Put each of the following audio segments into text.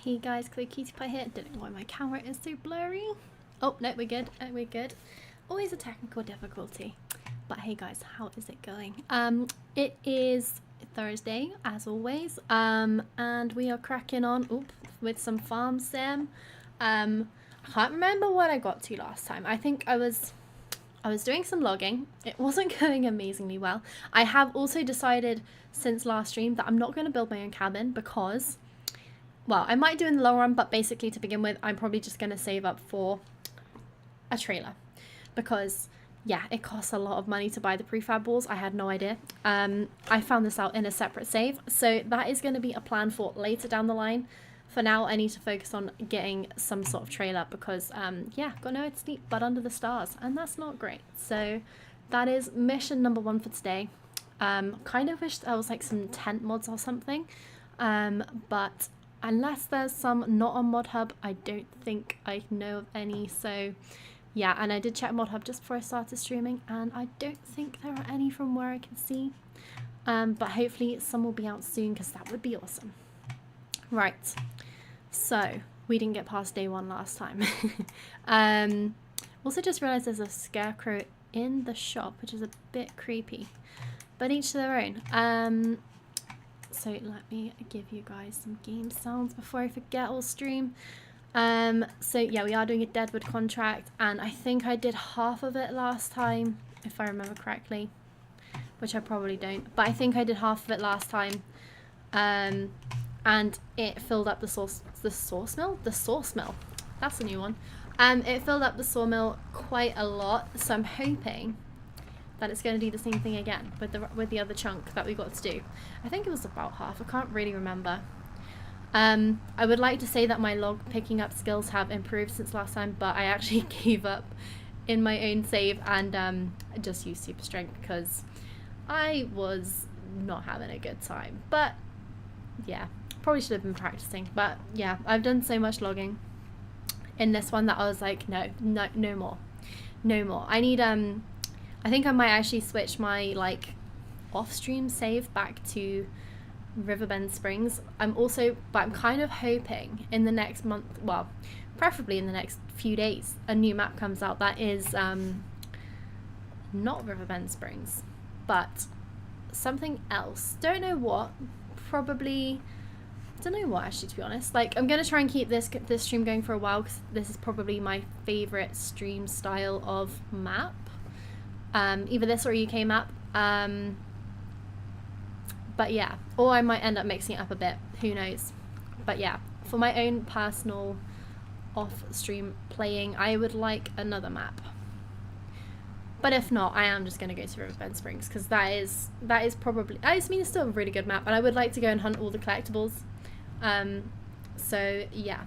Hey guys, Chloe Cutie Pie here. Don't know why my camera is so blurry. Oh, no, we're good. We're good. Always a technical difficulty. But hey guys, how is it going? It is Thursday, as always. And we are cracking on with some farm sim. I can't remember what I got to last time. I think I was doing some logging. It wasn't going amazingly well. I have also decided since last stream that I'm not going to build my own cabin because, well, I might do in the long run, but basically to begin with, I'm probably just going to save up for a trailer because, yeah, it costs a lot of money to buy the prefab walls. I had no idea. I found this out in a separate save, so that is going to be a plan for later down the line. For now, I need to focus on getting some sort of trailer because, yeah, got nowhere to sleep but under the stars, and that's not great. So that is mission number 1 for today. Kind of wish there was like some tent mods or something, but unless there's some not on Mod Hub, I don't think I know of any. So yeah, and I did check Mod Hub just before I started streaming, and I don't think there are any from where I can see. But hopefully some will be out soon because that would be awesome. Right, so we didn't get past day 1 last time. Also just realised there's a scarecrow in the shop, which is a bit creepy, but each to their own. So let me give you guys some game sounds before I forget all stream. So yeah, we are doing a Deadwood contract, and I think I did half of it last time, if I remember correctly, which I probably don't, but I think I did half of it last time. And it filled up the sawmill. That's a new one. It filled up the sawmill quite a lot, so I'm hoping that it's going to do the same thing again with the other chunk that we got to do. I think it was about half. I can't really remember. I would like to say that my log picking up skills have improved since last time, but I actually gave up in my own save and I just used super strength because I was not having a good time. But yeah, probably should have been practicing. But yeah, I've done so much logging in this one that I was like, no more. I need I think I might actually switch my like off-stream save back to Riverbend Springs. I'm kind of hoping in the next month, well, preferably in the next few days, a new map comes out that is not Riverbend Springs, but something else. Don't know what. Probably, don't know what actually, to be honest. Like, I'm gonna try and keep this stream going for a while because this is probably my favorite stream style of map. Either this or a UK map. But yeah, or I might end up mixing it up a bit, who knows. But yeah, for my own personal off-stream playing, I would like another map. But if not, I am just going to go to Riverbend Springs because that is probably, I mean, it's still a really good map, and I would like to go and hunt all the collectibles. So yeah.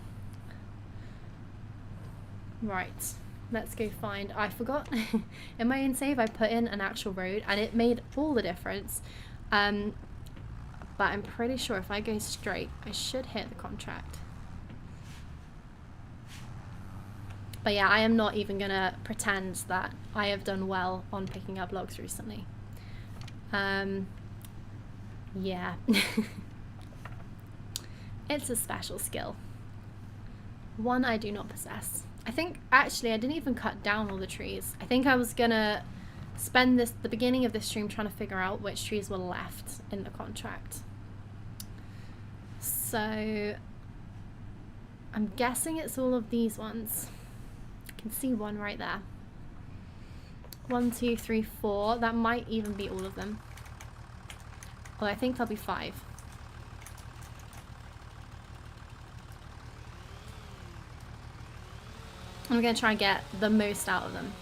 Right. Let's go find, I forgot, in my own save I put in an actual road and it made all the difference. But I'm pretty sure if I go straight, I should hit the contract. But yeah, I am not even going to pretend that I have done well on picking up logs recently. Yeah. It's a special skill. One I do not possess. I think, actually, I didn't even cut down all the trees. I think I was gonna spend the beginning of this stream trying to figure out which trees were left in the contract. So, I'm guessing it's all of these ones. I can see one right there. 1, 2, 3, 4. That might even be all of them. Well, I think there'll be 5. I'm going to try and get the most out of them.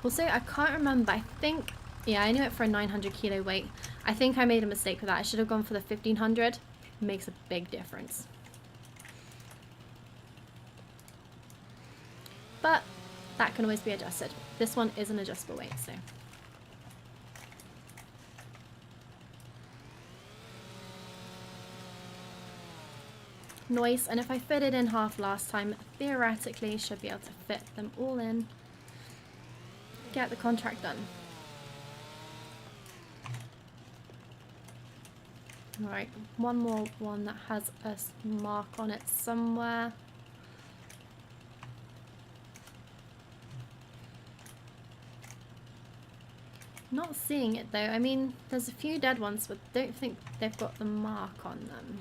Also, I can't remember. I think, yeah, I knew it for a 900 kilo weight. I think I made a mistake with that. I should have gone for the 1500. It makes a big difference. But that can always be adjusted. This one is an adjustable weight, so. Nice, and if I fit it in half last time, theoretically should be able to fit them all in. Get the contract done. Alright, one more one that has a mark on it somewhere. Not seeing it though. I mean, there's a few dead ones, but don't think they've got the mark on them.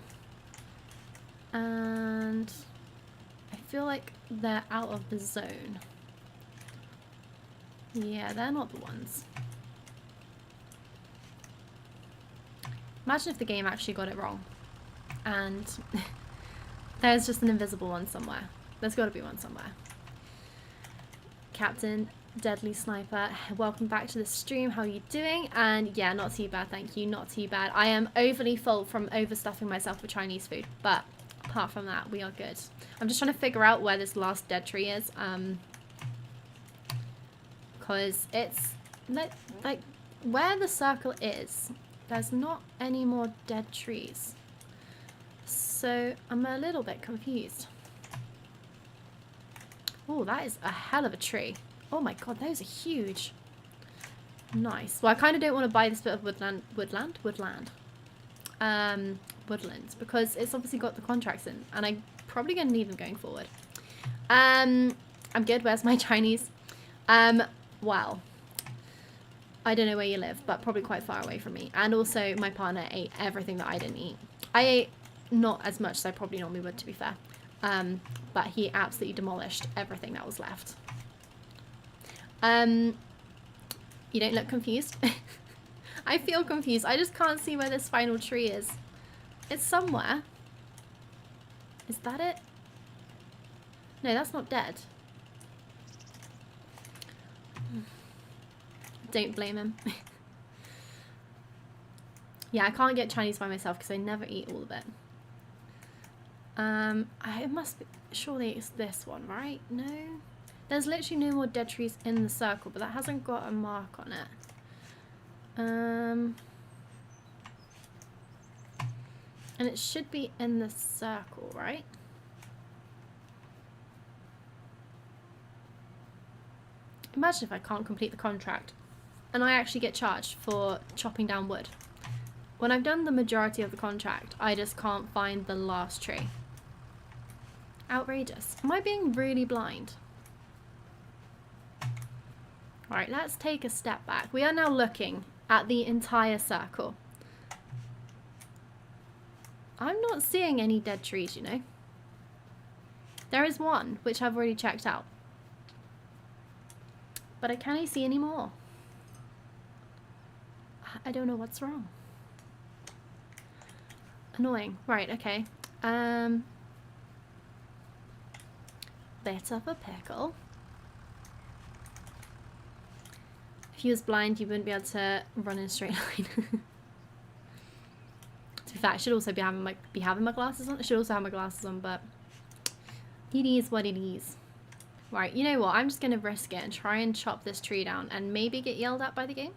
And I feel like they're out of the zone. Yeah, they're not the ones. Imagine if the game actually got it wrong. And there's just an invisible one somewhere. There's got to be one somewhere. Captain Deadly Sniper, welcome back to the stream. How are you doing? And yeah, not too bad, thank you. Not too bad. I am overly full from overstuffing myself with Chinese food, but apart from that, we are good. I'm just trying to figure out where this last dead tree is. Because it's like where the circle is, there's not any more dead trees. So I'm a little bit confused. Oh, that is a hell of a tree. Oh my god, those are huge. Nice. Well, I kind of don't want to buy this bit of woodlands, because it's obviously got the contracts in, and I'm probably going to need them going forward. I'm good. Where's my Chinese? Well, I don't know where you live, but probably quite far away from me. And also, my partner ate everything that I didn't eat. I ate not as much as I probably normally would, to be fair. But he absolutely demolished everything that was left. You don't look confused. I feel confused. I just can't see where this final tree is. It's somewhere. Is that it? No, that's not dead. Don't blame him. Yeah, I can't get Chinese by myself because I never eat all of it. It must be, surely it's this one, right? No? There's literally no more dead trees in the circle, but that hasn't got a mark on it. And it should be in the circle, right? Imagine if I can't complete the contract and I actually get charged for chopping down wood. When I've done the majority of the contract, I just can't find the last tree. Outrageous. Am I being really blind? Alright, let's take a step back. We are now looking at the entire circle. I'm not seeing any dead trees, you know. There is one, which I've already checked out. But I can't see any more. I don't know what's wrong. Annoying. Right, okay. Bit of a pickle. If you was blind, you wouldn't be able to run in a straight line. To be fair, I should also be having my glasses on. I should also have my glasses on, but it is what it is. Right, you know what? I'm just gonna risk it and try and chop this tree down and maybe get yelled at by the game.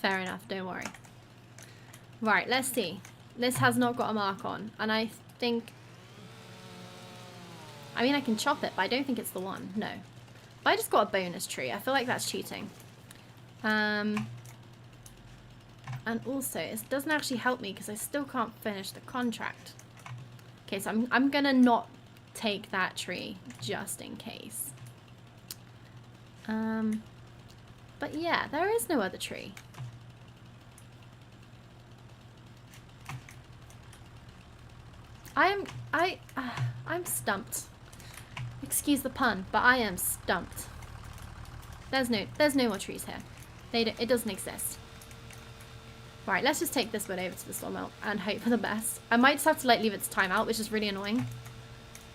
Fair enough, don't worry. Right, let's see. This has not got a mark on, and I think... I mean, I can chop it, but I don't think it's the one. No. But I just got a bonus tree. I feel like that's cheating. And also, it doesn't actually help me because I still can't finish the contract. Okay, so I'm gonna not take that tree just in case. But yeah, there is no other tree. I'm stumped. Excuse the pun, but I am stumped. There's no more trees here. It doesn't exist. Right, let's just take this wood over to the sawmill and hope for the best. I might just have to like leave it to time out, which is really annoying.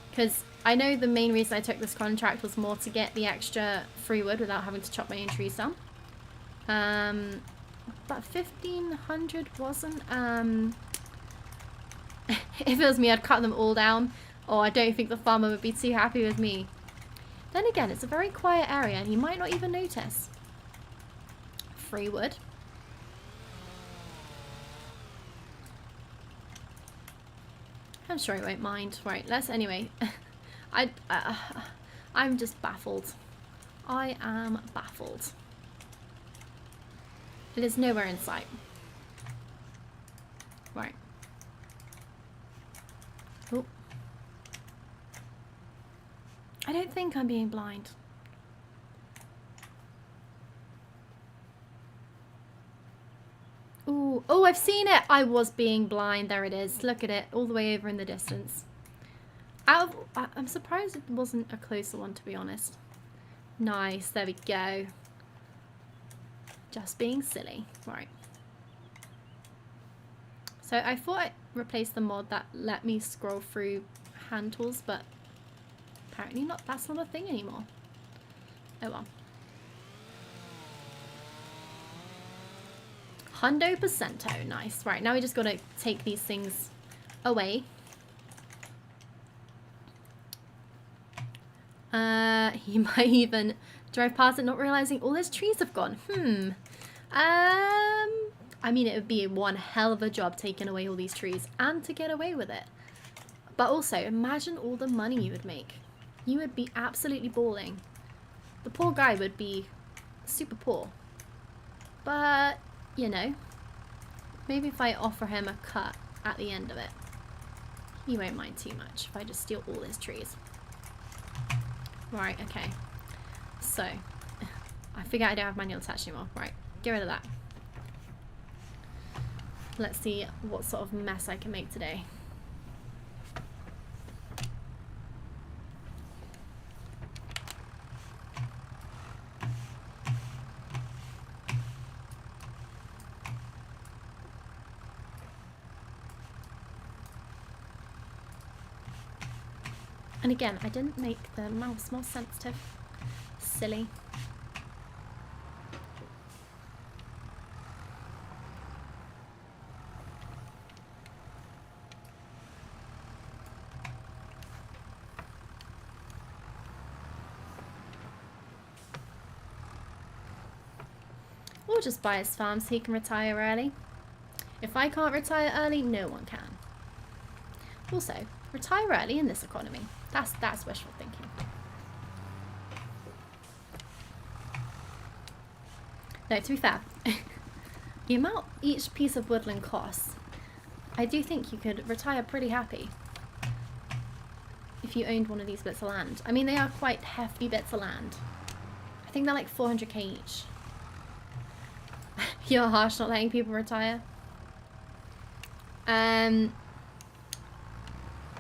Because I know the main reason I took this contract was more to get the extra free wood without having to chop my own trees down. But 1500 wasn't, if it was me, I'd cut them all down. Or I don't think the farmer would be too happy with me. Then again, it's a very quiet area and he might not even notice. Free wood. I'm sure he won't mind. Right, let's anyway. I'm just baffled. I am baffled. It is nowhere in sight. Right. Oh. I don't think I'm being blind. Ooh. Oh, I've seen it. I was being blind. There it is. Look at it. All the way over in the distance. I'm surprised it wasn't a closer one, to be honest. Nice. There we go. Just being silly. Right. So I thought I replaced the mod that let me scroll through hand tools, but apparently not. That's not a thing anymore. Oh well. 100%. Nice. Right, now we just got to take these things away. He might even drive past it not realizing all his trees have gone. I mean, it would be one hell of a job taking away all these trees and to get away with it. But also, imagine all the money you would make. You would be absolutely balling. The poor guy would be super poor. But, you know, maybe if I offer him a cut at the end of it, he won't mind too much if I just steal all his trees. Right, okay. So, I forget I don't have manual attached anymore. Right, get rid of that. Let's see what sort of mess I can make today. And again, I didn't make the mouse more sensitive. Silly. Or just buy his farm so he can retire early. If I can't retire early, no one can. Also, retire early in this economy. That's wishful thinking. No, to be fair, the amount each piece of woodland costs, I do think you could retire pretty happy if you owned one of these bits of land. I mean, they are quite hefty bits of land. I think they're like 400k each. You're harsh not letting people retire.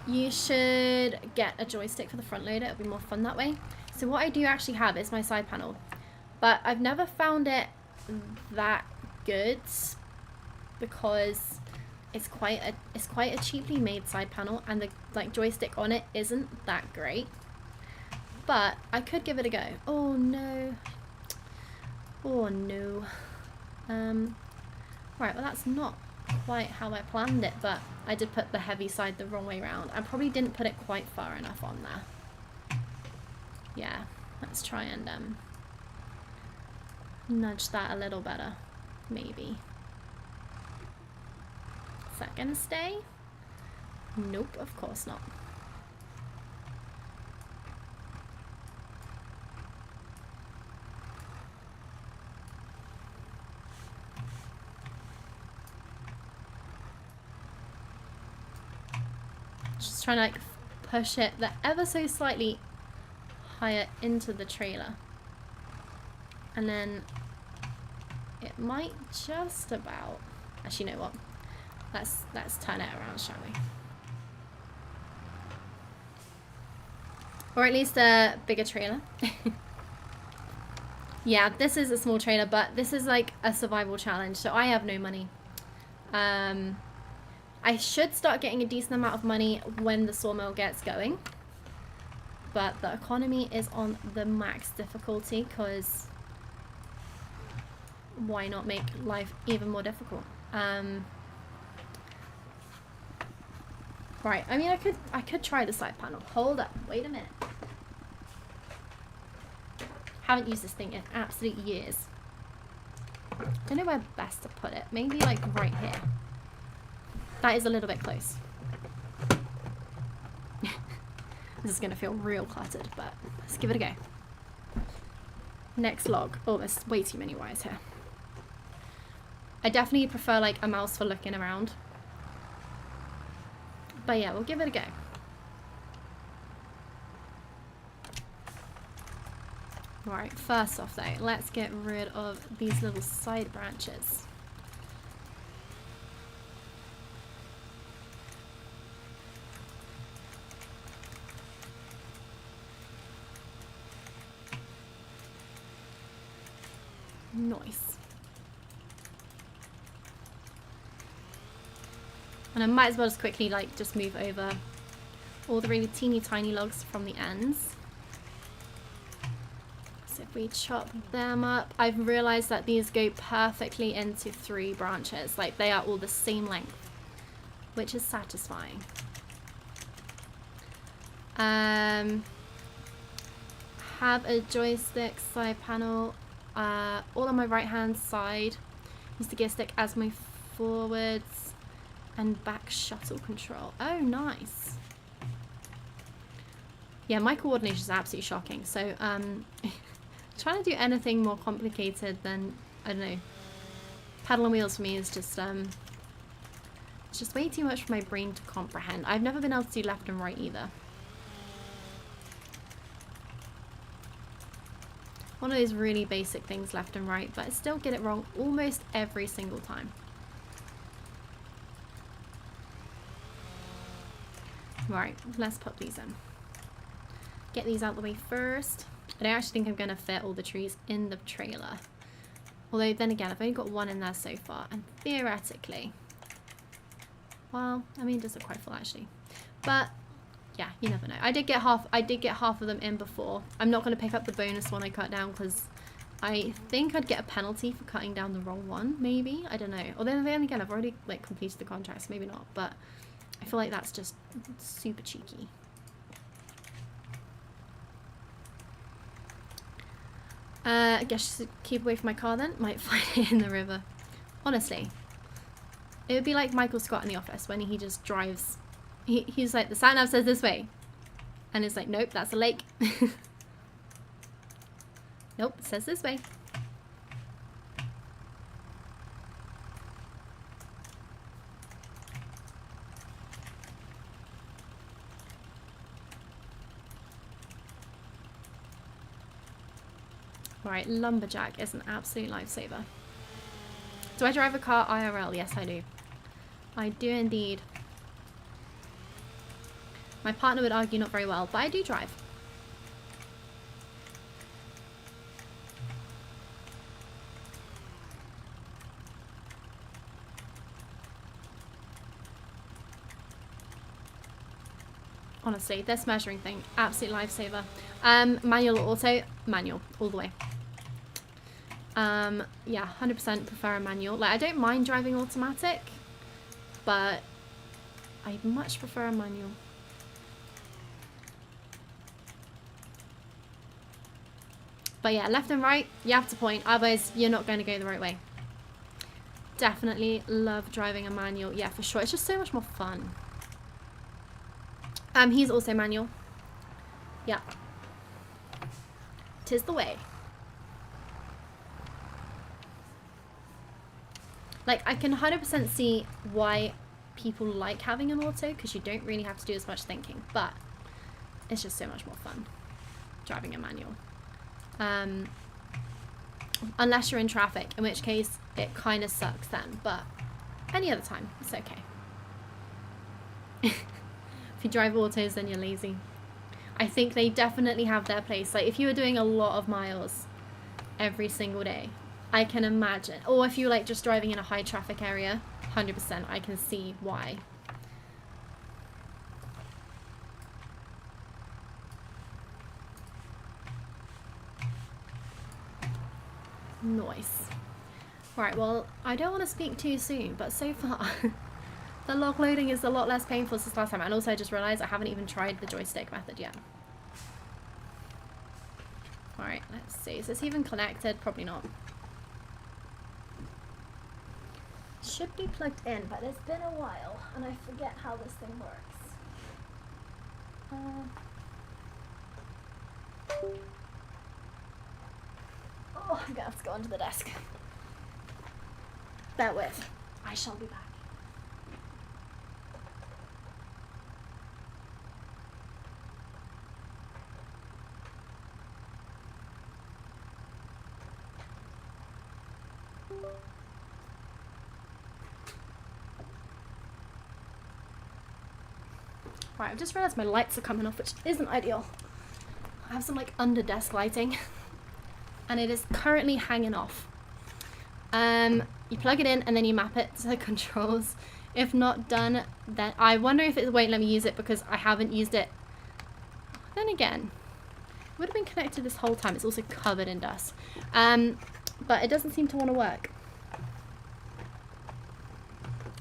You should get a joystick for the front loader. It'll be more fun that way. So what I do actually have is my side panel, but I've never found it that good because it's quite a cheaply made side panel, and the joystick on it isn't that great. But I could give it a go. Oh no. Oh no. Right, well that's not quite how I planned it, but I did put the heavy side the wrong way around. I probably didn't put it quite far enough on there. Yeah, let's try and nudge that a little better, maybe. Is that gonna stay? Nope, of course not. Just trying to push it ever so slightly higher into the trailer, and then it might just about, actually, you know what, let's turn it around, shall we? Or at least a bigger trailer. Yeah, this is a small trailer, but this is like a survival challenge, so I have no money. I should start getting a decent amount of money when the sawmill gets going, but the economy is on the max difficulty because why not make life even more difficult? Right, I mean, I could try the side panel. Hold up, wait a minute. Haven't used this thing in absolute years. Don't know where best to put it. Maybe like right here. That is a little bit close. This is going to feel real cluttered, but let's give it a go. Next log. Oh, there's way too many wires here. I definitely prefer like a mouse for looking around. But yeah, we'll give it a go. Right, first off though, let's get rid of these little side branches. Nice. And I might as well just quickly like just move over all the really teeny tiny logs from the ends. So if we chop them up, I've realized that these go perfectly into 3 branches. Like they are all the same length, which is satisfying. Have a joystick side panel all on my right hand side. Use the gear stick as my forwards and back shuttle control. Oh, nice. Yeah, my coordination is absolutely shocking. So trying to do anything more complicated than, I don't know, paddle and wheels for me is just it's just way too much for my brain to comprehend. I've never been able to do left and right either. One of those really basic things, left and right, but I still get it wrong almost every single time. Right, let's put these in. Get these out of the way first. I don't actually think I'm going to fit all the trees in the trailer. Although then again, I've only got one in there so far, and theoretically, well, I mean, it does look quite full actually. But yeah, you never know. I did get half of them in before. I'm not going to pick up the bonus one I cut down because I think I'd get a penalty for cutting down the wrong one, maybe. I don't know. Although then again, I've already like completed the contract, so maybe not. But I feel like that's just super cheeky. I guess just keep away from my car then. Might find it in the river. Honestly, it would be like Michael Scott in The Office when he just drives. He's like, the sat nav says this way. And it's like, nope, that's a lake. Nope, it says this way. Right, lumberjack is an absolute lifesaver. Do I drive a car IRL? Yes, I do. I do indeed. My partner would argue not very well, but I do drive. Honestly, this measuring thing, absolute lifesaver. Manual or auto? Manual, all the way. Yeah, 100% prefer a manual. Like, I don't mind driving automatic, but I much prefer a manual. But yeah, left and right, you have to point, otherwise you're not going to go the right way. Definitely love driving a manual. Yeah, for sure. It's just so much more fun. He's also manual. Yeah. 'Tis the way. Like, I can 100% see why people like having an auto, because you don't really have to do as much thinking, but it's just so much more fun driving a manual. Unless you're in traffic, in which case it kind of sucks then, but any other time, it's okay. If you drive autos, then you're lazy. I think they definitely have their place. Like, if you were doing a lot of miles every single day, I can imagine. Or if you're like just driving in a high traffic area, 100%, I can see why. Nice. Right, well, I don't want to speak too soon, but so far the log loading is a lot less painful since last time. And also I just realised I haven't even tried the joystick method yet. Alright, let's see. Is this even connected? Probably not. Should be plugged in, but it's been a while and I forget how this thing works. Oh, I'm gonna have to go onto the desk. Bear with. I shall be back. Right, I've just realised my lights are coming off, which isn't ideal. I have some like under desk lighting and it is currently hanging off. You plug it in and then you map it to the controls. If not done, then I wonder if it won't let me use it because I haven't used it. Then again, it would have been connected this whole time. It's also covered in dust. But it doesn't seem to want to work.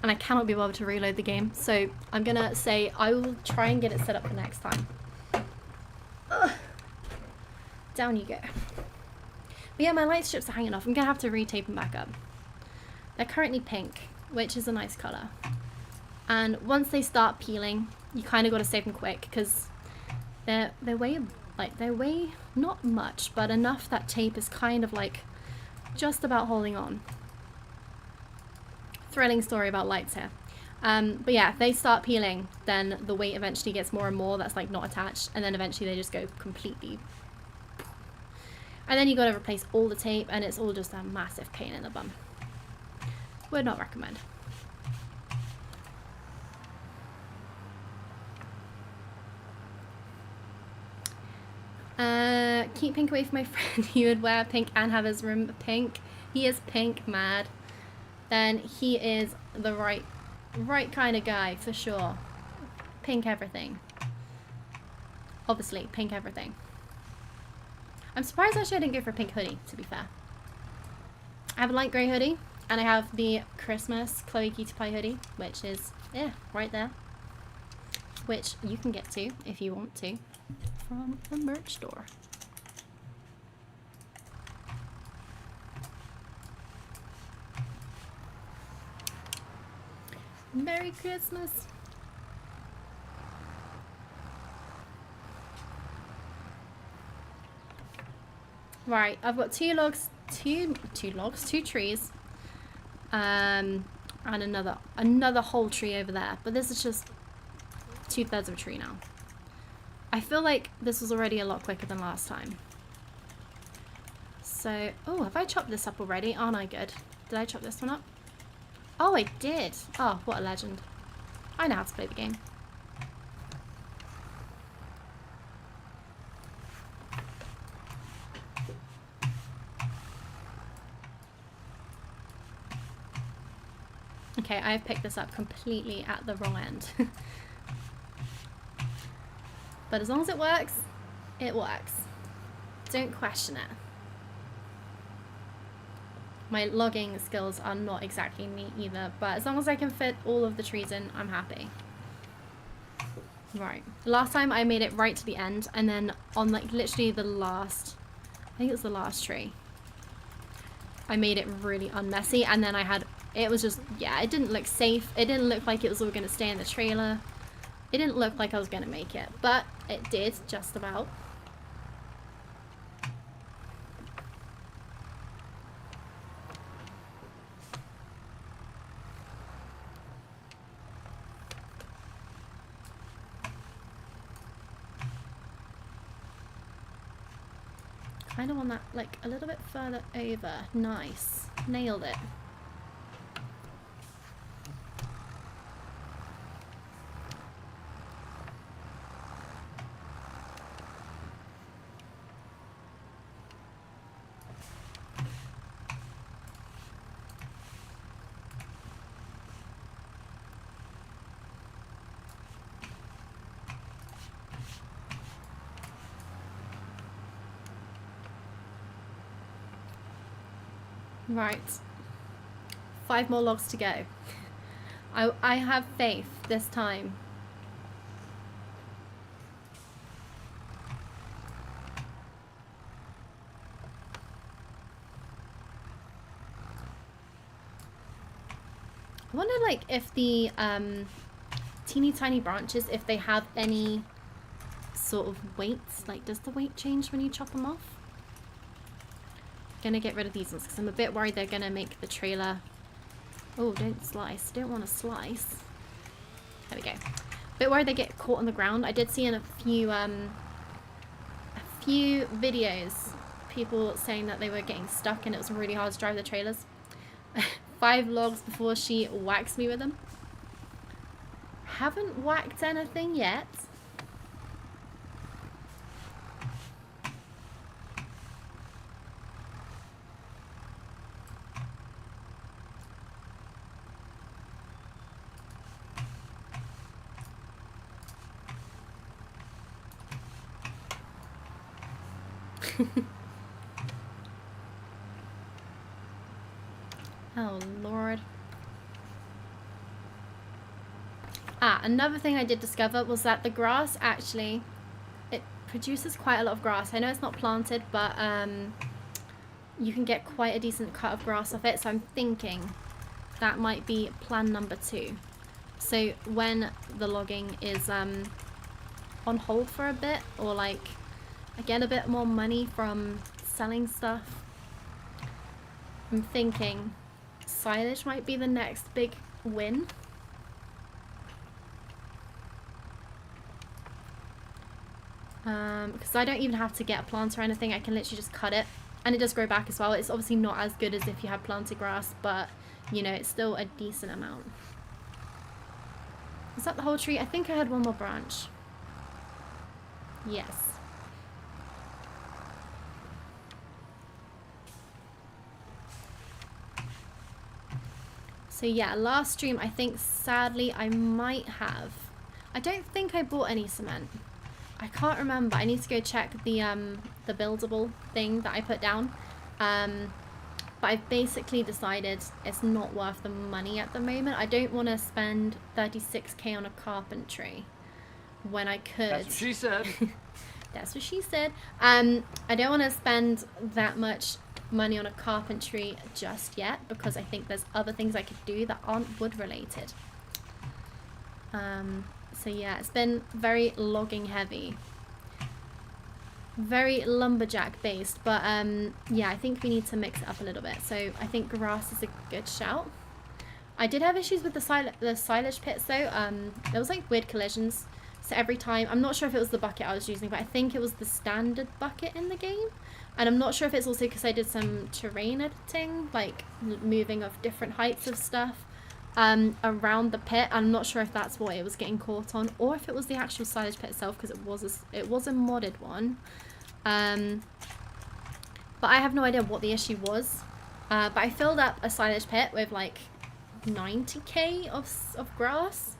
And I cannot be bothered to reload the game, so I'm gonna say I will try and get it set up for next time. Ugh. Down you go. But yeah, my light strips are hanging off. I'm gonna have to retape them back up. They're currently pink, which is a nice colour. And once they start peeling, you kind of got to save them quick because they weigh not much, but enough that tape is kind of like just about holding on. Thrilling story about lights here. But yeah, if they start peeling, then the weight eventually gets more and more that's like not attached, and then eventually they just go completely. And then you got to replace all the tape, and it's all just a massive pain in the bum. Would not recommend. Keep pink away from my friend. He would wear pink and have his room pink. He is pink mad. Then he is the right kind of guy for sure. Pink everything. Obviously, pink everything. I'm surprised actually I didn't go for a pink hoodie, to be fair. I have a light grey hoodie, and I have the Christmas Chloe Cutie Pie hoodie, which is, yeah, right there. Which you can get to, if you want to, from the merch store. Merry Christmas. Right, I've got two trees, and another whole tree over there, but this is just 2/3 of a tree now. I feel like this was already a lot quicker than last time. So, oh, have I chopped this up already? Aren't I good? Did I chop this one up? Oh, I did. Oh, what a legend. I know how to play the game. Okay, I've picked this up completely at the wrong end. But as long as it works, it works. Don't question it. My logging skills are not exactly neat either, but as long as I can fit all of the trees in, I'm happy. Right. Last time I made it right to the end, and then on like literally the last, I think it was the last tree, I made it really unmessy, and then I had, it was just, yeah, it didn't look safe. It didn't look like it was all going to stay in the trailer. It didn't look like I was going to make it, but it did just about. Kind of want that like a little bit further over. Nice. Nailed it. Right, 5 more logs to go. I have faith this time. I wonder like if the teeny tiny branches, if they have any sort of weights, like does the weight change when you chop them off? Gonna get rid of these ones because I'm a bit worried they're gonna make the trailer Oh, don't slice. Don't want to slice. There we go. Bit worried they get caught on the ground. I did see in a few videos people saying that they were getting stuck and it was really hard to drive the trailers. 5 logs before she whacks me with them. Haven't whacked anything yet. Oh Lord. Another thing I did discover was that the grass actually, it produces quite a lot of grass. I know it's not planted, but you can get quite a decent cut of grass off it. So I'm thinking that might be plan number 2. So when the logging is on hold for a bit, or like I get a bit more money from selling stuff, I'm thinking silage might be the next big win. Because I don't even have to get a plant or anything. I can literally just cut it, and it does grow back as well. It's obviously not as good as if you had planted grass, but you know, it's still a decent amount. Is that the whole tree? I think I had one more branch. Yes. So yeah, last stream I think sadly I might have. I don't think I bought any cement. I can't remember. I need to go check the buildable thing that I put down. But I've basically decided it's not worth the money at the moment. I don't want to spend 36k on a carpentry when I could. That's what she said. That's what she said. I don't want to spend that much money on a carpentry just yet because I think there's other things I could do that aren't wood related. So yeah, it's been very logging heavy, very lumberjack based, but yeah, I think we need to mix it up a little bit. So I think grass is a good shout. I did have issues with the silage pits though. There was like weird collisions. So every time, I'm not sure if it was the bucket I was using, but I think it was the standard bucket in the game. And I'm not sure if it's also because I did some terrain editing, like moving of different heights of stuff around the pit. I'm not sure if that's what it was getting caught on, or if it was the actual silage pit itself, because it was a modded one. But I have no idea what the issue was. But I filled up a silage pit with like 90k of grass.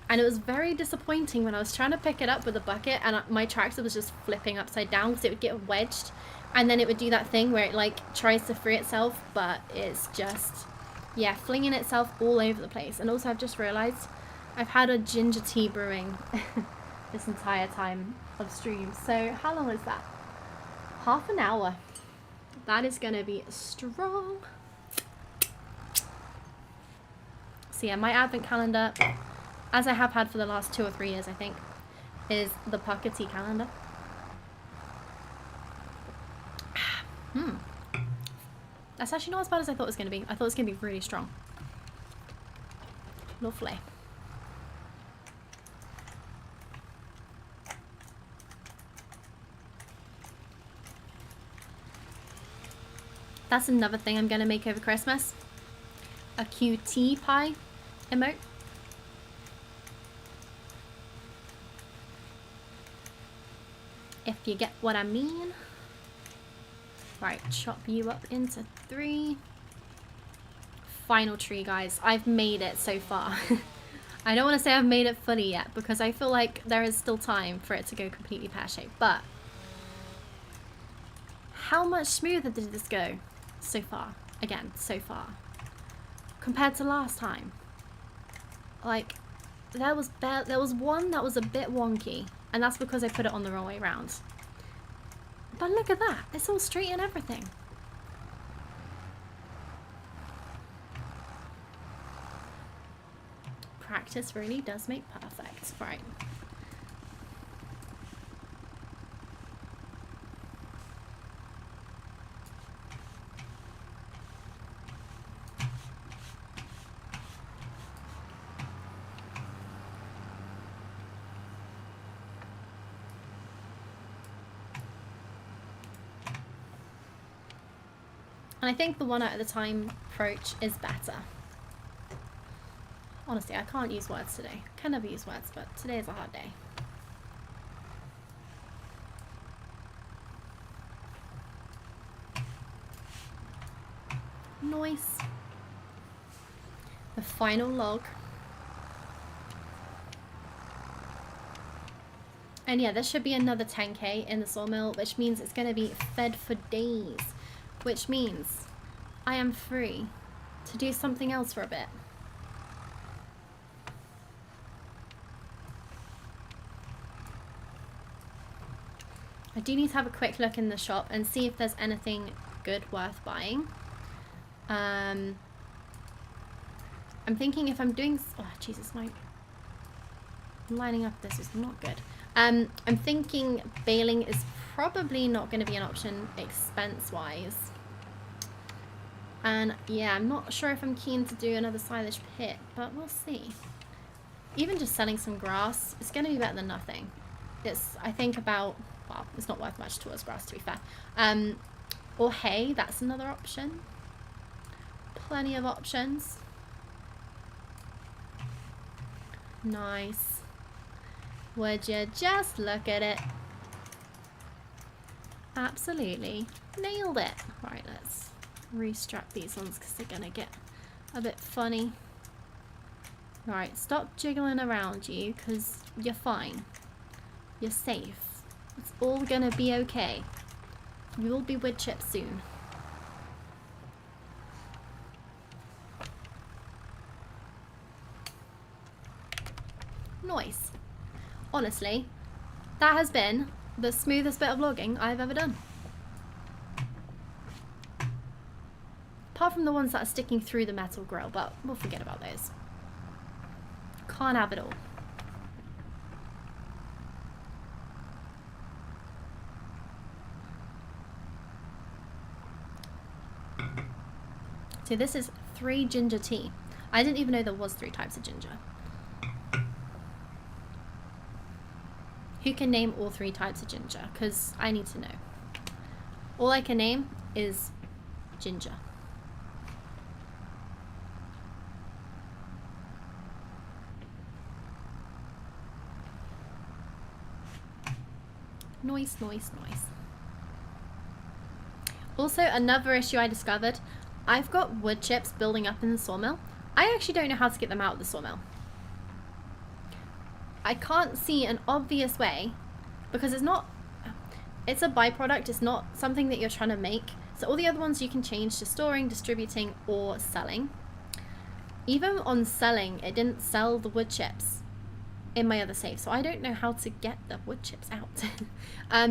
And it was very disappointing when I was trying to pick it up with a bucket and my tractor was just flipping upside down because it would get wedged, and then it would do that thing where it like tries to free itself, but it's just, yeah, flinging itself all over the place. And also I've just realized I've had a ginger tea brewing this entire time of stream. So how long is that? Half an hour. That is gonna be strong. So yeah, my advent calendar, as I have had for the last 2 or 3 years, I think, is the Pucker Tea calendar. That's actually not as bad as I thought it was going to be. I thought it was going to be really strong. Lovely. That's another thing I'm going to make over Christmas. A QT pie emote. If you get what I mean. Right, chop you up into 3. Final tree, guys. I've made it so far. I don't want to say I've made it fully yet because I feel like there is still time for it to go completely pear-shaped. But how much smoother did this go so far? Again, so far. Compared to last time. Like, there was one that was a bit wonky. And that's because I put it on the wrong way around. But look at that. It's all straight and everything. Practice really does make perfect. Right. And I think the one at a time approach is better. Honestly, I can't use words today. Can never use words, but today is a hard day. Nice. The final log. And yeah, there should be another 10k in the sawmill, which means it's going to be fed for days. Which means I am free to do something else for a bit. I do need to have a quick look in the shop and see if there's anything good worth buying. I'm thinking if I'm doing... Oh, Jesus, my... lining up this is not good. I'm thinking baling is probably not going to be an option expense-wise. And yeah, I'm not sure if I'm keen to do another silage pit, but we'll see. Even just selling some grass, it's going to be better than nothing. It's, I think, about... Well, it's not worth much towards grass, to be fair. Or hay, that's another option. Plenty of options. Nice. Would you just look at it? Absolutely. Nailed it. Right, let's restrap these ones because they're going to get a bit funny. Right, stop jiggling around you because you're fine. You're safe. It's all going to be okay. You will be wood chips soon. Nice. Honestly, that has been the smoothest bit of logging I've ever done. Apart from the ones that are sticking through the metal grill, but we'll forget about those. Can't have it all. So this is 3 ginger tea. I didn't even know there was 3 types of ginger. Who can name all 3 types of ginger? Because I need to know. All I can name is ginger. Noise, noise, noise. Also, another issue I discovered. I've got wood chips building up in the sawmill. I actually don't know how to get them out of the sawmill. I can't see an obvious way because it's a byproduct, it's not something that you're trying to make. So all the other ones you can change to storing, distributing, or selling. Even on selling, it didn't sell the wood chips in my other save, so I don't know how to get the wood chips out.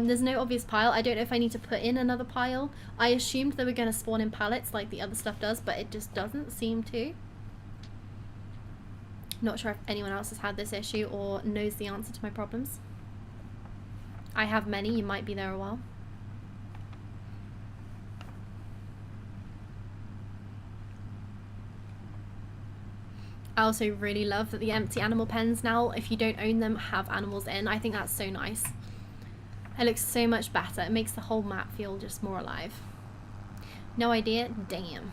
There's no obvious pile. I don't know if I need to put in another pile. I assumed they were going to spawn in pallets like the other stuff does, but it just doesn't seem to. Not sure if anyone else has had this issue or knows the answer to my problems. I have many, you might be there a while. I also really love that the empty animal pens now, if you don't own them, have animals in. I think that's so nice. It looks so much better. It makes the whole map feel just more alive. No idea? Damn.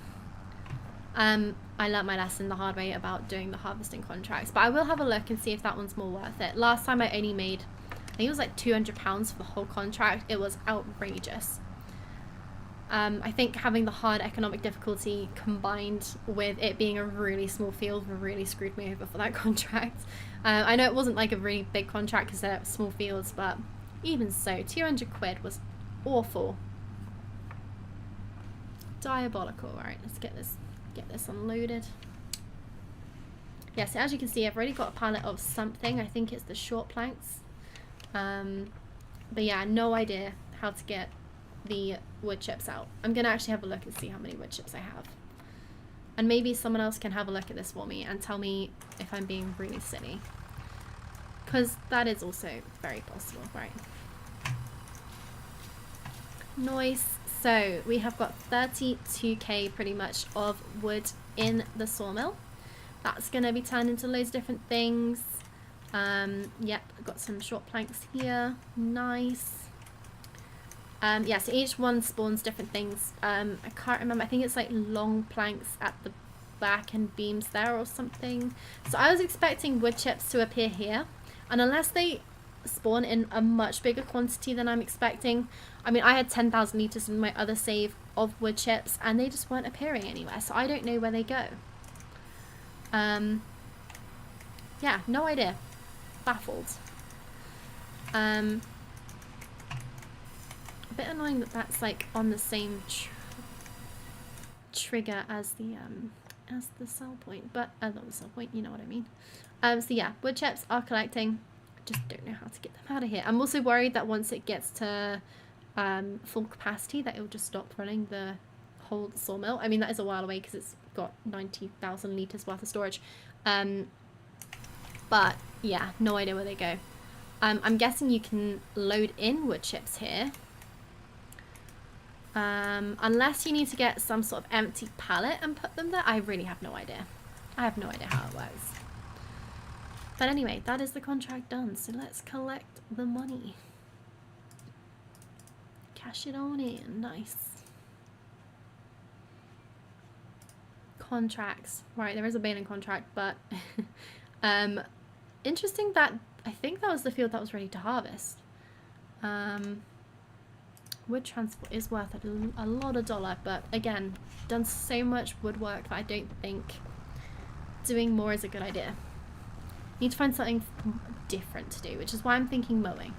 I learnt my lesson the hard way about doing the harvesting contracts, but I will have a look and see if that one's more worth it. Last time I only made, I think it was like £200 for the whole contract. It was outrageous. I think having the hard economic difficulty combined with it being a really small field really screwed me over for that contract. I know it wasn't like a really big contract because they're small fields, but even so, 200 quid was awful. Diabolical. All right, let's get this unloaded. Yeah, so as you can see, I've already got a pallet of something. I think it's the short planks. But yeah, no idea how to get the wood chips out. I'm gonna actually have a look and see how many wood chips I have. And maybe someone else can have a look at this for me and tell me if I'm being really silly. Because that is also very possible, right? Nice. So we have got 32k pretty much of wood in the sawmill. That's going to be turned into loads of different things. Yep, I've got some short planks here. Nice. Yeah, so each one spawns different things. I can't remember. I think it's like long planks at the back and beams there or something. So I was expecting wood chips to appear here, and unless they spawn in a much bigger quantity than I'm expecting. I mean, I had 10,000 liters in my other save of wood chips, and they just weren't appearing anywhere. So I don't know where they go. Yeah, no idea. Baffled. A bit annoying that that's like on the same trigger as the sell point, but not the sell point, you know what I mean. So yeah, wood chips are collecting. Just don't know how to get them out of here. I'm also worried that once it gets to full capacity that it'll just stop running the whole sawmill. I mean, that is a while away because it's got 90,000 liters worth of storage. But yeah, no idea where they go. I'm guessing you can load in wood chips here. Unless you need to get some sort of empty pallet and put them there. I really have no idea. I have no idea how it works. But anyway, that is the contract done. So let's collect the money. Cash it on in. Nice. Contracts. Right, there is a baling contract, but interesting that I think that was the field that was ready to harvest. Wood transport is worth a lot of dollar, but again, done so much woodwork that I don't think doing more is a good idea. Need to find something different to do, which is why I'm thinking mowing.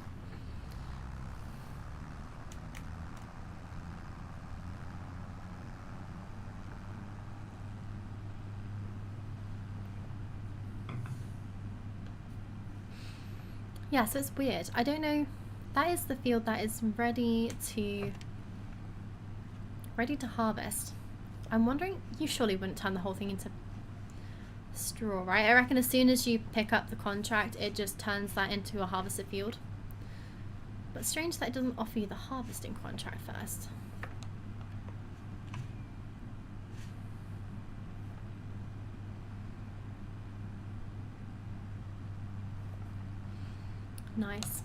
Yeah, so it's weird. I don't know. That is the field that is ready to harvest. I'm wondering, you surely wouldn't turn the whole thing into straw, right? I reckon as soon as you pick up the contract, it just turns that into a harvested field. But strange that it doesn't offer you the harvesting contract first. Nice.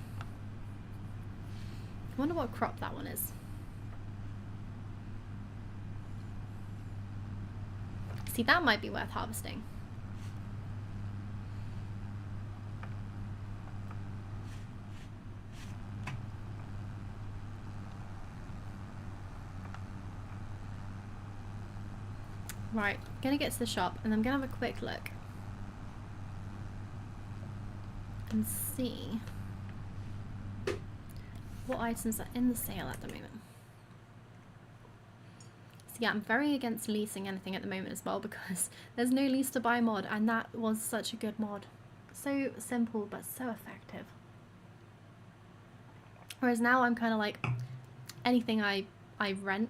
I wonder what crop that one is. See, that might be worth harvesting. Right, I'm gonna get to the shop and I'm gonna have a quick look and see what items are in the sale at the moment. So yeah, I'm very against leasing anything at the moment as well because there's no lease to buy mod, and that was such a good mod. So simple but so effective. Whereas now I'm kind of like, anything I rent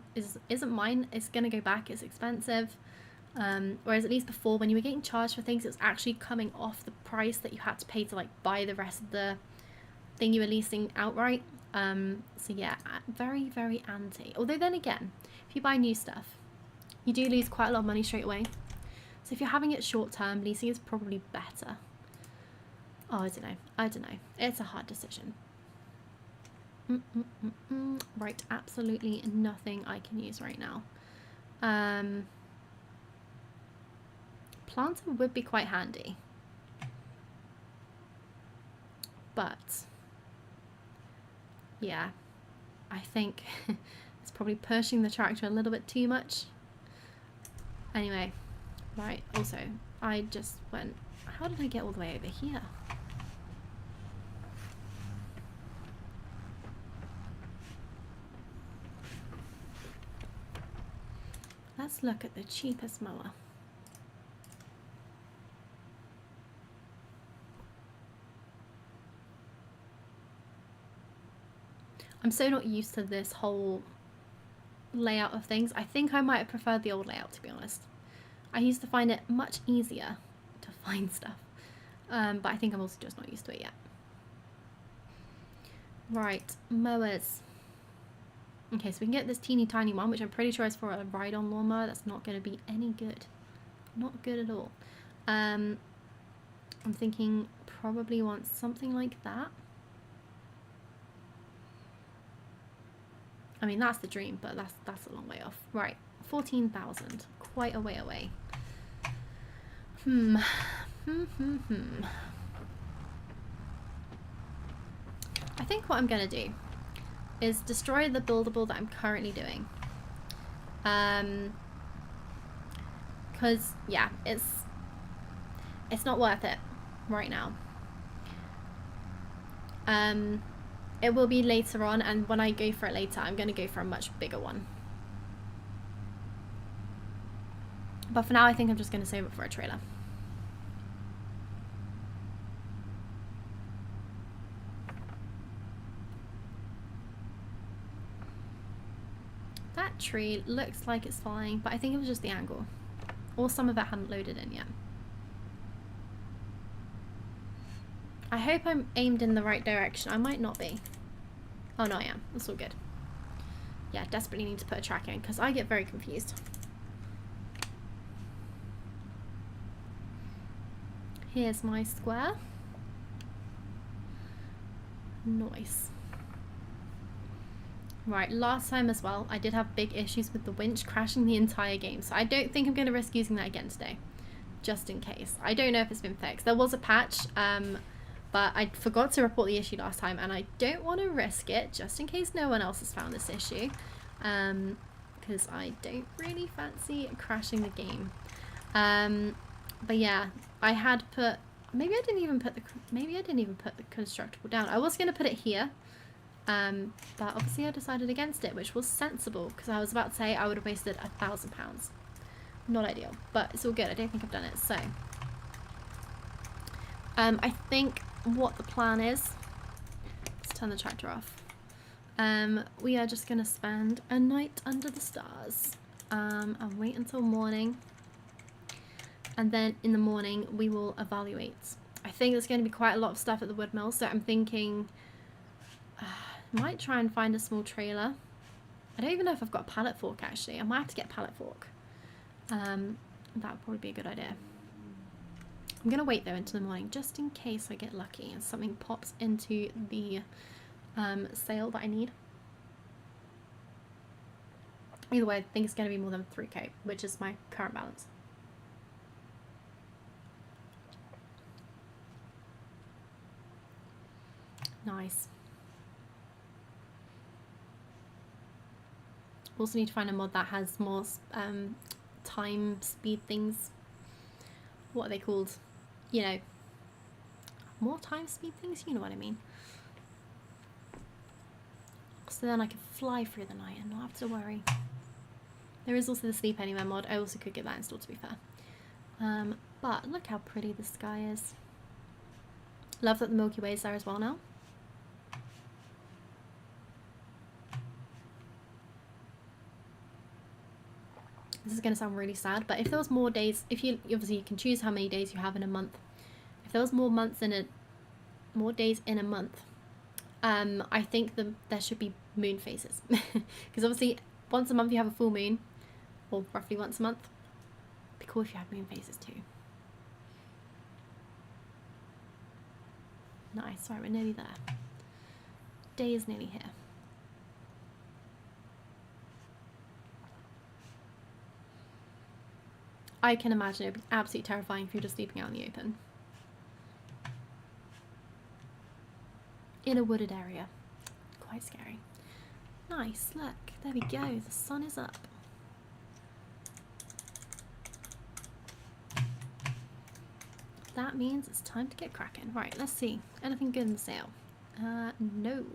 isn't mine, it's gonna go back, it's expensive. Whereas at least before, when you were getting charged for things, it was actually coming off the price that you had to pay to like buy the rest of the thing you were leasing outright. So yeah, very, very anti. Although then again, if you buy new stuff, you do lose quite a lot of money straight away. So if you're having it short term, leasing is probably better. Oh, I don't know. It's a hard decision. Right, absolutely nothing I can use right now. Planter would be quite handy. But yeah, I think it's probably pushing the tractor a little bit too much. Anyway, right, also, I just went, how did I get all the way over here? Let's look at the cheapest mower. I'm so not used to this whole layout of things. I think I might have preferred the old layout, to be honest. I used to find it much easier to find stuff, but I think I'm also just not used to it yet. Right, mowers. Okay, so we can get this teeny tiny one, which I'm pretty sure is for a ride-on lawnmower. That's not going to be any good. Not good at all. I'm thinking probably want something like that. I mean, that's the dream, but that's a long way off. Right, 14,000. Quite a way away. I think what I'm going to do is destroy the buildable that I'm currently doing. Because, yeah, it's not worth it right now. It will be later on, and when I go for it later, I'm going to go for a much bigger one. But for now, I think I'm just going to save it for a trailer. That tree looks like it's flying, but I think it was just the angle. Or some of it hadn't loaded in yet. I hope I'm aimed in the right direction. I might not be. Oh no, I am. That's all good. Yeah, desperately need to put a track in because I get very confused. Here's my square. Nice. Right, last time as well, I did have big issues with the winch crashing the entire game. So I don't think I'm going to risk using that again today. Just in case. I don't know if it's been fixed. There was a patch, but I forgot to report the issue last time. And I don't want to risk it, just in case no one else has found this issue. Because I don't really fancy crashing the game. But yeah, I had put... Maybe I didn't even put the constructible down. I was going to put it here. But obviously I decided against it, which was sensible, because I was about to say I would have wasted £1,000. Not ideal, but it's all good. I don't think I've done it. So I think what the plan is, let's turn the tractor off. We are just going to spend a night under the stars and wait until morning, and then in the morning we will evaluate. I think there's going to be quite a lot of stuff at the wood mill, so I'm thinking might try and find a small trailer. I don't even know if I've got a pallet fork actually. I might have to get a pallet fork. That would probably be a good idea. I'm going to wait though until the morning just in case I get lucky and something pops into the sale that I need. Either way, I think it's going to be more than 3k, which is my current balance. Nice. Also need to find a mod that has more time speed things. What are they called? You know, more time speed things, you know what I mean. So then I can fly through the night and not have to worry. There is also the sleep anywhere mod. I also could get that installed, to be fair. But look how pretty the sky is. Love that the Milky Way is there as well now. This is going to sound really sad, but if there was more days, if you obviously you can choose how many days you have in a month. If there was more days in a month, I think there should be moon phases, because obviously once a month you have a full moon, or roughly once a month. It'd be cool if you had moon phases too. Nice. Right, we're nearly there. Day is nearly here. I can imagine it would be absolutely terrifying if you're just sleeping out in the open. In a wooded area. Quite scary. Nice, look, there we go, the sun is up. That means it's time to get cracking. Right, let's see. Anything good in the sale? No.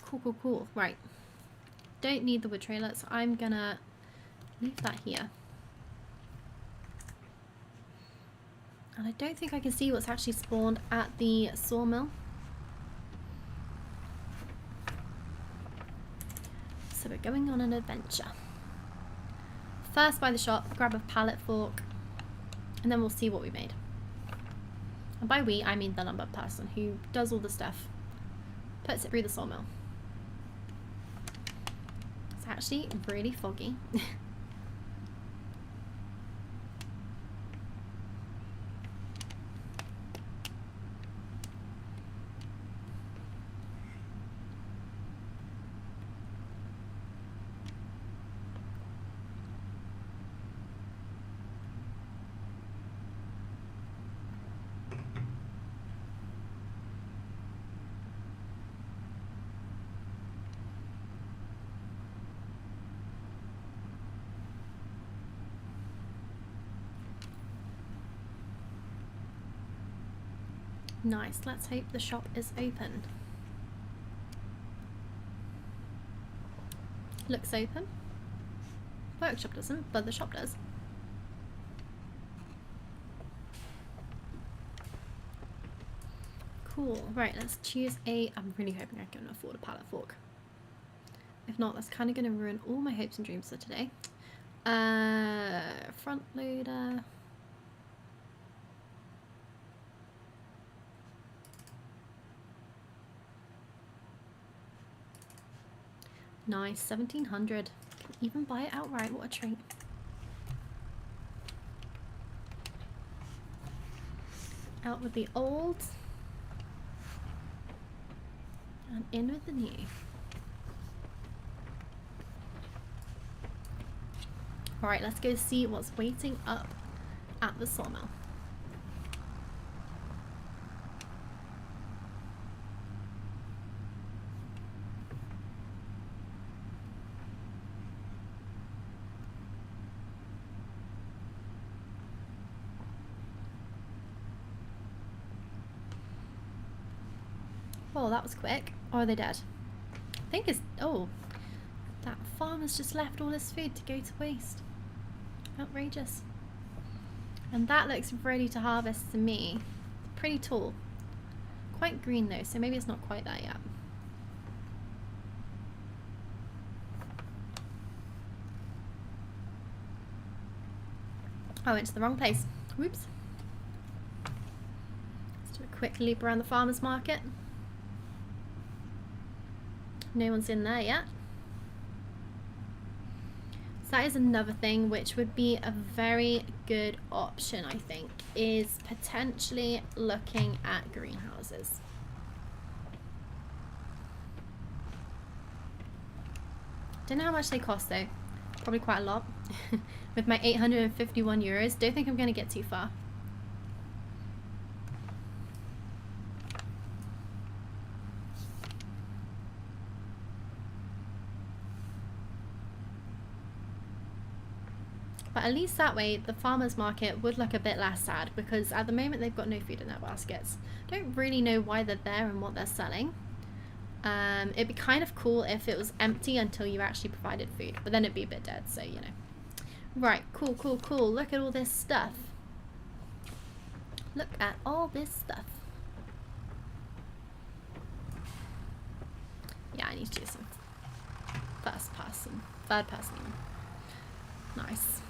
Cool. Right. Don't need the wood trailer, so I'm gonna leave that here. And I don't think I can see what's actually spawned at the sawmill. So we're going on an adventure. First by the shop, grab a pallet fork, and then we'll see what we made. And by we, I mean the lumber person who does all the stuff, puts it through the sawmill. It's actually really foggy. Nice. Let's hope the shop is open. Looks open. Workshop doesn't, but the shop does. Cool. Right, let's choose a... I'm really hoping I can afford a pallet fork. If not, that's kind of going to ruin all my hopes and dreams for today. Front loader. Nice, 1700. Can even buy it outright. What a treat. Out with the old and in with the new. Alright, let's go see what's waiting up at the sawmill. Oh, that was quick. Or are they dead? I think it's... Oh, that farmer's just left all his food to go to waste. Outrageous. And that looks ready to harvest to me. Pretty tall. Quite green though, so maybe it's not quite there yet. I went to the wrong place. Whoops. Let's do a quick loop around the farmer's market. No one's in there yet. So that is another thing which would be a very good option, I think, is potentially looking at greenhouses. Don't know how much they cost though. Probably quite a lot. With my 851 euros, don't think I'm going to get too far. But at least that way the farmer's market would look a bit less sad, because at the moment they've got no food in their baskets. Don't really know why they're there and what they're selling. It'd be kind of cool if it was empty until you actually provided food, but then it'd be a bit dead, so you know. Right, cool, cool, cool. Look at all this stuff. Look at all this stuff. Yeah, I need to do some third person. Nice.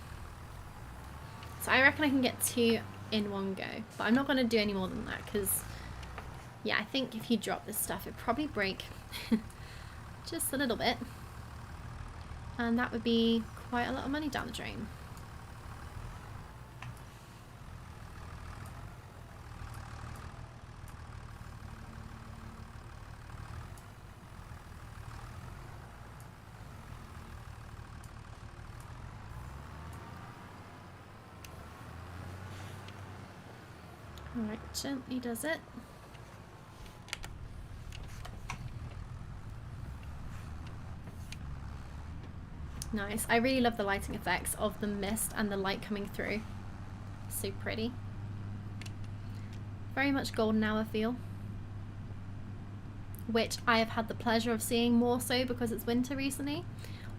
So I reckon I can get 2 in one go, but I'm not going to do any more than that because, yeah, I think if you drop this stuff, it'd probably break just a little bit, and that would be quite a lot of money down the drain. Alright, gently does it. Nice. I really love the lighting effects of the mist and the light coming through. So pretty. Very much golden hour feel, which I have had the pleasure of seeing more so because it's winter recently.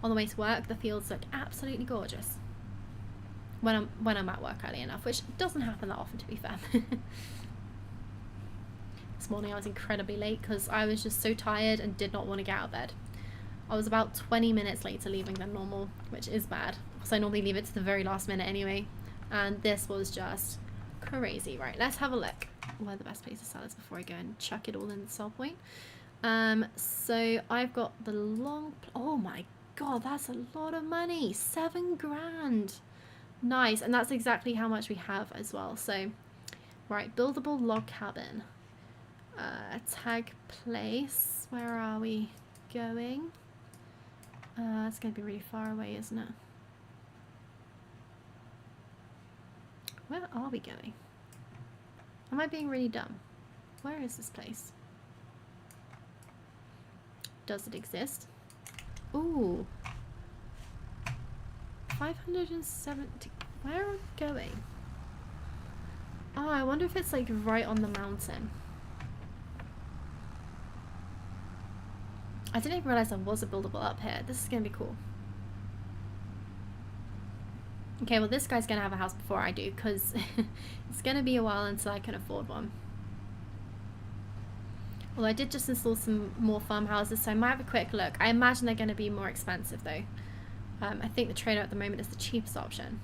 On the way to work, the fields look absolutely gorgeous. When I'm at work early enough, which doesn't happen that often, to be fair. This morning I was incredibly late because I was just so tired and did not want to get out of bed. I was about 20 minutes later leaving than normal, which is bad because I normally leave it to the very last minute anyway, and this was just crazy. Right, let's have a look where the best place to sell is before I go and chuck it all in the sell point. So I've got the long... Oh my god, that's a lot of money. 7 grand. Nice, and that's exactly how much we have as well. So, right, buildable log cabin. Tag place. Where are we going? It's going to be really far away, isn't it? Where are we going? Am I being really dumb? Where is this place? Does it exist? Ooh. 570. Where are we going? Oh, I wonder if it's like right on the mountain. I didn't even realize there was a buildable up here. This is gonna be cool. Okay, well this guy's gonna have a house before I do, because it's gonna be a while until I can afford one. Well, I did just install some more farmhouses, so I might have a quick look. I imagine they're gonna be more expensive though. I think the trader at the moment is the cheapest option.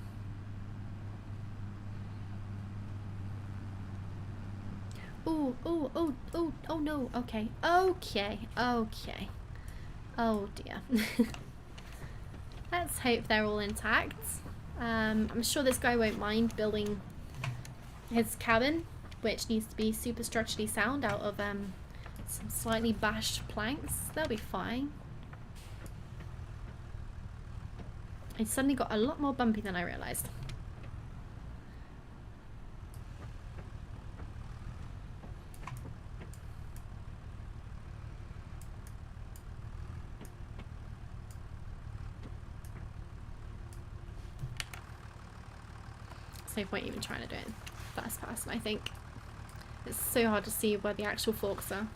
Oh, oh, oh, oh, oh no, okay, okay, okay. Oh dear. Let's hope they're all intact. I'm sure this guy won't mind building his cabin, which needs to be super structurally sound out of some slightly bashed planks. They'll be fine. It suddenly got a lot more bumpy than I realised. No point even trying to do it in first person, I think. It's so hard to see where the actual forks are.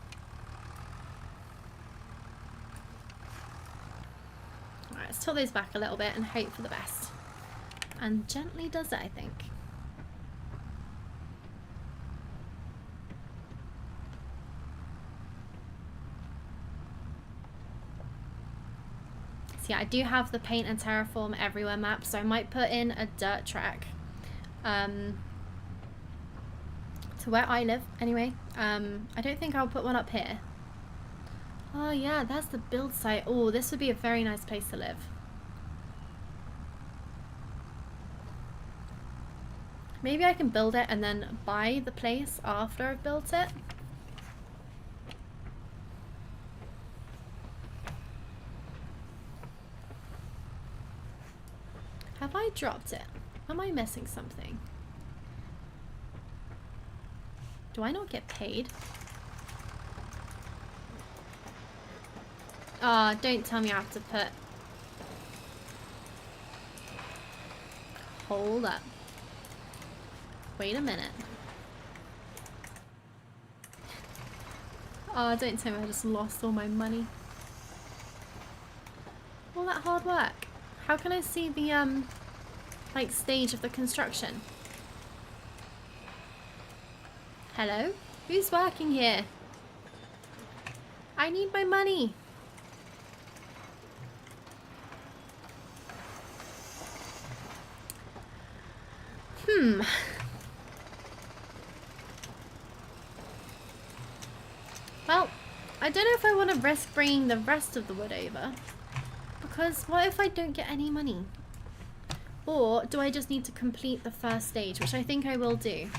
Alright, let's tilt those back a little bit and hope for the best. And gently does it, I think. So yeah, I do have the paint and terraform everywhere map, so I might put in a dirt track. To where I live anyway. I don't think I'll put one up here. Oh yeah, that's the build site. Oh, this would be a very nice place to live. Maybe I can build it and then buy the place after I've built it. Have I dropped it? Am I missing something? Do I not get paid? Ah, don't tell me I have to put... Hold up. Wait a minute. Oh, don't tell me I just lost all my money. All that hard work. How can I see the, like, stage of the construction? Hello? Who's working here? I need my money. Well, I don't know if I want to risk bringing the rest of the wood over. Because what if I don't get any money? Or do I just need to complete the first stage, which I think I will do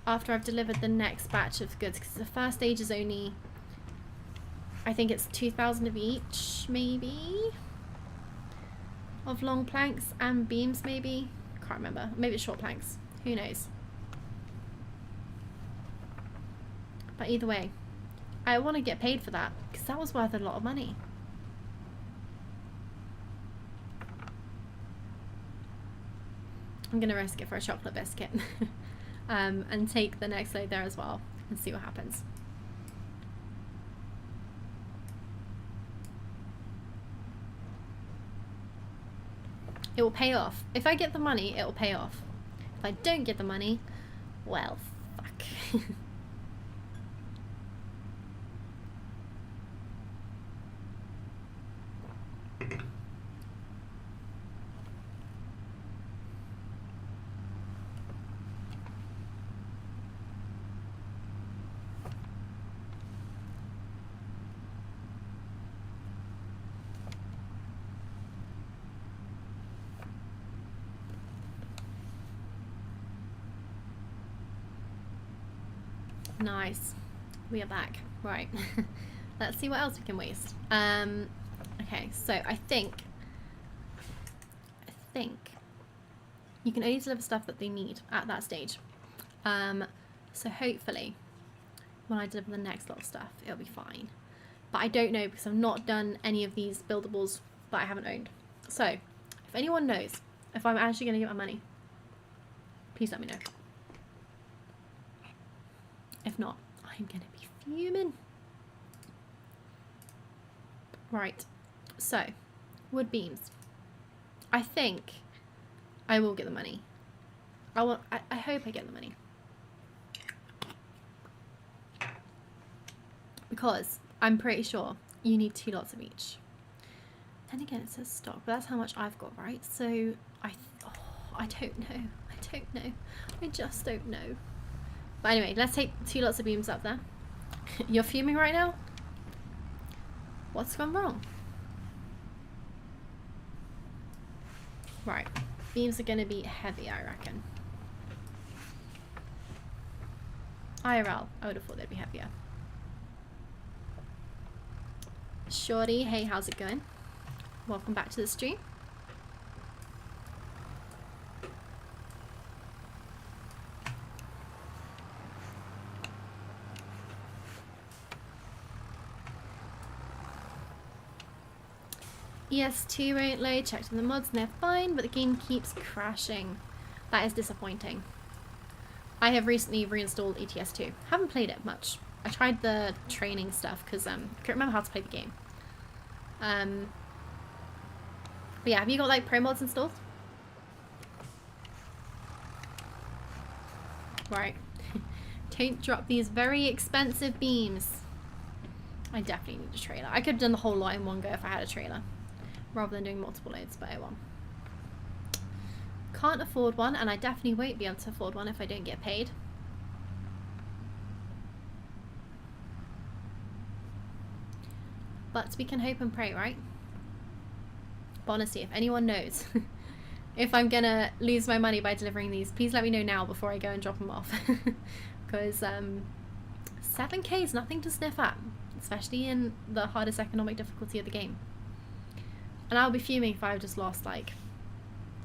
after I've delivered the next batch of goods, because the first stage is only, I think it's 2,000 of each, maybe, of long planks and beams, maybe. Can't remember. Maybe it's short planks. Who knows? But either way, I want to get paid for that, because that was worth a lot of money. I'm going to risk it for a chocolate biscuit. And take the next load there as well and see what happens. It will pay off. If I get the money, it will pay off. If I don't get the money, well, fuck. Nice. We are back. Right. Let's see what else we can waste. Okay, so I think you can only deliver stuff that they need at that stage. So hopefully when I deliver the next lot of stuff, it'll be fine. But I don't know, because I've not done any of these buildables that I haven't owned. So if anyone knows if I'm actually going to get my money, please let me know. If not, I'm going to be fuming. Right, so wood beams. I think I will get the money. I hope I get the money. Because I'm pretty sure you need 2 lots of each. Then again, it says stock, but that's how much I've got, right? So I don't know. I don't know. I just don't know. But anyway, let's take 2 lots of beams up there. You're fuming right now? What's gone wrong? Right. Beams are going to be heavy, I reckon. IRL, I would have thought they'd be heavier. Shorty, hey, how's it going? Welcome back to the stream. ES2 won't load, checked on the mods and they're fine, but the game keeps crashing. That is disappointing. I have recently reinstalled ETS2. Haven't played it much. I tried the training stuff because I couldn't remember how to play the game. But yeah, have you got like pro mods installed? Right. Don't drop these very expensive beams. I definitely need a trailer. I could have done the whole lot in one go if I had a trailer, rather than doing multiple loads, but oh well. Can't afford one, and I definitely won't be able to afford one if I don't get paid. But we can hope and pray, right? But honestly, if anyone knows if I'm gonna lose my money by delivering these, please let me know now before I go and drop them off. Because 7k is nothing to sniff at, especially in the hardest economic difficulty of the game. And I'll be fuming if I've just lost, like,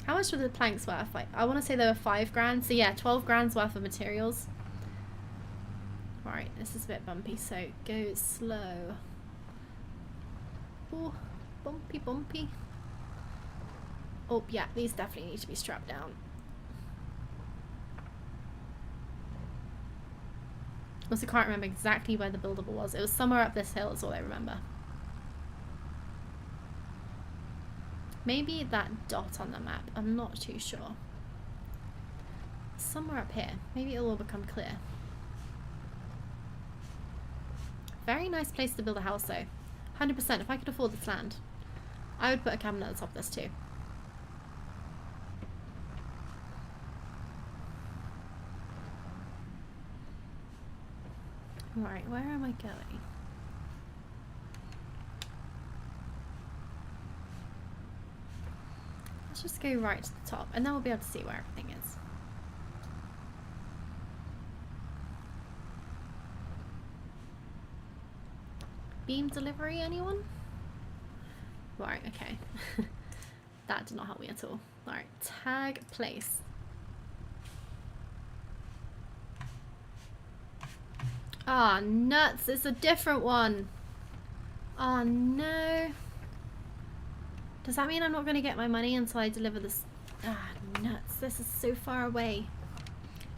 how much were the planks worth? Like, I want to say they were 5 grand. So yeah, 12 grand's worth of materials. Right, this is a bit bumpy, so go slow. Oh, bumpy, bumpy. Oh yeah, these definitely need to be strapped down. Also can't remember exactly where the buildable was. It was somewhere up this hill is all I remember. Maybe that dot on the map. I'm not too sure. Somewhere up here. Maybe it'll all become clear. Very nice place to build a house though. 100%. If I could afford this land, I would put a cabin at the top of this too. Right, where am I going? Let's just go right to the top and then we'll be able to see where everything is. Beam delivery, anyone? Right, okay. That did not help me at all. Alright, tag place. Ah, nuts, it's a different one. Oh no. Does that mean I'm not going to get my money until I deliver this? Ah, nuts, this is so far away.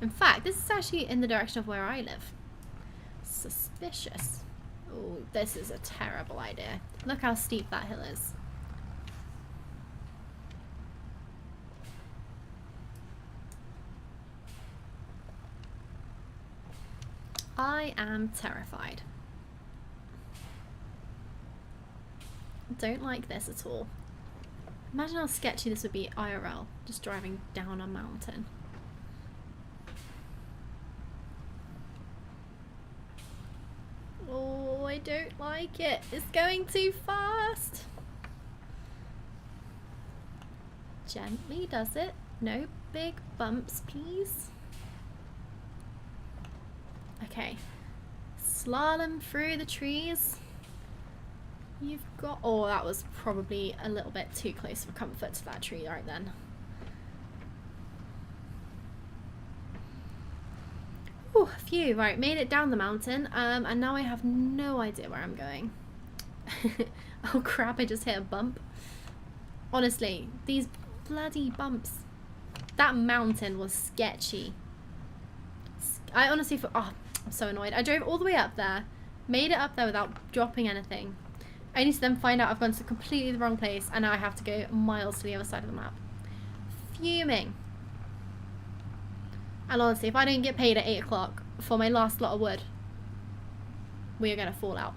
In fact, this is actually in the direction of where I live. Suspicious. Oh, this is a terrible idea. Look how steep that hill is. I am terrified. Don't like this at all. Imagine how sketchy this would be IRL, just driving down a mountain. Oh, I don't like it. It's going too fast. Gently does it. No big bumps, please. Okay. Slalom through the trees. You've got... Oh, that was probably a little bit too close for comfort to that tree right then. Ooh, phew. Right, made it down the mountain. And now I have no idea where I'm going. Oh crap, I just hit a bump. Honestly, these bloody bumps. That mountain was sketchy. I honestly thought... Oh, I'm so annoyed. I drove all the way up there. Made it up there without dropping anything. I need to then find out I've gone to completely the wrong place and now I have to go miles to the other side of the map. Fuming. And honestly, if I don't get paid at 8 o'clock for my last lot of wood, we are going to fall out.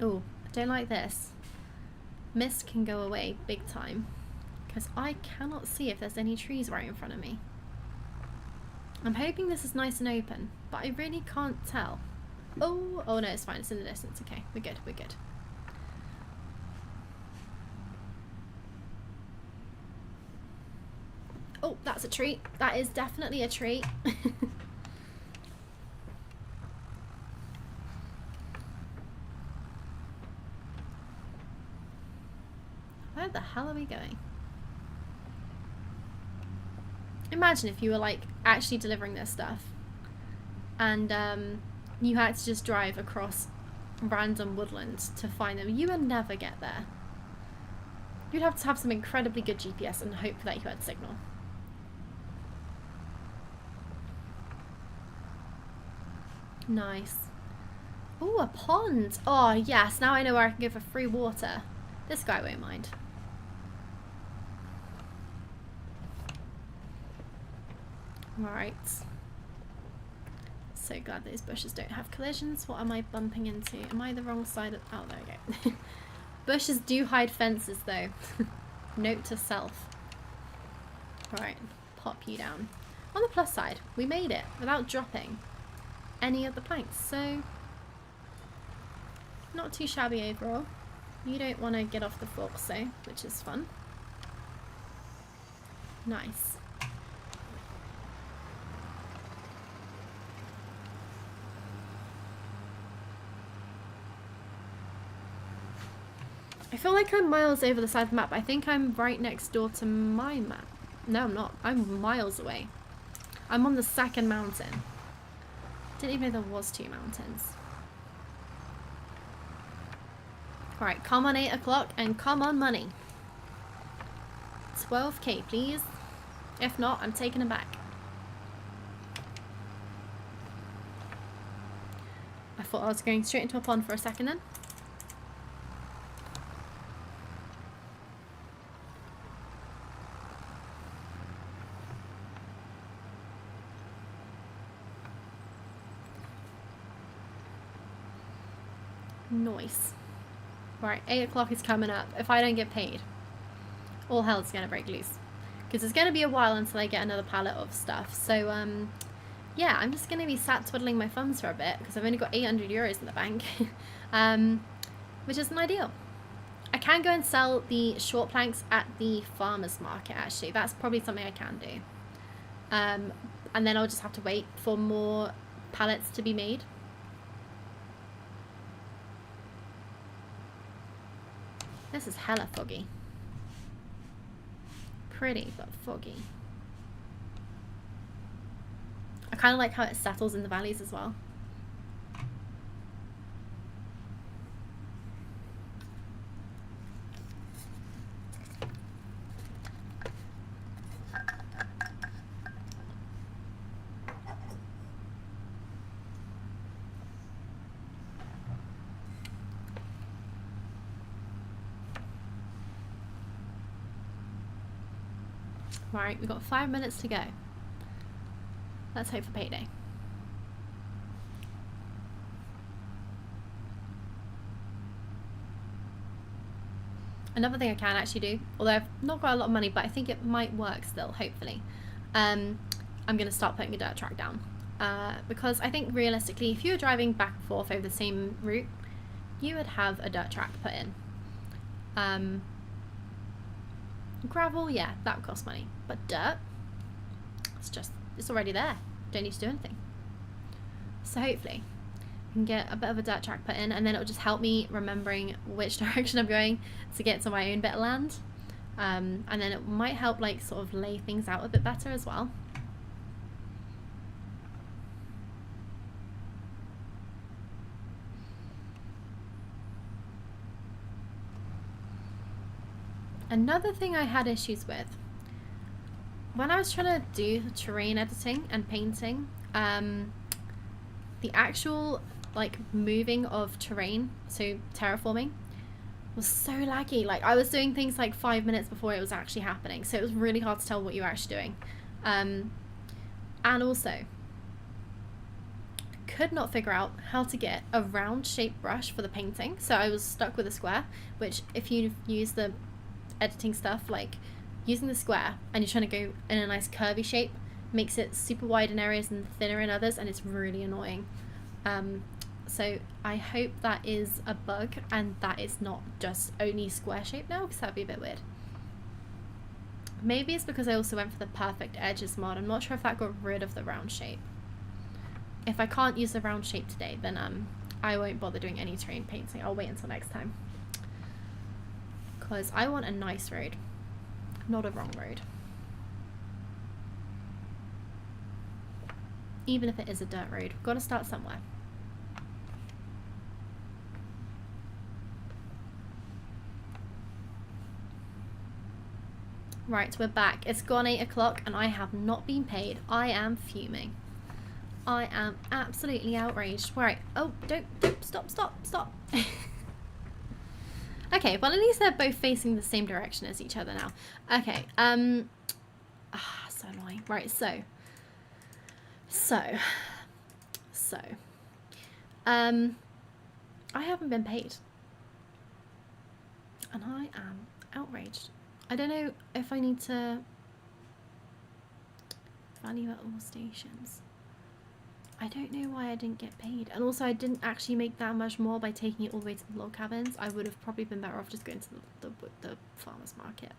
Oh, I don't like this. Mist can go away big time because I cannot see if there's any trees right in front of me. I'm hoping this is nice and open, but I really can't tell. Oh no, it's fine. It's in the distance. Okay, we're good. We're good. Oh, that's a tree. That is definitely a tree. Where the hell are we going? Imagine if you were like actually delivering this stuff and you had to just drive across random woodlands to find them. You would never get there. You'd have to have some incredibly good GPS and hope that you had signal. Nice. Oh, a pond. Oh yes, now I know where I can go for free water. This guy won't mind. Alright. So glad those bushes don't have collisions. What am I bumping into? Am I the wrong side of... Oh, there we go. Bushes do hide fences though. Note to self. Alright, pop you down. On the plus side, we made it without dropping any of the planks, so not too shabby overall. You don't want to get off the fork, so, which is fun. Nice. I feel like I'm miles over the side of the map. I think I'm right next door to my map. No, I'm not. I'm miles away. I'm on the second mountain. Didn't even know there was 2 mountains. Alright, come on 8 o'clock and come on money. 12k, please. If not, I'm taking it back. I thought I was going straight into a pond for a second then. Nice. Right, 8 o'clock is coming up. If I don't get paid, all hell's gonna break loose. Because it's gonna be a while until I get another pallet of stuff. So, yeah, I'm just gonna be sat twiddling my thumbs for a bit because I've only got 800 euros in the bank, which isn't ideal. I can go and sell the short planks at the farmer's market, actually. That's probably something I can do. And then I'll just have to wait for more pallets to be made. This is hella foggy. Pretty, but foggy. I kind of like how it settles in the valleys as well. Right, we've got 5 minutes to go. Let's hope for payday. Another thing I can actually do, although I've not got a lot of money, but I think it might work still, hopefully. I'm going to start putting a dirt track down. Because I think realistically, if you were driving back and forth over the same route, you would have a dirt track put in. Gravel, yeah, that would cost money. But dirt, it's already there. Don't need to do anything. So hopefully I can get a bit of a dirt track put in, and then it'll just help me remembering which direction I'm going to get to my own bit of land. And then it might help like sort of lay things out a bit better as well. Another thing I had issues with, when I was trying to do terrain editing and painting the actual like moving of terrain, so terraforming, was so laggy. Like I was doing things like 5 minutes before it was actually happening, so it was really hard to tell what you were actually doing. And also could not figure out how to get a round shaped brush for the painting, so I was stuck with a square, which if you use the editing stuff, like using the square and you're trying to go in a nice curvy shape, makes it super wide in areas and thinner in others, and it's really annoying. So I hope that is a bug and that it's not just only square shape now, because that'd be a bit weird. Maybe it's because I also went for the perfect edges mod. I'm not sure if that got rid of the round shape. If I can't use the round shape today, then I won't bother doing any terrain painting. I'll wait until next time, because I want a nice road, not a wrong road. Even if it is a dirt road, we've got to start somewhere. Right, we're back. It's gone 8 o'clock and I have not been paid. I am fuming. I am absolutely outraged. Right. Oh, don't stop. Okay, well at least they're both facing the same direction as each other now. Okay, so annoying. Right, so I haven't been paid. And I am outraged. I don't know if I need to value at all stations. I don't know why I didn't get paid. And also I didn't actually make that much more by taking it all the way to the log cabins. I would have probably been better off just going to the farmer's market.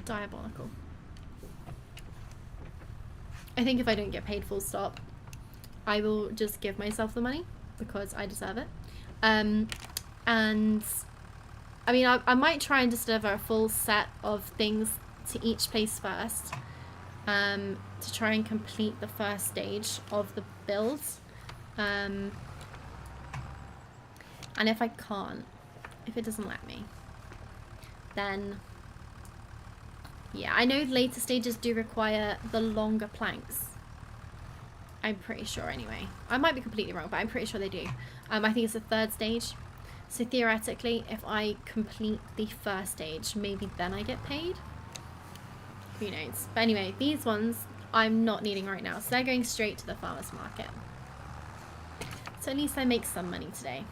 Diabolical. I think if I don't get paid full stop, I will just give myself the money because I deserve it. And I mean, I might try and just deliver a full set of things to each place first, to try and complete the first stage of the build. And if I can't, if it doesn't let me, then yeah, I know later stages do require the longer planks. I'm pretty sure anyway. I might be completely wrong, but I'm pretty sure they do. I think it's the third stage. So theoretically, if I complete the first stage, maybe then I get paid. Who knows? But anyway, these ones I'm not needing right now. So they're going straight to the farmer's market. So at least I make some money today.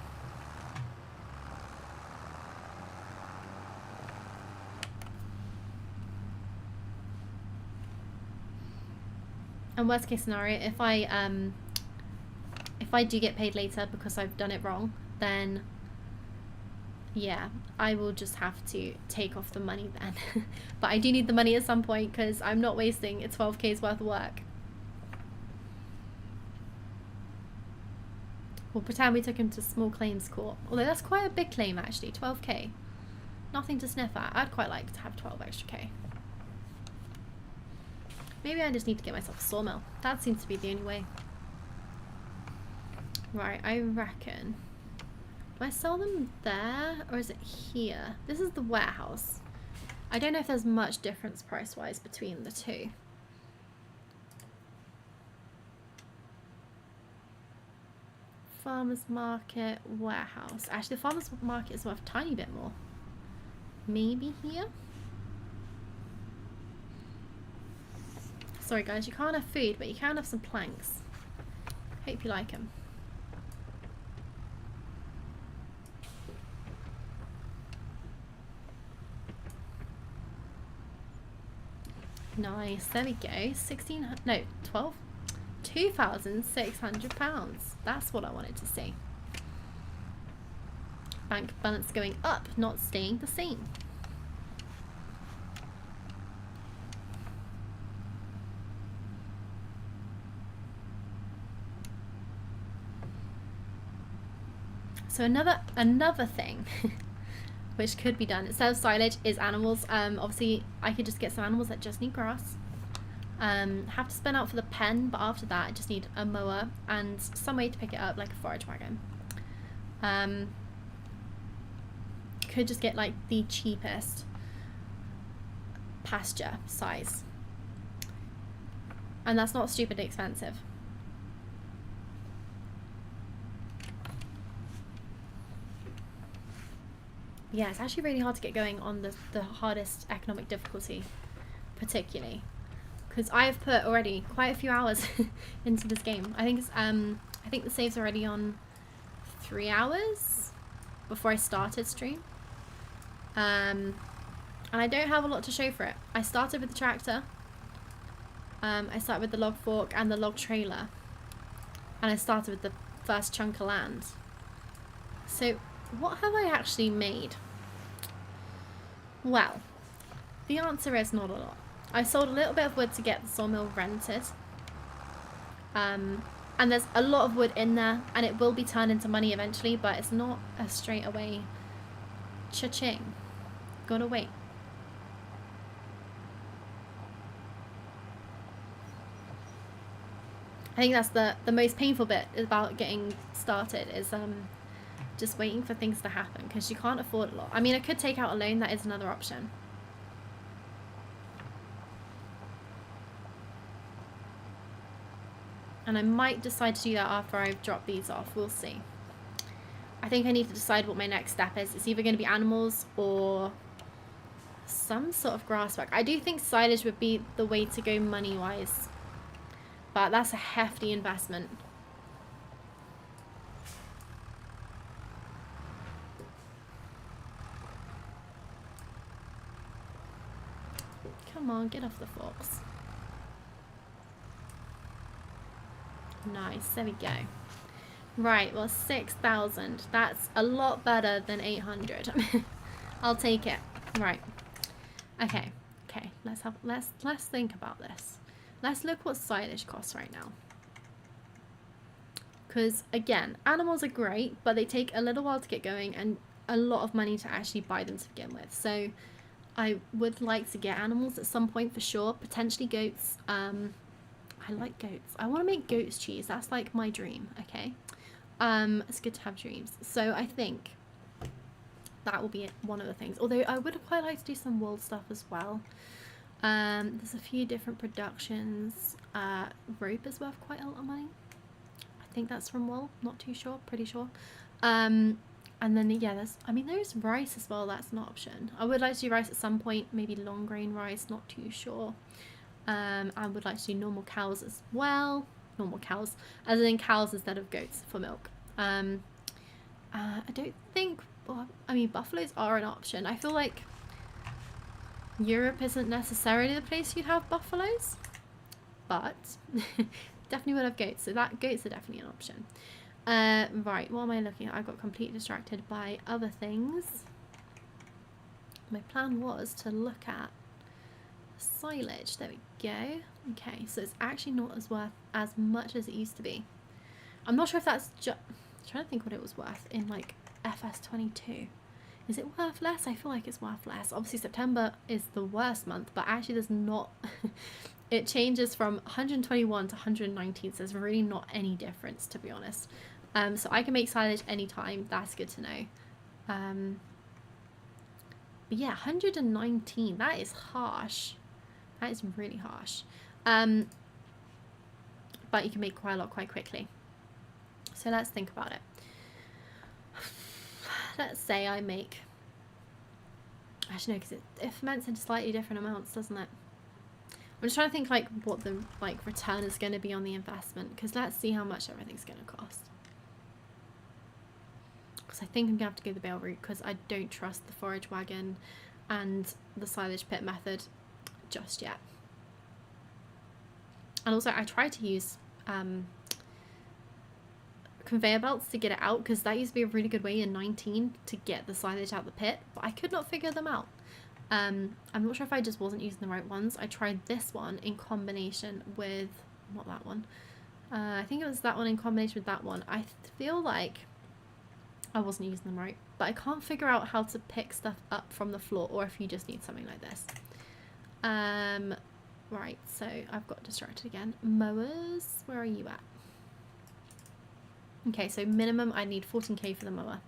And worst case scenario, if I do get paid later because I've done it wrong, then yeah, I will just have to take off the money then. But I do need the money at some point because I'm not wasting 12k's worth of work. We'll pretend we took him to small claims court. Although that's quite a big claim actually, 12k. Nothing to sniff at. I'd quite like to have 12 extra k. Maybe I just need to get myself a sawmill. That seems to be the only way. Right, I reckon. Do I sell them there or is it here? This is the warehouse. I don't know if there's much difference price-wise between the two. Farmer's market, warehouse. Actually, the farmer's market is worth a tiny bit more. Maybe here? Sorry guys, you can't have food, but you can have some planks. Hope you like them. Nice, there we go. 1600, no, 12? £2,600. That's what I wanted to see. Bank balance going up, not staying the same. So another thing which could be done instead of silage is animals. Obviously I could just get some animals that just need grass. Have to spend out for the pen, but after that I just need a mower and some way to pick it up, like a forage wagon. Could just get like the cheapest pasture size. And that's not stupidly expensive. Yeah, it's actually really hard to get going on the hardest economic difficulty, particularly. Because I've put already quite a few hours into this game. I think the save's already on 3 hours before I started stream. And I don't have a lot to show for it. I started with the tractor. I started with the log fork and the log trailer. And I started with the first chunk of land. So what have I actually made? Well, the answer is not a lot. I sold a little bit of wood to get the sawmill rented. And there's a lot of wood in there, and it will be turned into money eventually, but it's not a straight away cha-ching. Gotta wait. I think that's the most painful bit about getting started is just waiting for things to happen, because you can't afford a lot. I mean, I could take out a loan, that is another option. And I might decide to do that after I've dropped these off. We'll see. I think I need to decide what my next step is. It's either going to be animals or some sort of grass work. I do think silage would be the way to go money-wise. But that's a hefty investment. Come on, get off the forks. Nice, there we go. Right, well, 6,000. That's a lot better than 800. I'll take it. Right. Okay. Okay. Let's think about this. Let's look what silage costs right now. Because again, animals are great, but they take a little while to get going and a lot of money to actually buy them to begin with. So I would like to get animals at some point for sure. Potentially goats. I like goats. I want to make goat's cheese. That's like my dream. Okay. It's good to have dreams. So I think that will be one of the things. Although I would quite like to do some wool stuff as well. There's a few different productions. Rope is worth quite a lot of money. I think that's from wool. Not too sure. Pretty sure. And then yeah, there's rice as well. That's an option. I would like to do rice at some point. Maybe long grain rice. Not too sure. I would like to do normal cows as well. Normal cows, as in cows instead of goats for milk. I don't think, well, I mean, buffaloes are an option. I feel like Europe isn't necessarily the place you'd have buffaloes, but definitely would have goats. So goats are definitely an option. Right, what am I looking at? I got completely distracted by other things. My plan was to look at silage. There we go. Okay, so it's actually not as worth as much as it used to be. I'm not sure if that's just, I'm trying to think what it was worth in like FS22. Is it worth less? I feel like it's worth less. Obviously September is the worst month, but actually there's not it changes from 121 to 119, so there's really not any difference, to be honest. So I can make silage anytime. That's good to know. But yeah, 119, that is harsh. That is really harsh. But you can make quite a lot quite quickly. So let's think about it. Let's say I make, actually no, because it ferments into slightly different amounts, doesn't it? I'm just trying to think like what the return is going to be on the investment, because let's see how much everything's going to cost. Because I think I'm going to have to go the bale route, because I don't trust the forage wagon and the silage pit method just yet. And also I tried to use conveyor belts to get it out, because that used to be a really good way in 19 to get the silage out the pit, but I could not figure them out. I'm not sure if I just wasn't using the right ones. I tried this one in combination with, not that one, I think it was that one in combination with that one. I feel like I wasn't using them right, but I can't figure out how to pick stuff up from the floor, or if you just need something like this. Right, so I've got distracted again. Mowers, where are you at? Okay, so minimum I need 14k for the mower.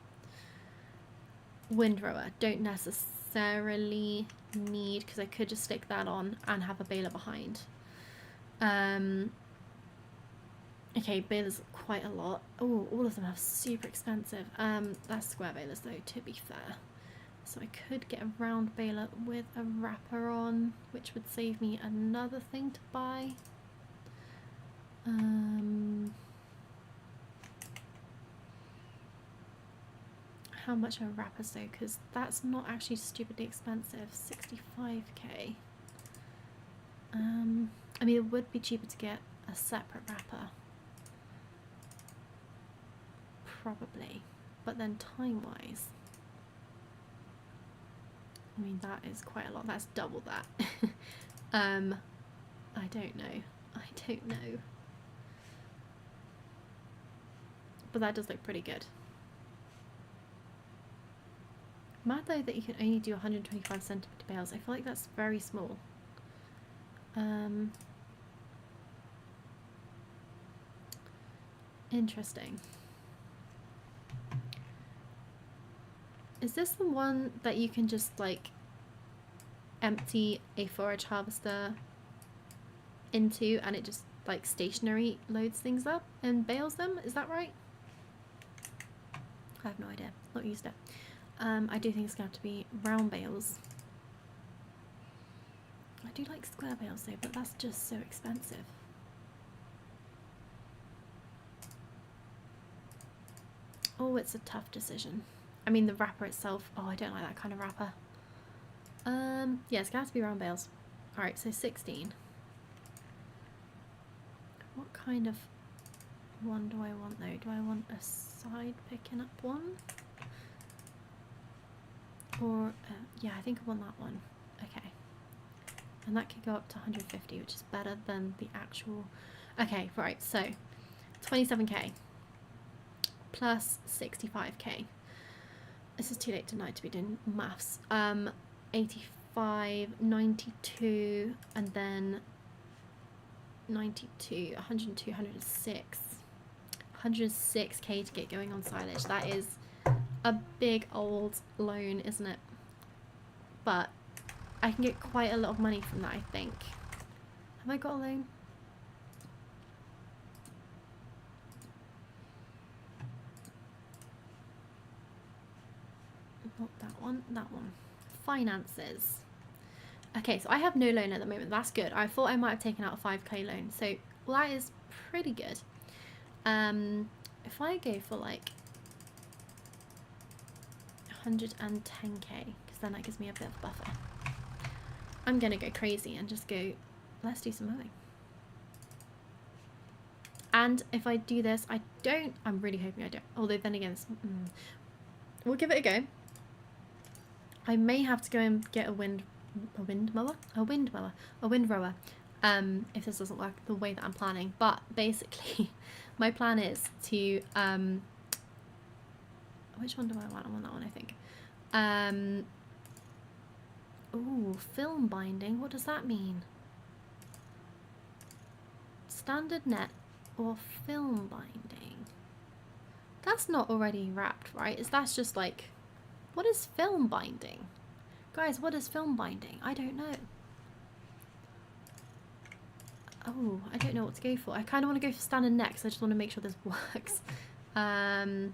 Windrower, don't necessarily necessarily need, because I could just stick that on and have a baler behind. Okay, balers quite a lot. Oh, all of them are super expensive. That's square balers though, to be fair. So I could get a round baler with a wrapper on, which would save me another thing to buy. How much are wrappers though? Because that's not actually stupidly expensive. 65k. I mean, it would be cheaper to get a separate wrapper. Probably. But then time-wise, I mean, that is quite a lot. That's double that. I don't know. I don't know. But that does look pretty good. Mad though that you can only do 125 centimeter bales. I feel like that's very small. Interesting. Is this the one that you can just like empty a forage harvester into and it just like stationary loads things up and bales them? Is that right? I have no idea. Not used it. I do think it's going to have to be round bales. I do like square bales though, but that's just so expensive. Oh, it's a tough decision. I mean, the wrapper itself, oh, I don't like that kind of wrapper. Yeah, it's going to have to be round bales. Alright, so 16. What kind of one do I want though? Do I want a side picking up one? Or, yeah, I think I want that one. Okay. And that could go up to 150, which is better than the actual... Okay, right, so 27k plus 65k. This is too late tonight to be doing maths. 85, 92, and then 92, 102, 106. 106k to get going on silage. That is a big old loan, isn't it? But I can get quite a lot of money from that, I think. Have I got a loan? Not that one, that one. Finances. Okay, so I have no loan at the moment. That's good. I thought I might have taken out a 5k loan. So, well, that is pretty good. If I go for like 110k, because then that gives me a bit of a buffer. I'm gonna go crazy and just go, let's do some mowing. And if I do this, I'm really hoping I don't, although then again, we'll give it a go. I may have to go and get a wind rower, if this doesn't work the way that I'm planning. But basically, my plan is to, which one do I want? I want that one, I think. Ooh, film binding, what does that mean? Standard net or film binding? That's not already wrapped, right? That's just like, what is film binding? Guys, what is film binding? I don't know. Oh, I don't know what to go for. I kind of want to go for standard net because I just want to make sure this works. But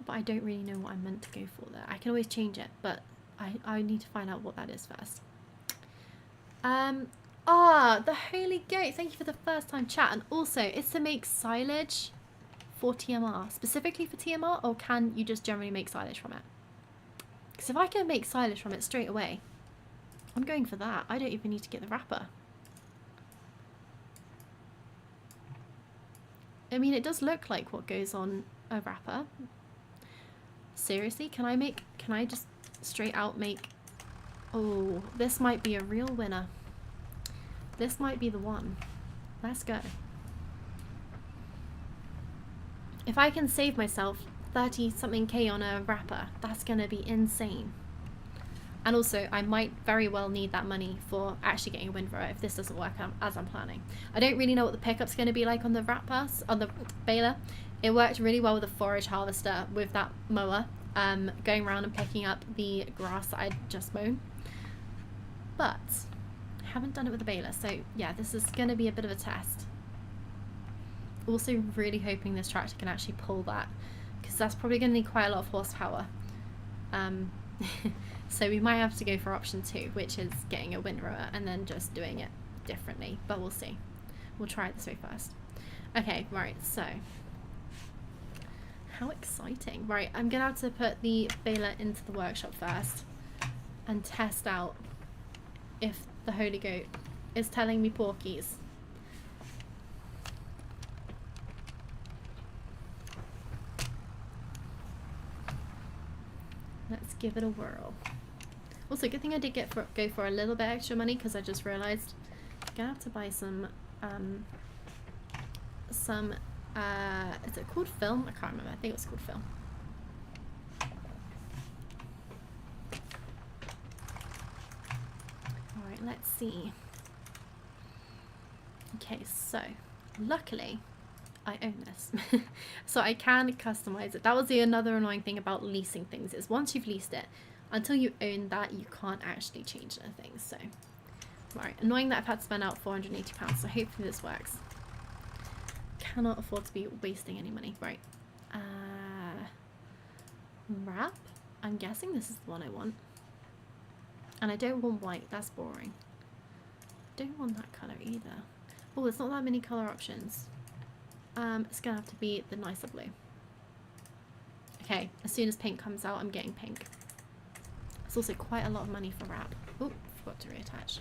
I don't really know what I'm meant to go for there. I can always change it, but I need to find out what that is first. The Holy Goat. Thank you for the first time chat. And also, it's to make silage for TMR. Specifically for TMR, or can you just generally make silage from it? Because if I can make silage from it straight away, I'm going for that. I don't even need to get the wrapper. I mean, it does look like what goes on a wrapper. Seriously, can I just straight out make... Oh, this might be a real winner. This might be the one. Let's go. If I can save myself 30 something K on a wrapper, that's gonna be insane. And also, I might very well need that money for actually getting a windrower if this doesn't work as I'm planning. I don't really know what the pickup's going to be like on the wrapper, on the baler. It worked really well with the forage harvester with that mower. going around and picking up the grass that I'd just mown. But I haven't done it with the baler, so yeah, this is going to be a bit of a test. Also really hoping this tractor can actually pull that, because that's probably going to need quite a lot of horsepower. So we might have to go for option 2, which is getting a windrower and then just doing it differently, but we'll see. We'll try it this way first. Okay, right, so how exciting. Right, I'm gonna have to put the baler into the workshop first and test out if the Holy Goat is telling me porkies. Let's give it a whirl. Also, good thing I did go for a little bit extra money, because I just realized I'm gonna have to buy some is it called film? I can't remember. I think it was called film. Alright, let's see. Okay, so luckily I own this. So I can customize it. That was another annoying thing about leasing things, is once you've leased it, until you own that, you can't actually change anything. So, right, annoying that I've had to spend out £480, so hopefully this works. Cannot afford to be wasting any money. Right. Wrap? I'm guessing this is the one I want. And I don't want white, that's boring. Don't want that colour either. Oh, there's not that many colour options. It's gonna have to be the nicer blue. Okay, as soon as pink comes out, I'm getting pink. It's also quite a lot of money for wrap. Oh, forgot to reattach.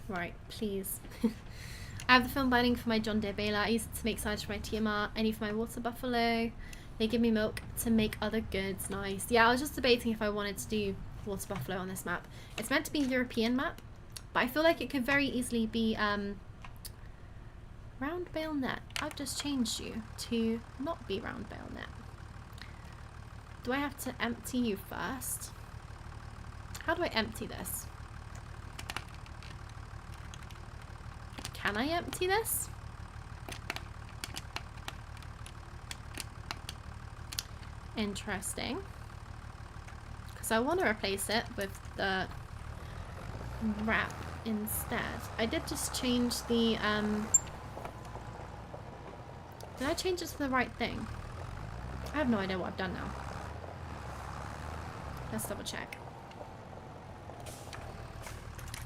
Right, please. I have the film binding for my John Deere baler. I use it to make sides for my TMR. I need for my water buffalo. They give me milk to make other goods. Nice. Yeah, I was just debating if I wanted to do water buffalo on this map. It's meant to be a European map, but I feel like it could very easily be round bale net. I've just changed you to not be round bale net. Do I have to empty you first? How do I empty this? Can I empty this? Interesting. Because I want to replace it with the wrap instead. I did just change the did I change it to the right thing? I have no idea what I've done now. Let's double check.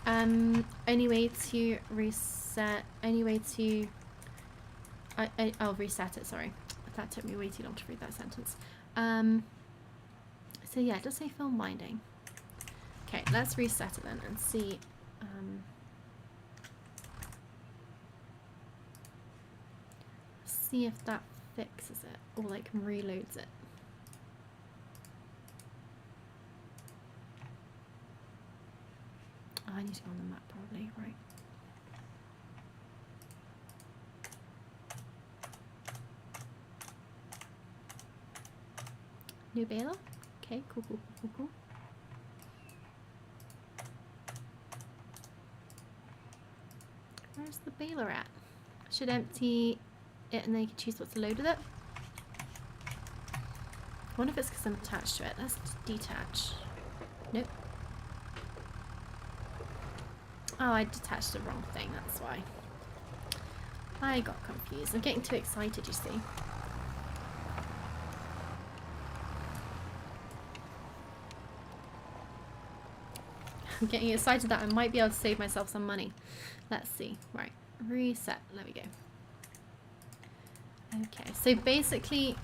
Only way to reset, only way to I'll reset it, sorry. That took me way too long to read that sentence. So yeah, it does say film binding. Okay, let's reset it then and see. See if that fixes it or like reloads it. Oh, I need to go on the map probably, right. New baler? Okay, cool, cool, cool, cool. Where's the baler at? I should empty it and then you can choose what to load with it. I wonder if it's because I'm attached to it. Let's detach. Nope. Oh, I detached the wrong thing, that's why. I got confused. I'm getting too excited, you see. I'm getting excited that I might be able to save myself some money. Let's see. Right. Reset. There we go. Okay. So basically,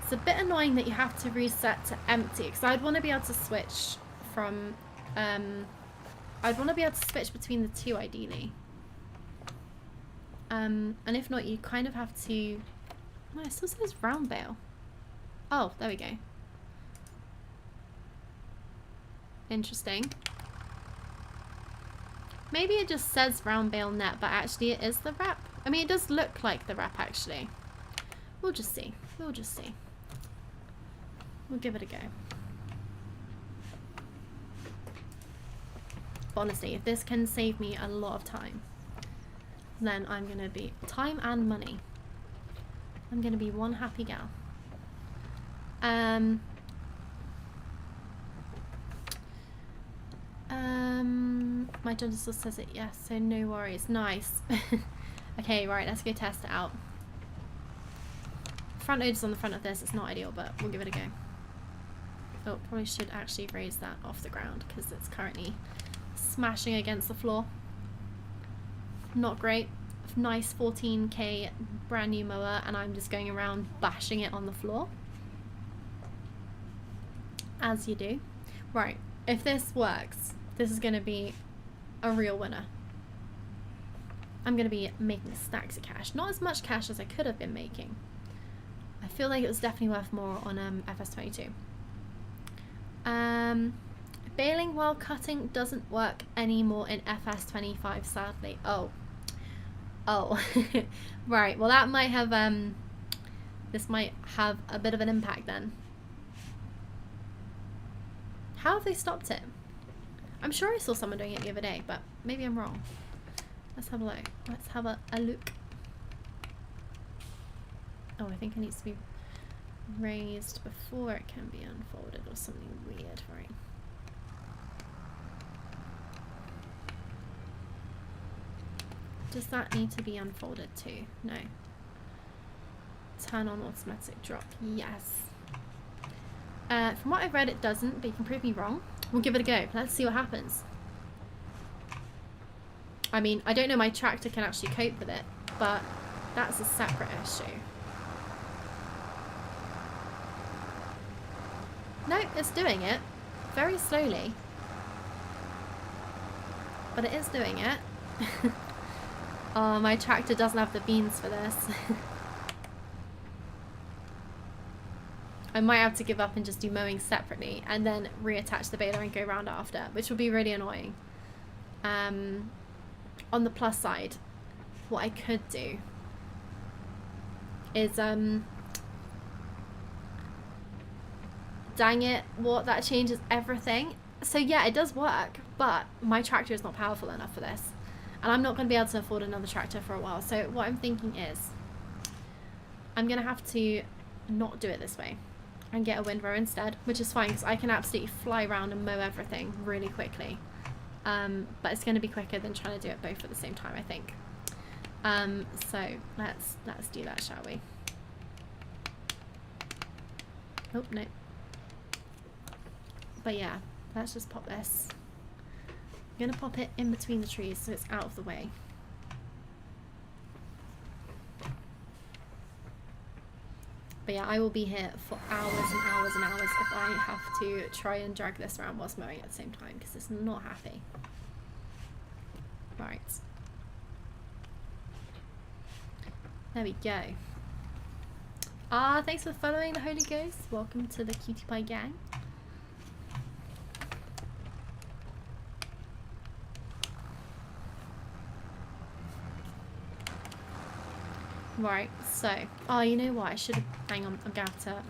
it's a bit annoying that you have to reset to empty. Because I'd want to be able to switch from... I'd want to be able to switch between the two, ideally. And if not, you kind of have to... No, it still says round bale. Oh, there we go. Interesting. Maybe it just says round bale net, but actually it is the wrap. I mean, it does look like the wrap, actually. We'll just see. We'll just see. We'll give it a go. But honestly, if this can save me a lot of time, then I'm going to be... Time and money. I'm gonna be one happy gal. My daughter still says it, yes, so no worries. Nice. Okay, right, let's go test it out. Front loader's on the front of this. It's not ideal, but we'll give it a go. Oh, probably should actually raise that off the ground because it's currently smashing against the floor. Not great. Nice 14k brand new mower, and I'm just going around bashing it on the floor. As you do. Right, if this works, this is going to be a real winner. I'm going to be making stacks of cash. Not as much cash as I could have been making. I feel like it was definitely worth more on FS22. Baling while cutting doesn't work anymore in FS25, sadly. Oh. Right, well that might have, this might have a bit of an impact then. How have they stopped it? I'm sure I saw someone doing it the other day, but maybe I'm wrong. Let's have a look. Let's have a look. Oh, I think it needs to be raised before it can be unfolded or something weird, right? Does that need to be unfolded too? No. Turn on automatic drop. Yes. From what I've read, it doesn't, but you can prove me wrong. We'll give it a go. Let's see what happens. I mean, I don't know my tractor can actually cope with it, but that's a separate issue. No, it's doing it. Very slowly. But it is doing it. Oh, my tractor doesn't have the beans for this. I might have to give up and just do mowing separately and then reattach the baler and go round after, which will be really annoying. On the plus side, what I could do is, dang it, what, that changes everything. So yeah, it does work, but my tractor is not powerful enough for this. And I'm not going to be able to afford another tractor for a while. So what I'm thinking is, I'm going to have to not do it this way and get a windrow instead, which is fine because I can absolutely fly around and mow everything really quickly. But it's going to be quicker than trying to do it both at the same time, I think. So let's do that, shall we? Oh, no. But yeah, let's just pop this. I'm going to pop it in between the trees so it's out of the way. But yeah, I will be here for hours and hours and hours if I have to try and drag this around whilst mowing at the same time, because it's not happy. Right. There we go. Thanks for following the Holy Ghost. Welcome to the Cutie Pie gang. Right, so, oh, you know what, I should have, hang on, I'm going to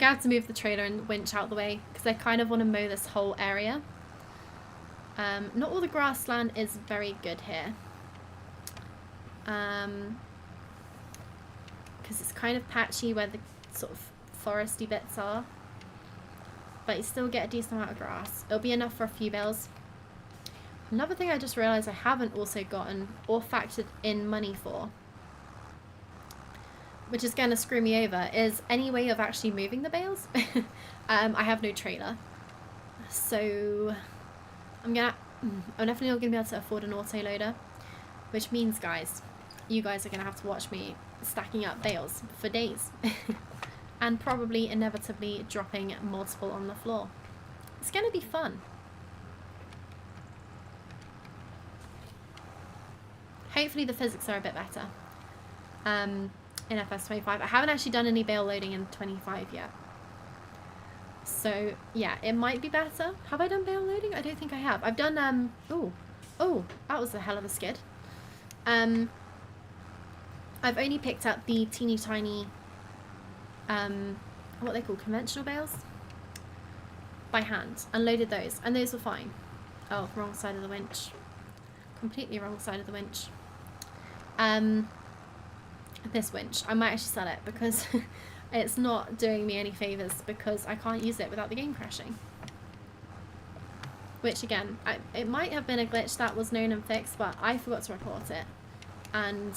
have to move the trailer and winch out the way, because I kind of want to mow this whole area. Not all the grassland is very good here. Because it's kind of patchy where the sort of foresty bits are. But you still get a decent amount of grass. It'll be enough for a few bales. Another thing I just realised I haven't also gotten or factored in money for, which is going to screw me over, is any way of actually moving the bales. I have no trailer. So I'm definitely not going to be able to afford an autoloader, which means, guys, you guys are going to have to watch me stacking up bales for days and probably inevitably dropping multiple on the floor. It's going to be fun. Hopefully the physics are a bit better. In FS25. I haven't actually done any bale loading in 25 yet. So yeah, it might be better. Have I done bale loading? I don't think I have. I've done oh, that was a hell of a skid. I've only picked up the teeny tiny what they call conventional bales by hand and loaded those, and those were fine. Oh, wrong side of the winch. Completely wrong side of the winch. this winch. I might actually sell it because it's not doing me any favors because I can't use it without the game crashing. Which again, it might have been a glitch that was known and fixed, but I forgot to report it. And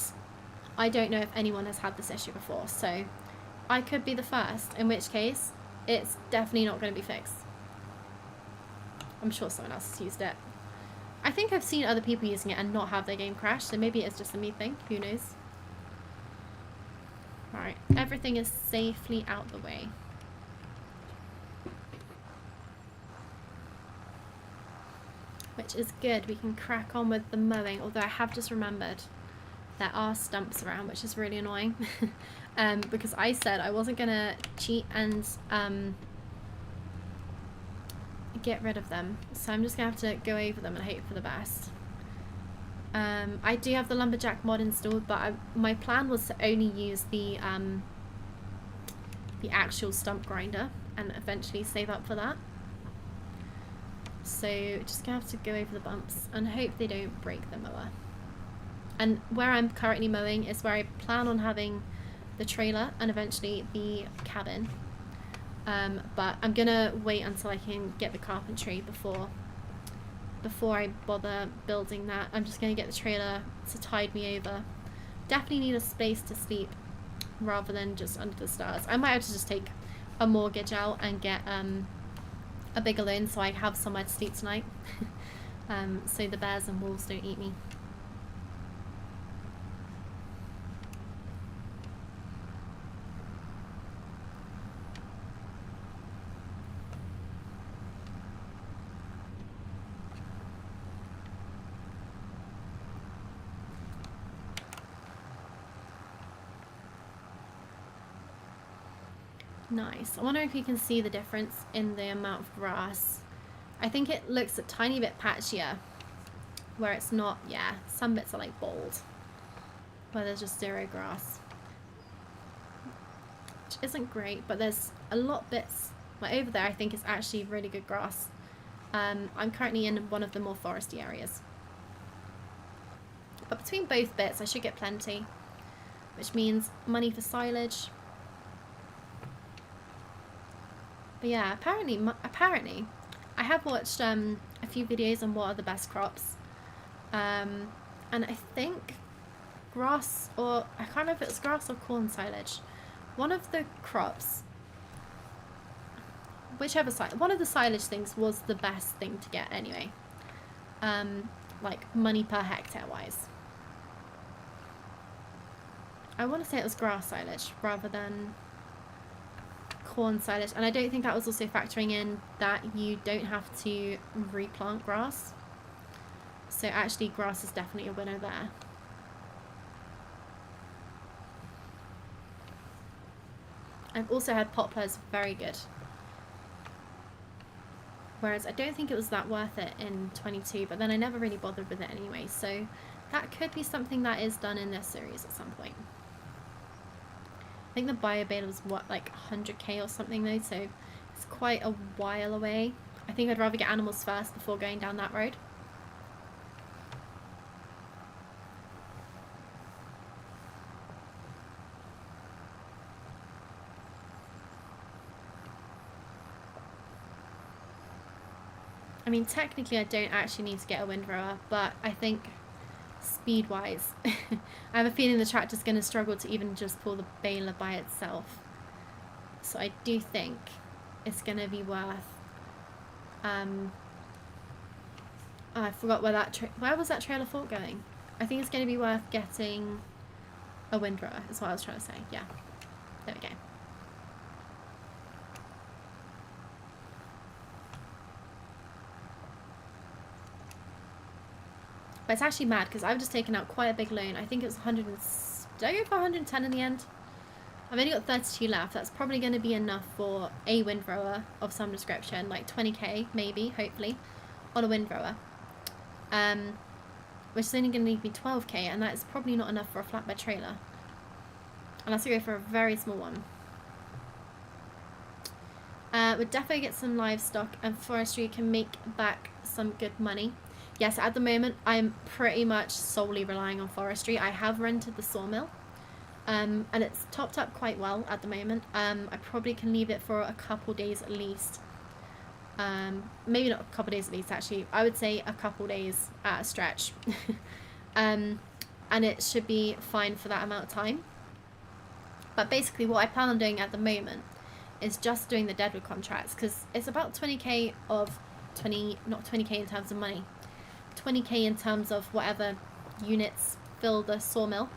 I don't know if anyone has had this issue before, so I could be the first, in which case it's definitely not going to be fixed. I'm sure someone else has used it. I think I've seen other people using it and not have their game crash, so maybe it's just a me thing, who knows. Right, everything is safely out the way. Which is good, we can crack on with the mowing, although I have just remembered there are stumps around, which is really annoying. Because I said I wasn't going to cheat and get rid of them, so I'm just going to have to go over them and hope for the best. I do have the lumberjack mod installed, but my plan was to only use the actual stump grinder and eventually save up for that. So just gonna have to go over the bumps and hope they don't break the mower. And where I'm currently mowing is where I plan on having the trailer and eventually the cabin. But I'm gonna wait until I can get the carpentry before I bother building that. I'm just gonna get the trailer to tide me over. Definitely need a space to sleep rather than just under the stars. I might have to just take a mortgage out and get a bigger loan so I have somewhere to sleep tonight. So the bears and wolves don't eat me. Nice. I wonder if you can see the difference in the amount of grass. I think it looks a tiny bit patchier where it's not, yeah, some bits are like bald where there's just zero grass, which isn't great, but there's a lot of bits like over there I think is actually really good grass. I'm currently in one of the more foresty areas, but between both bits I should get plenty, which means money for silage. But yeah, apparently I have watched a few videos on what are the best crops, and I think grass, or I can't remember if it was grass or corn silage, one of the crops, whichever side, one of the silage things was the best thing to get anyway, like money per hectare wise. I want to say it was grass silage rather than corn silage, and I don't think that was also factoring in that you don't have to replant grass, so actually grass is definitely a winner there. I've also had poplars, very good, whereas I don't think it was that worth it in 22, but then I never really bothered with it anyway, so that could be something that is done in this series at some point. I think the bio beta was what, like 100k or something though, so it's quite a while away. I think I'd rather get animals first before going down that road. I mean, technically I don't actually need to get a windrower, but I think speed wise I have a feeling the tractor's going to struggle to even just pull the baler by itself, so I do think it's going to be worth I forgot where that where was that trailer fork going. I think it's going to be worth getting a windrower is what I was trying to say. Yeah, there we go. But it's actually mad because I've just taken out quite a big loan. I think it was 100 and... Did I go for 110 in the end? I've only got 32 left. That's probably going to be enough for a windrower of some description, like 20k maybe, hopefully, on a windrower. Which is only going to need me 12k, and that is probably not enough for a flatbed trailer. Unless I go for a very small one. We'll definitely get some livestock, and forestry can make back some good money. Yes, at the moment I'm pretty much solely relying on forestry. I have rented the sawmill, And it's topped up quite well at the moment. I probably can leave it for a couple days at least. Maybe not a couple days at least, actually. I would say a couple days at a stretch. And it should be fine for that amount of time. But basically what I plan on doing at the moment is just doing the deadwood contracts, because it's about 20k of not 20k in terms of money, 20k in terms of whatever units fill the sawmill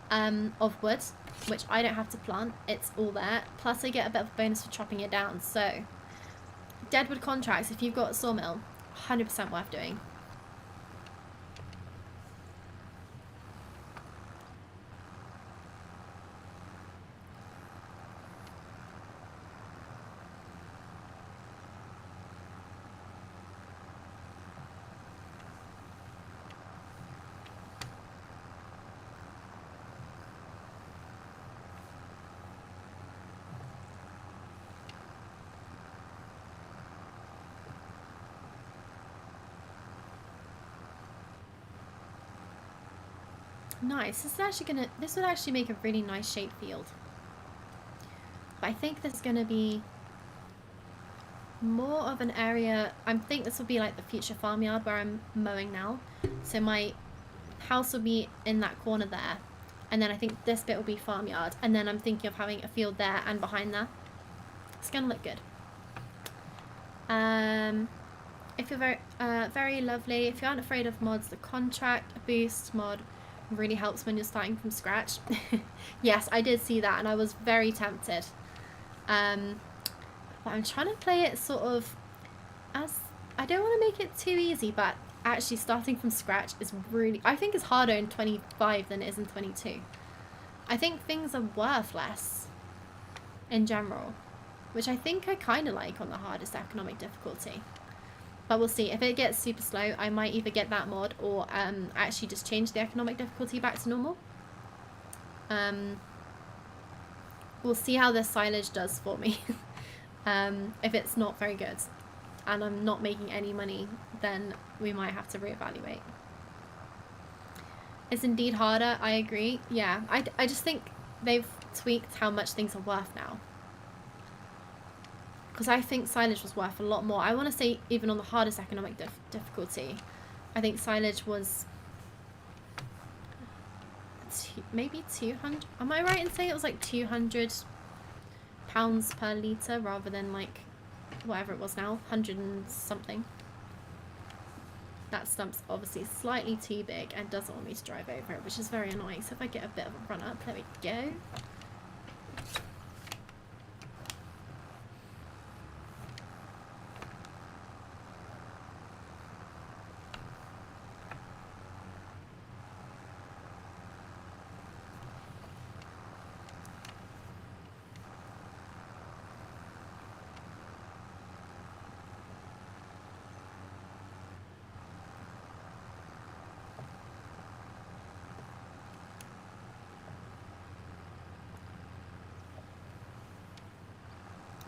of wood, which I don't have to plant, it's all there, plus I get a bit of a bonus for chopping it down. So deadwood contracts, if you've got a sawmill, 100% worth doing. Nice. This would actually make a really nice shaped field. But I think there's gonna be more of an area. I think this will be like the future farmyard where I'm mowing now. So my house will be in that corner there, and then I think this bit will be farmyard, and then I'm thinking of having a field there and behind there. It's gonna look good. If you're very lovely, if you aren't afraid of mods, the contract boost mod really helps when you're starting from scratch. Yes, I did see that and I was very tempted. But I'm trying to play it sort of as, I don't want to make it too easy, but actually starting from scratch is really, I think it's harder in 25 than it is in 22. I think things are worth less in general, which I think I kind of like on the hardest economic difficulty. But we'll see. If it gets super slow, I might either get that mod or actually just change the economic difficulty back to normal. We'll see how this silage does for me. If it's not very good and I'm not making any money, then we might have to reevaluate. It's indeed harder, I agree. Yeah, I just think they've tweaked how much things are worth now. Because I think silage was worth a lot more. I want to say even on the hardest economic difficulty, I think silage was maybe 200. Am I right in saying it was like 200 pounds per litre rather than like whatever it was now, 100 and something. That stump's obviously slightly too big and doesn't want me to drive over it, which is very annoying. So if I get a bit of a run up, there we go.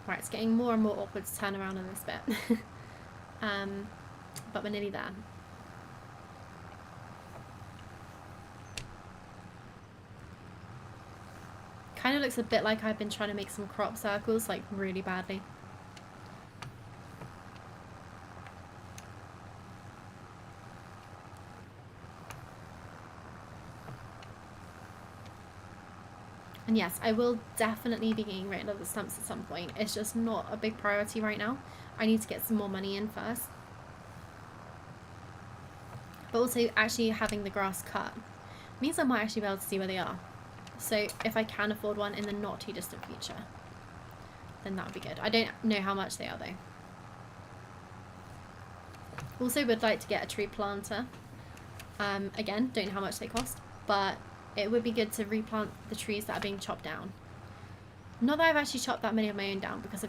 Right, it's getting more and more awkward to turn around in this bit. But we're nearly there. Kind of looks a bit like I've been trying to make some crop circles, like really badly. And yes, I will definitely be getting rid of the stumps at some point. It's just not a big priority right now. I need to get some more money in first. But also actually having the grass cut means I might actually be able to see where they are. So if I can afford one in the not too distant future, then that would be good. I don't know how much they are though. Also would like to get a tree planter. Again, don't know how much they cost, but it would be good to replant the trees that are being chopped down. Not that I've actually chopped that many of my own down, because I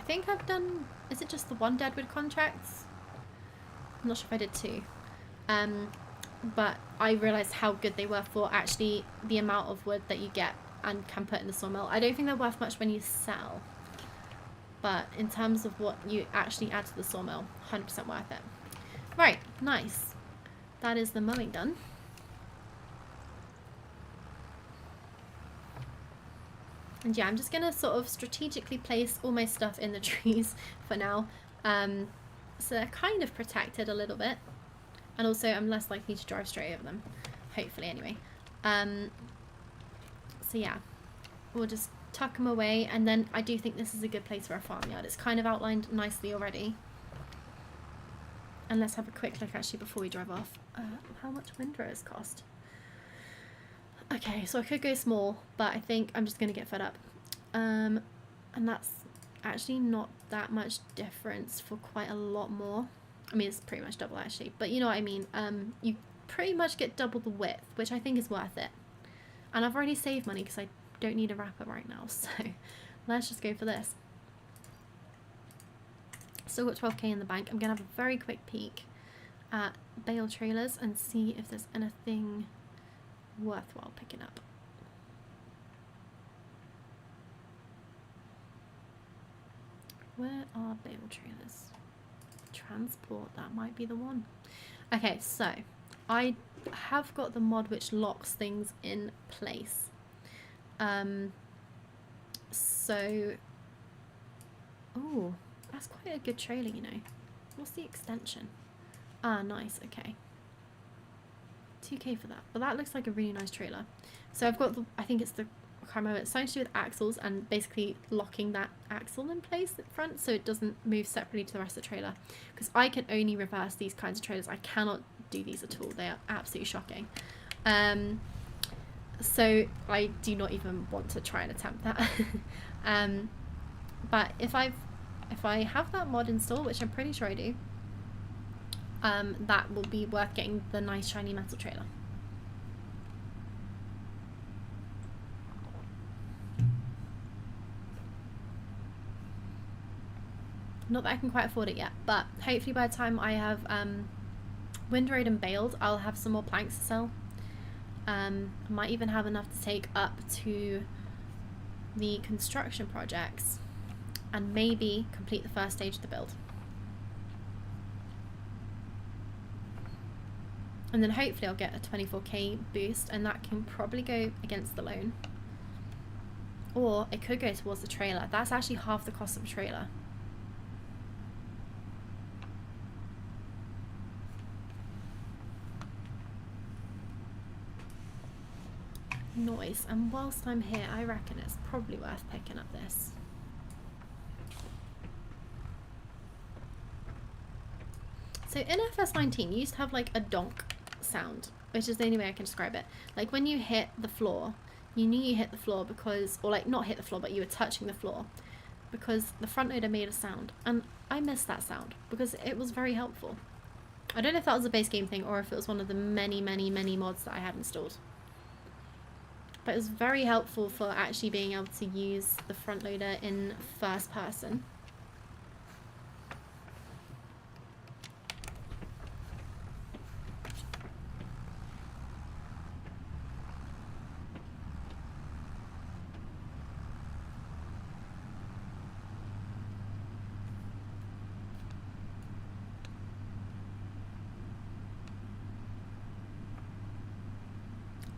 think I've done, is it just the one deadwood contracts? I'm not sure if I did two. But I realised how good they were for actually the amount of wood that you get and can put in the sawmill. I don't think they're worth much when you sell, but in terms of what you actually add to the sawmill, 100% worth it. Right, nice. That is the mowing done. And yeah, I'm just going to sort of strategically place all my stuff in the trees for now. So they're kind of protected a little bit. And also I'm less likely to drive straight over them. Hopefully anyway. So yeah, we'll just tuck them away. And then I do think this is a good place for a farmyard. It's kind of outlined nicely already. And let's have a quick look actually before we drive off. How much windrowers cost? Okay, so I could go small, but I think I'm just going to get fed up. And that's actually not that much difference for quite a lot more. I mean, it's pretty much double actually, but you know what I mean. You pretty much get double the width, which I think is worth it. And I've already saved money because I don't need a wrapper right now, so let's just go for this. Still got 12k in the bank. I'm going to have a very quick peek at bale trailers and see if there's anything worthwhile picking up. Where are bale trailers? Transport, that might be the one. Okay, so I have got the mod which locks things in place. So, oh, that's quite a good trailer, you know. What's the extension? Ah, nice, okay. 2k for that, but that looks like a really nice trailer. So I've got the, I think it's the, I can't remember, it's something to do with axles and basically locking that axle in place at front so it doesn't move separately to the rest of the trailer, because I can only reverse these kinds of trailers. I cannot do these at all. They are absolutely shocking. So I do not even want to try and attempt that. But if I have that mod installed, which I'm pretty sure I do, that will be worth getting the nice shiny metal trailer. Not that I can quite afford it yet, but hopefully by the time I have windrowed and baled, I'll have some more planks to sell. I might even have enough to take up to the construction projects and maybe complete the first stage of the build. And then hopefully I'll get a 24k boost, and that can probably go against the loan. Or it could go towards the trailer. That's actually half the cost of a trailer. Noise. And whilst I'm here, I reckon it's probably worth picking up this. So in FS19 you used to have like a donk sound, which is the only way I can describe it. Like when you hit the floor, you knew you hit the floor because, or like not hit the floor, but you were touching the floor because the front loader made a sound, and I miss that sound because it was very helpful. I don't know if that was a base game thing or if it was one of the many mods that I had installed, but it was very helpful for actually being able to use the front loader in first person.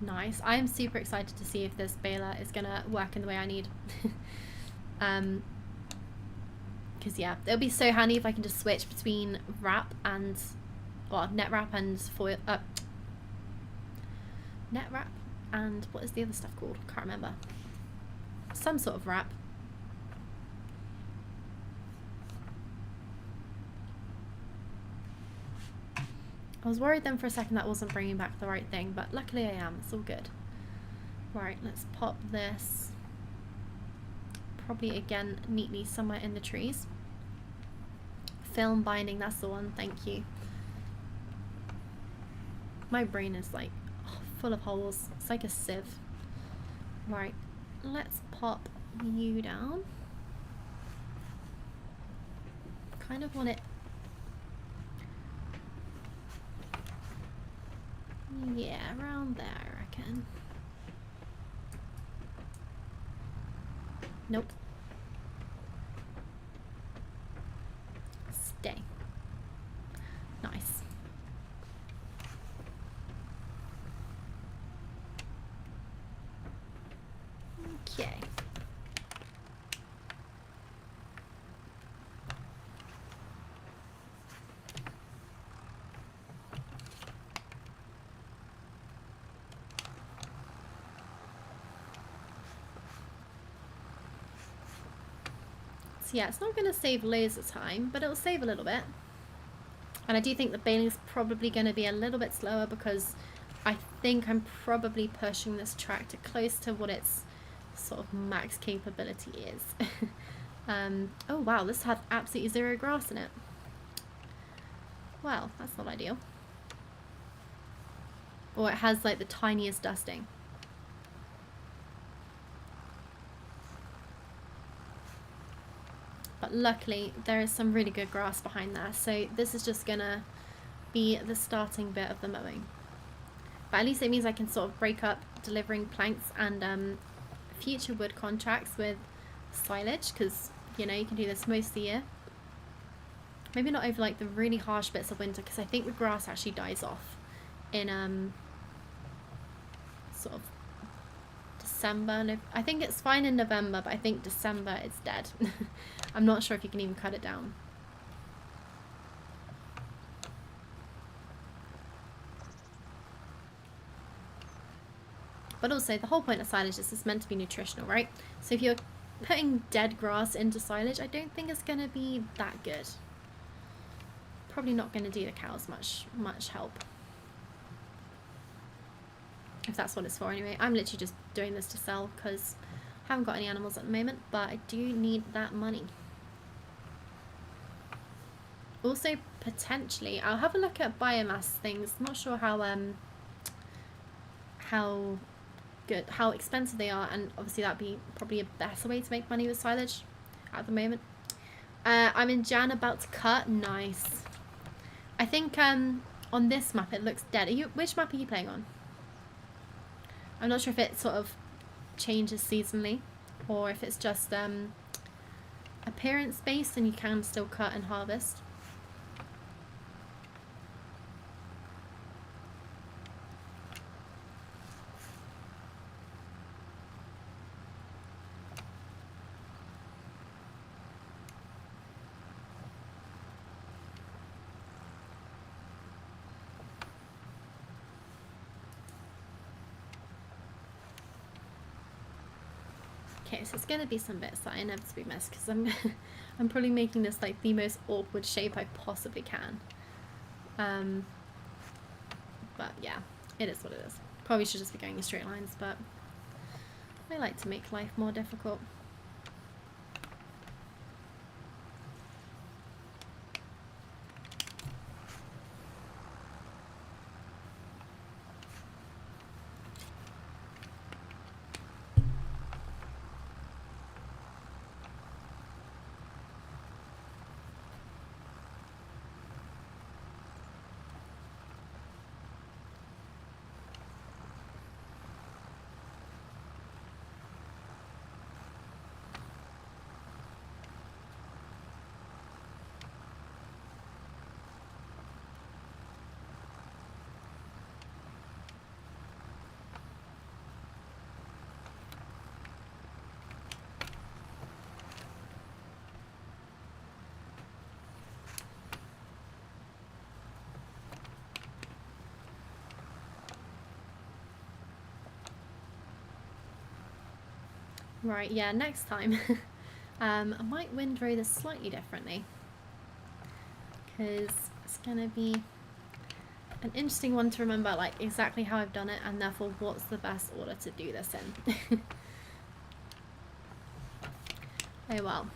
Nice. I am super excited to see if this baler is gonna work in the way I need. Because yeah, it'll be so handy if I can just switch between wrap and, well, net wrap and foil. Net wrap and what is the other stuff called? Can't remember. Some sort of wrap. I was worried then for a second that wasn't bringing back the right thing, but luckily I am. It's all good. Right, let's pop this probably again neatly somewhere in the trees. Film binding, that's the one, thank you. My brain is like full of holes. It's like a sieve. Right, let's pop you down. Kind of want it. Yeah, around there, I reckon. Nope. Stay. Nice. Okay. So yeah, it's not going to save loads of time, but it'll save a little bit. And I do think the baling is probably going to be a little bit slower because I think I'm probably pushing this tractor close to what its sort of max capability is. Oh wow, this has absolutely zero grass in it. Well, that's not ideal. Or it has like the tiniest dusting. But luckily there is some really good grass behind there, so this is just gonna be the starting bit of the mowing. But at least it means I can sort of break up delivering planks and future wood contracts with silage, because you know you can do this most of the year. Maybe not over like the really harsh bits of winter, because I think the grass actually dies off in sort of December. I think it's fine in November, but I think December it's dead. I'm not sure if you can even cut it down. But also the whole point of silage is it's meant to be nutritional, right? So if you're putting dead grass into silage, I don't think it's going to be that good. Probably not going to do the cows much help. If that's what it's for anyway. I'm literally just doing this to sell because I haven't got any animals at the moment, but I do need that money. Also, potentially, I'll have a look at biomass things. I'm not sure how expensive they are, and obviously that'd be probably a better way to make money with silage at the moment. I'm in Jan, about to cut. Nice. I think on this map it looks dead. Which map are you playing on? I'm not sure if it sort of changes seasonally or if it's just appearance based and you can still cut and harvest. Okay, so it's going to be some bits that I inevitably miss because I'm probably making this like the most awkward shape I possibly can. But yeah, it is what it is. Probably should just be going in straight lines, but I like to make life more difficult. Right, yeah, next time I might windrow this slightly differently because it's going to be an interesting one to remember, like exactly how I've done it and therefore what's the best order to do this in. Oh well.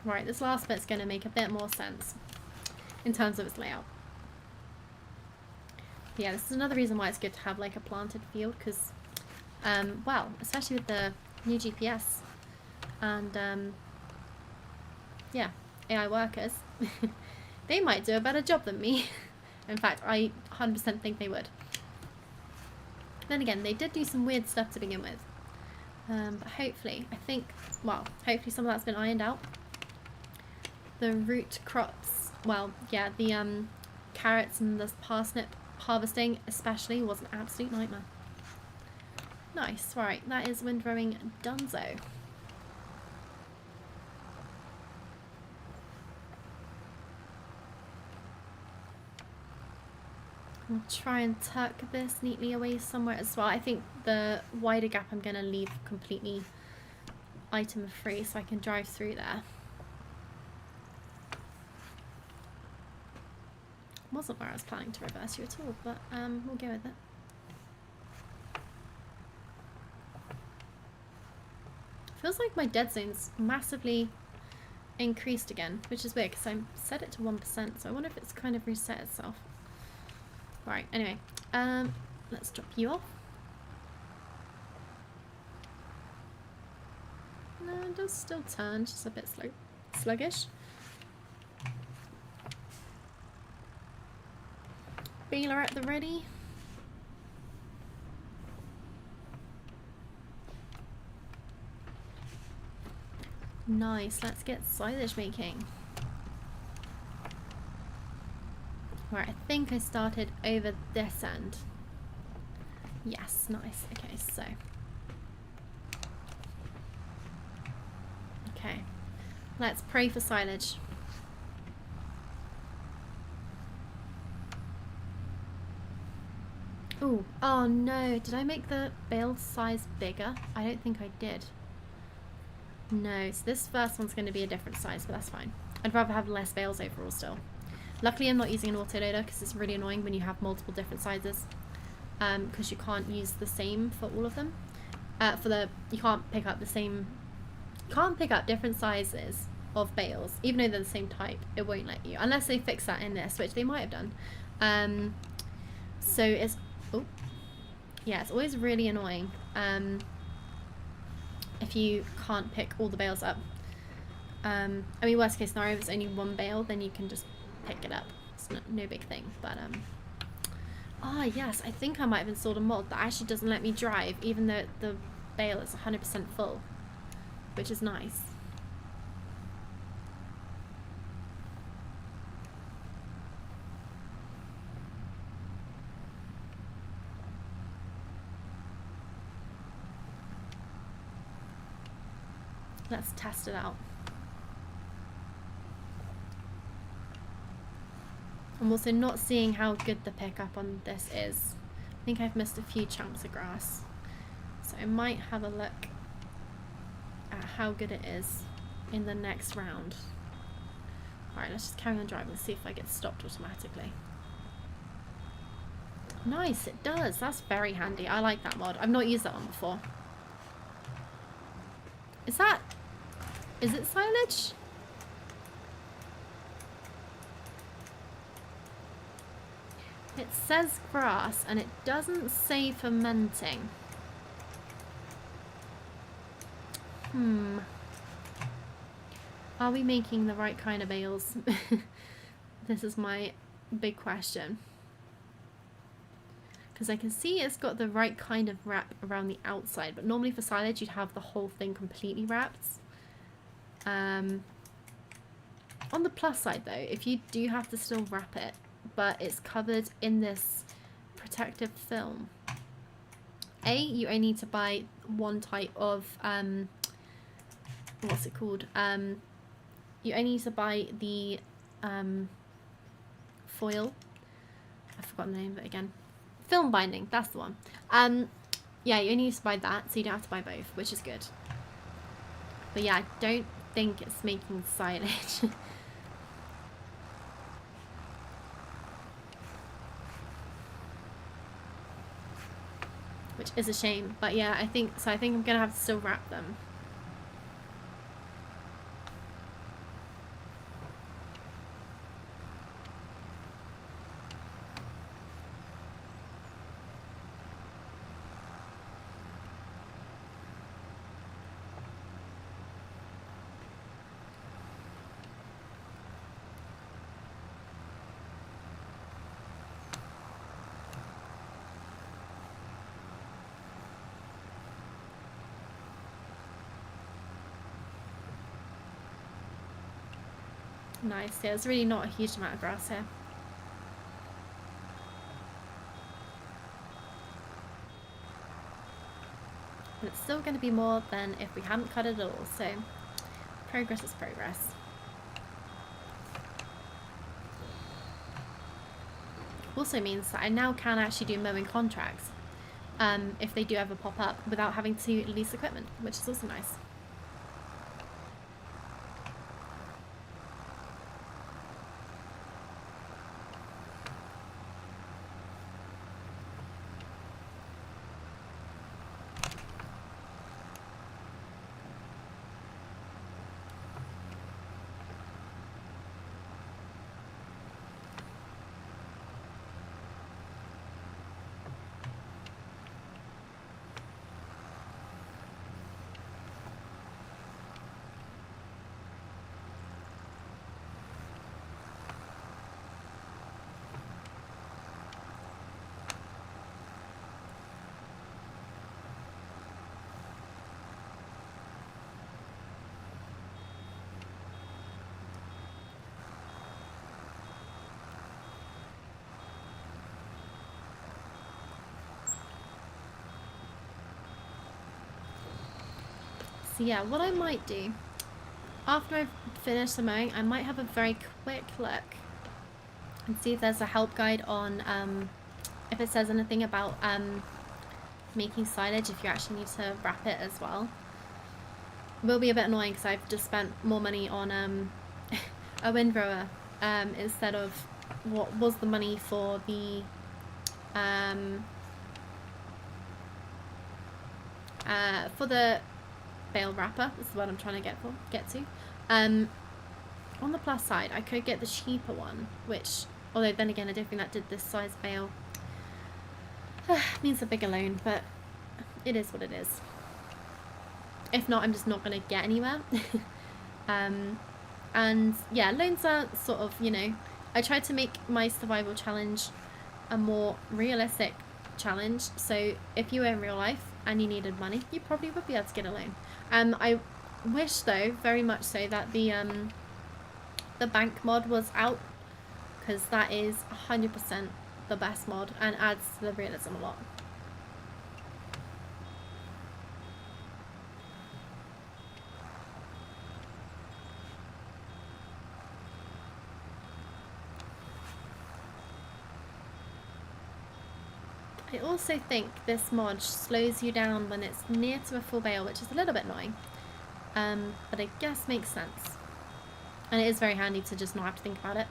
Right, this last bit's going to make a bit more sense in terms of its layout. Yeah, this is another reason why it's good to have like a planted field because, well, especially with the new GPS and, yeah, AI workers, they might do a better job than me. In fact, I 100% think they would. Then again, they did do some weird stuff to begin with. But hopefully, well, hopefully some of that's been ironed out. The root crops, well, yeah, the carrots and the parsnip harvesting especially was an absolute nightmare. Nice, right, that is windrowing donezo. I'll try and tuck this neatly away somewhere as well. I think the wider gap I'm going to leave completely item free so I can drive through there. Wasn't where I was planning to reverse you at all, but we'll go with it. Feels like my dead zone's massively increased again, which is weird because I set it to 1%, so I wonder if it's kind of reset itself. Right, anyway, let's drop you off. No, it does still turn, just a bit sluggish. Baler at the ready. Nice, let's get silage making. Right, I think I started over this end. Yes, nice. Okay, so. Okay, let's pray for silage. Ooh, oh no, did I make the bale size bigger? I don't think I did. No, so this first one's going to be a different size, but that's fine. I'd rather have less bales overall still. Luckily I'm not using an autoloader because it's really annoying when you have multiple different sizes, because you can't use the same for all of them. You can't pick up different sizes of bales, even though they're the same type. It won't let you, unless they fix that in this, which they might have done. So it's, oh, yeah, it's always really annoying if you can't pick all the bales up. I mean, worst case scenario, if it's only one bale, then you can just pick it up. It's no big thing, but yes, I think I might have installed a mod that actually doesn't let me drive even though the bale is 100% full, which is nice. Let's test it out. I'm also not seeing how good the pickup on this is. I think I've missed a few chunks of grass. So I might have a look at how good it is in the next round. Alright, let's just carry on driving and see if I get stopped automatically. Nice, it does. That's very handy. I like that mod. I've not used that one before. Is it silage? It says grass and it doesn't say fermenting. Are we making the right kind of bales? This is my big question. Because I can see it's got the right kind of wrap around the outside, but normally for silage you'd have the whole thing completely wrapped. On the plus side though, if you do have to still wrap it, but it's covered in this protective film, you only need to buy one type of what's it called, you only need to buy the foil, I've forgotten the name of it again, film binding, that's the one. Yeah, you only need to buy that, so you don't have to buy both, which is good. But yeah, I don't think it's making silage. Which is a shame, but yeah, I think I'm gonna have to still wrap them. Nice. Yeah, there's really not a huge amount of grass here. But it's still going to be more than if we hadn't cut it at all, so progress is progress. Also means that I now can actually do mowing contracts if they do ever pop up without having to lease equipment, which is also nice. So yeah, what I might do, after I've finished the mowing, I might have a very quick look and see if there's a help guide on, if it says anything about making silage if you actually need to wrap it as well. It will be a bit annoying because I've just spent more money on a windrower instead of what was the money for the bale wrapper. This is what I'm trying to get to. On the plus side, I could get the cheaper one, which, although then again I don't think that did this size bale. Means a bigger loan, but it is what it is. If not, I'm just not going to get anywhere. And yeah, loans are sort of, you know, I tried to make my survival challenge a more realistic challenge. So if you were in real life and you needed money, you probably would be able to get a loan. I wish though, very much so, that the bank mod was out, because that is 100% the best mod and adds to the realism a lot. I also think this mod slows you down when it's near to a full bale, which is a little bit annoying, but I guess makes sense. And it is very handy to just not have to think about it.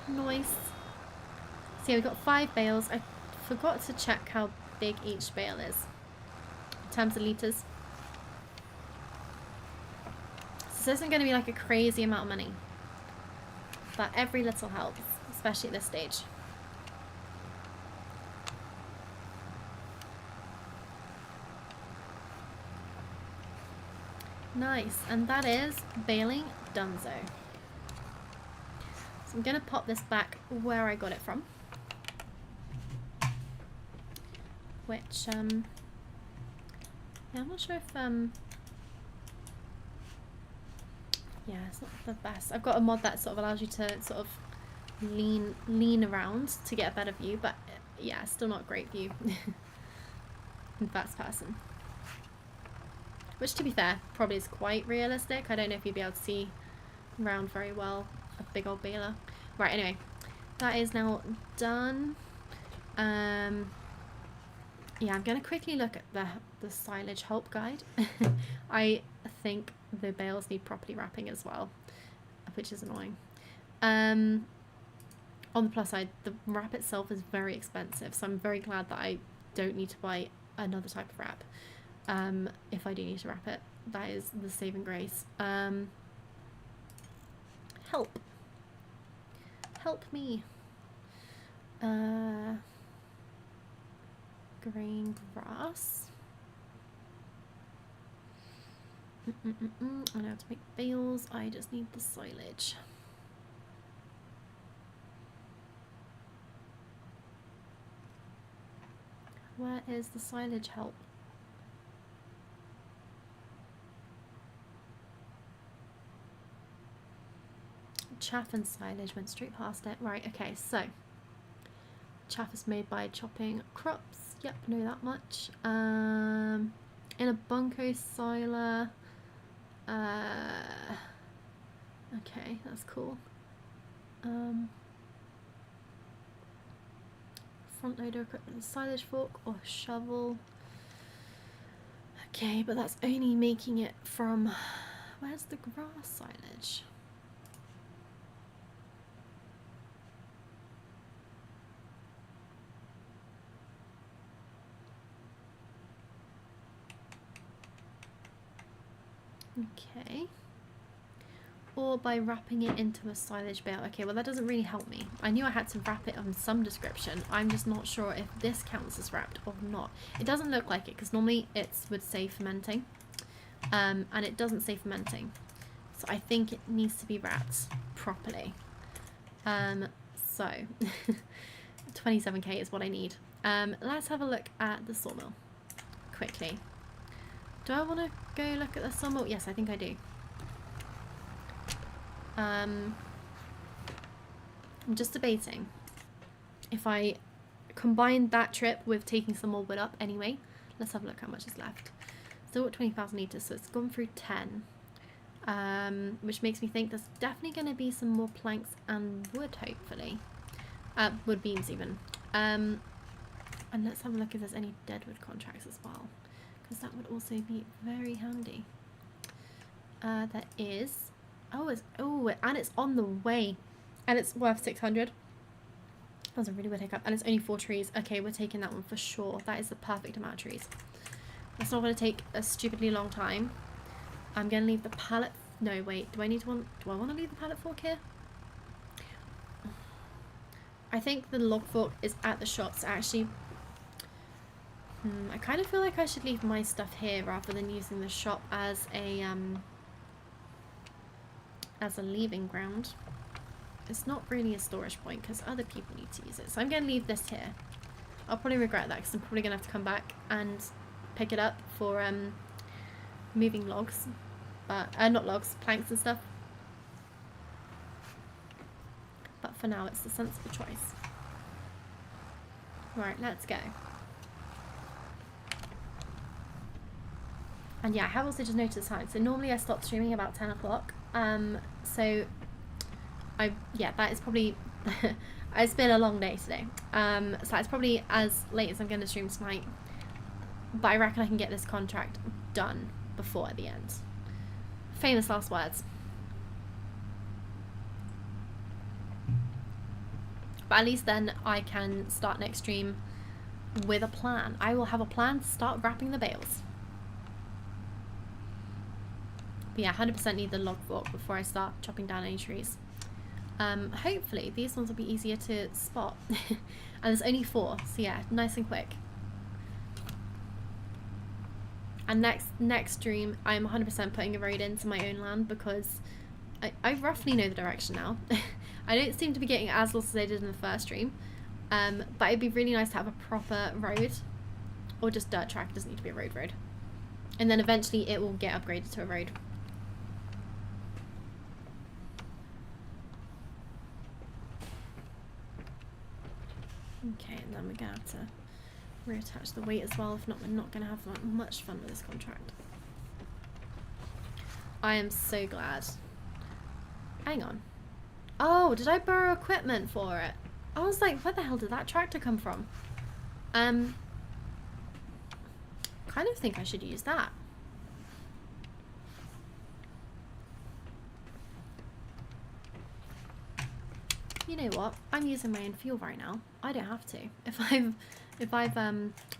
Nice. So yeah, we've got 5 bales. I forgot to check how big each bale is in terms of litres. So this isn't going to be like a crazy amount of money, but every little helps, especially at this stage. Nice, and that is baling donezo. So I'm going to pop this back where I got it from, which, yeah, I'm not sure if, yeah, it's not the best. I've got a mod that sort of allows you to sort of lean around to get a better view, but yeah, still not a great view in first person. Which, to be fair, probably is quite realistic. I don't know if you'd be able to see around very well a big old baler. Right, anyway, that is now done. Yeah, I'm going to quickly look at the silage help guide. I think the bales need properly wrapping as well, which is annoying. On the plus side, the wrap itself is very expensive, so I'm very glad that I don't need to buy another type of wrap. If I do need to wrap it, that is the saving grace. Help me. Grain grass. I know how to make bales. I just need the silage. Where is the silage help? Chaff and silage went straight past it. Right, okay, so chaff is made by chopping crops. Yep, know that much. In a bunko siler. Okay, that's cool. Front loader equipment, silage fork or shovel. Okay, but that's only making it from, where's the grass silage? Okay. Or by wrapping it into a silage bale. Okay, well that doesn't really help me. I knew I had to wrap it on some description. I'm just not sure if this counts as wrapped or not. It doesn't look like it because normally it would say fermenting. And it doesn't say fermenting. So I think it needs to be wrapped properly. So 27k is what I need. Let's have a look at the sawmill quickly. Do I want to go look at the sawmill? Yes, I think I do. I'm just debating if I combine that trip with taking some more wood up anyway. Let's have a look how much is left. Still at 20,000 litres, so it's gone through 10. Which makes me think there's definitely going to be some more planks and wood, hopefully. Wood beams even. And let's have a look if there's any deadwood contracts as well, because that would also be very handy. There is. And it's on the way, and it's worth 600. That was a really weird hiccup, and it's only 4 trees. Okay, we're taking that one for sure. That is the perfect amount of trees. That's not going to take a stupidly long time. I'm going to leave the pallet. No, wait. Do I want to leave the pallet fork here? I think the log fork is at the shops. Actually, I kind of feel like I should leave my stuff here rather than using the shop as a leaving ground. It's not really a storage point because other people need to use it. So I'm going to leave this here. I'll probably regret that because I'm probably going to have to come back and pick it up for moving logs. Not logs, planks and stuff. But for now, it's the sensible choice. Right, let's go. And yeah, I have also just noticed the time. So normally I stop streaming about 10 o'clock. So that is probably it's been a long day today. So that's probably as late as I'm going to stream tonight. But I reckon I can get this contract done before the end. Famous last words. But at least then I can start next stream with a plan. I will have a plan to start wrapping the bales. But yeah, 100% need the log fork before I start chopping down any trees. Hopefully these ones will be easier to spot. And there's only 4, so yeah, nice and quick. And next stream, I'm 100% putting a road into my own land because I roughly know the direction now. I don't seem to be getting as lost as I did in the first stream. But it'd be really nice to have a proper road. Or just dirt track, it doesn't need to be a road. And then eventually it will get upgraded to a road. Okay, and then we're going to have to reattach the weight as well. If not, we're not going to have much fun with this contract. I am so glad. Hang on. Oh, did I borrow equipment for it? I was like, where the hell did that tractor come from? Kind of think I should use that. You know what? I'm using my own fuel right now. I don't have to. If I've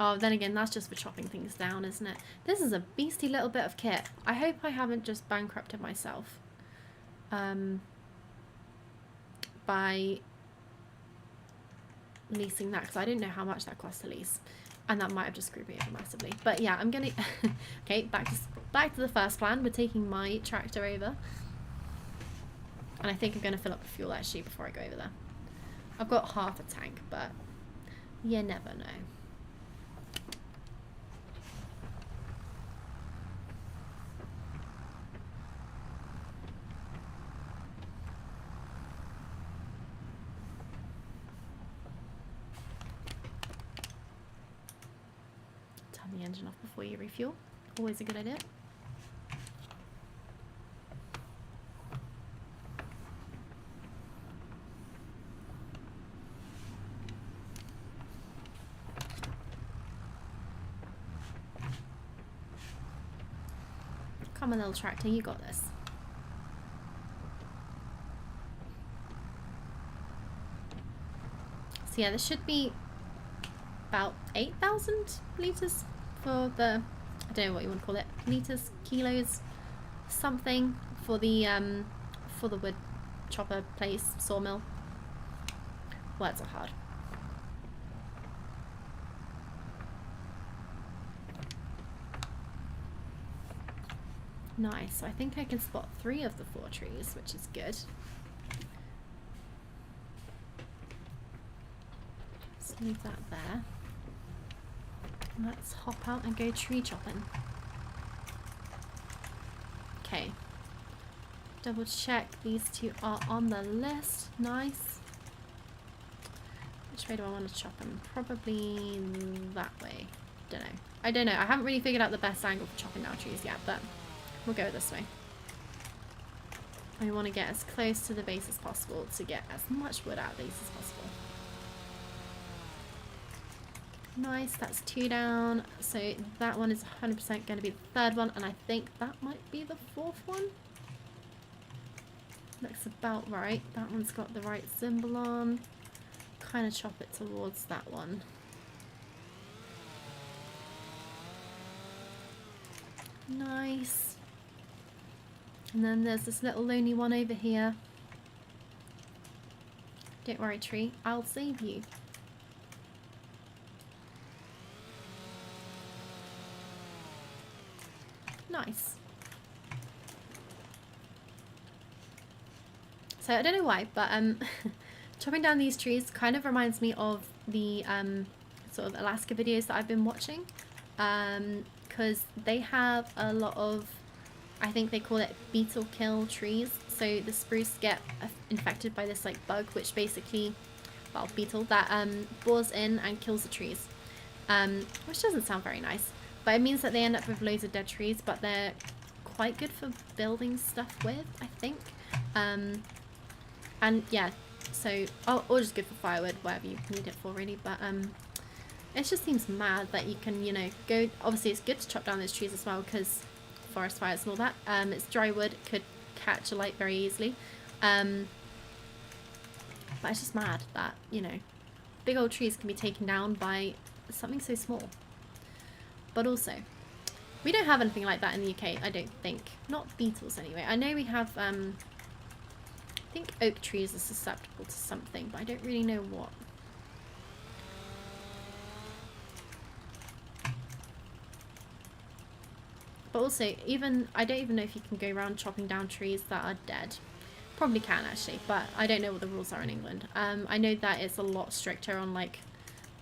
oh, then again, that's just for chopping things down, isn't it? This is a beastly little bit of kit. I hope I haven't just bankrupted myself by leasing that, because I didn't know how much that cost to lease, and that might have just screwed me over massively. But yeah, I'm gonna okay, back to the first plan. We're taking my tractor over, and I think I'm gonna fill up with fuel actually before I go over there. I've got half a tank, but you never know. the engine off before you refuel. Always a good idea. Come on, little tractor, you got this. So yeah, this should be about 8,000 litres for the, I don't know what you want to call it, litres, kilos, something for the wood chopper place, sawmill. Words are hard. Nice, so I think I can spot 3 of the 4 trees, which is good. Let's leave that there. Let's hop out and go tree chopping. Okay. Double check these 2 are on the list. Nice. Which way do I want to chop them? Probably that way. Don't know. I don't know. I haven't really figured out the best angle for chopping down trees yet, but we'll go this way. I want to get as close to the base as possible to get as much wood out of these as possible. Nice, that's 2 down. So that one is 100% going to be the 3rd one, and I think that might be the 4th one. Looks about right. That one's got the right symbol on. Kind of chop it towards that one. Nice. And then there's this little lonely one over here. Don't worry, tree, I'll save you. Nice. So I don't know why, but chopping down these trees kind of reminds me of the sort of Alaska videos that I've been watching, because they have a lot of, I think they call it beetle kill trees. So the spruce get infected by this like bug, which basically, well, beetle that bores in and kills the trees, which doesn't sound very nice. But it means that they end up with loads of dead trees, but they're quite good for building stuff with, I think. And yeah, so, or just good for firewood, whatever you need it for really. But it just seems mad that you can, you know, go, obviously it's good to chop down those trees as well, because forest fires and all that. It's dry wood, could catch a light very easily. But it's just mad that, you know, big old trees can be taken down by something so small. But also, we don't have anything like that in the UK, I don't think. Not beetles anyway. I know we have, I think oak trees are susceptible to something, but I don't really know what. But also, even, I don't even know if you can go around chopping down trees that are dead. Probably can actually, but I don't know what the rules are in England. I know that it's a lot stricter on like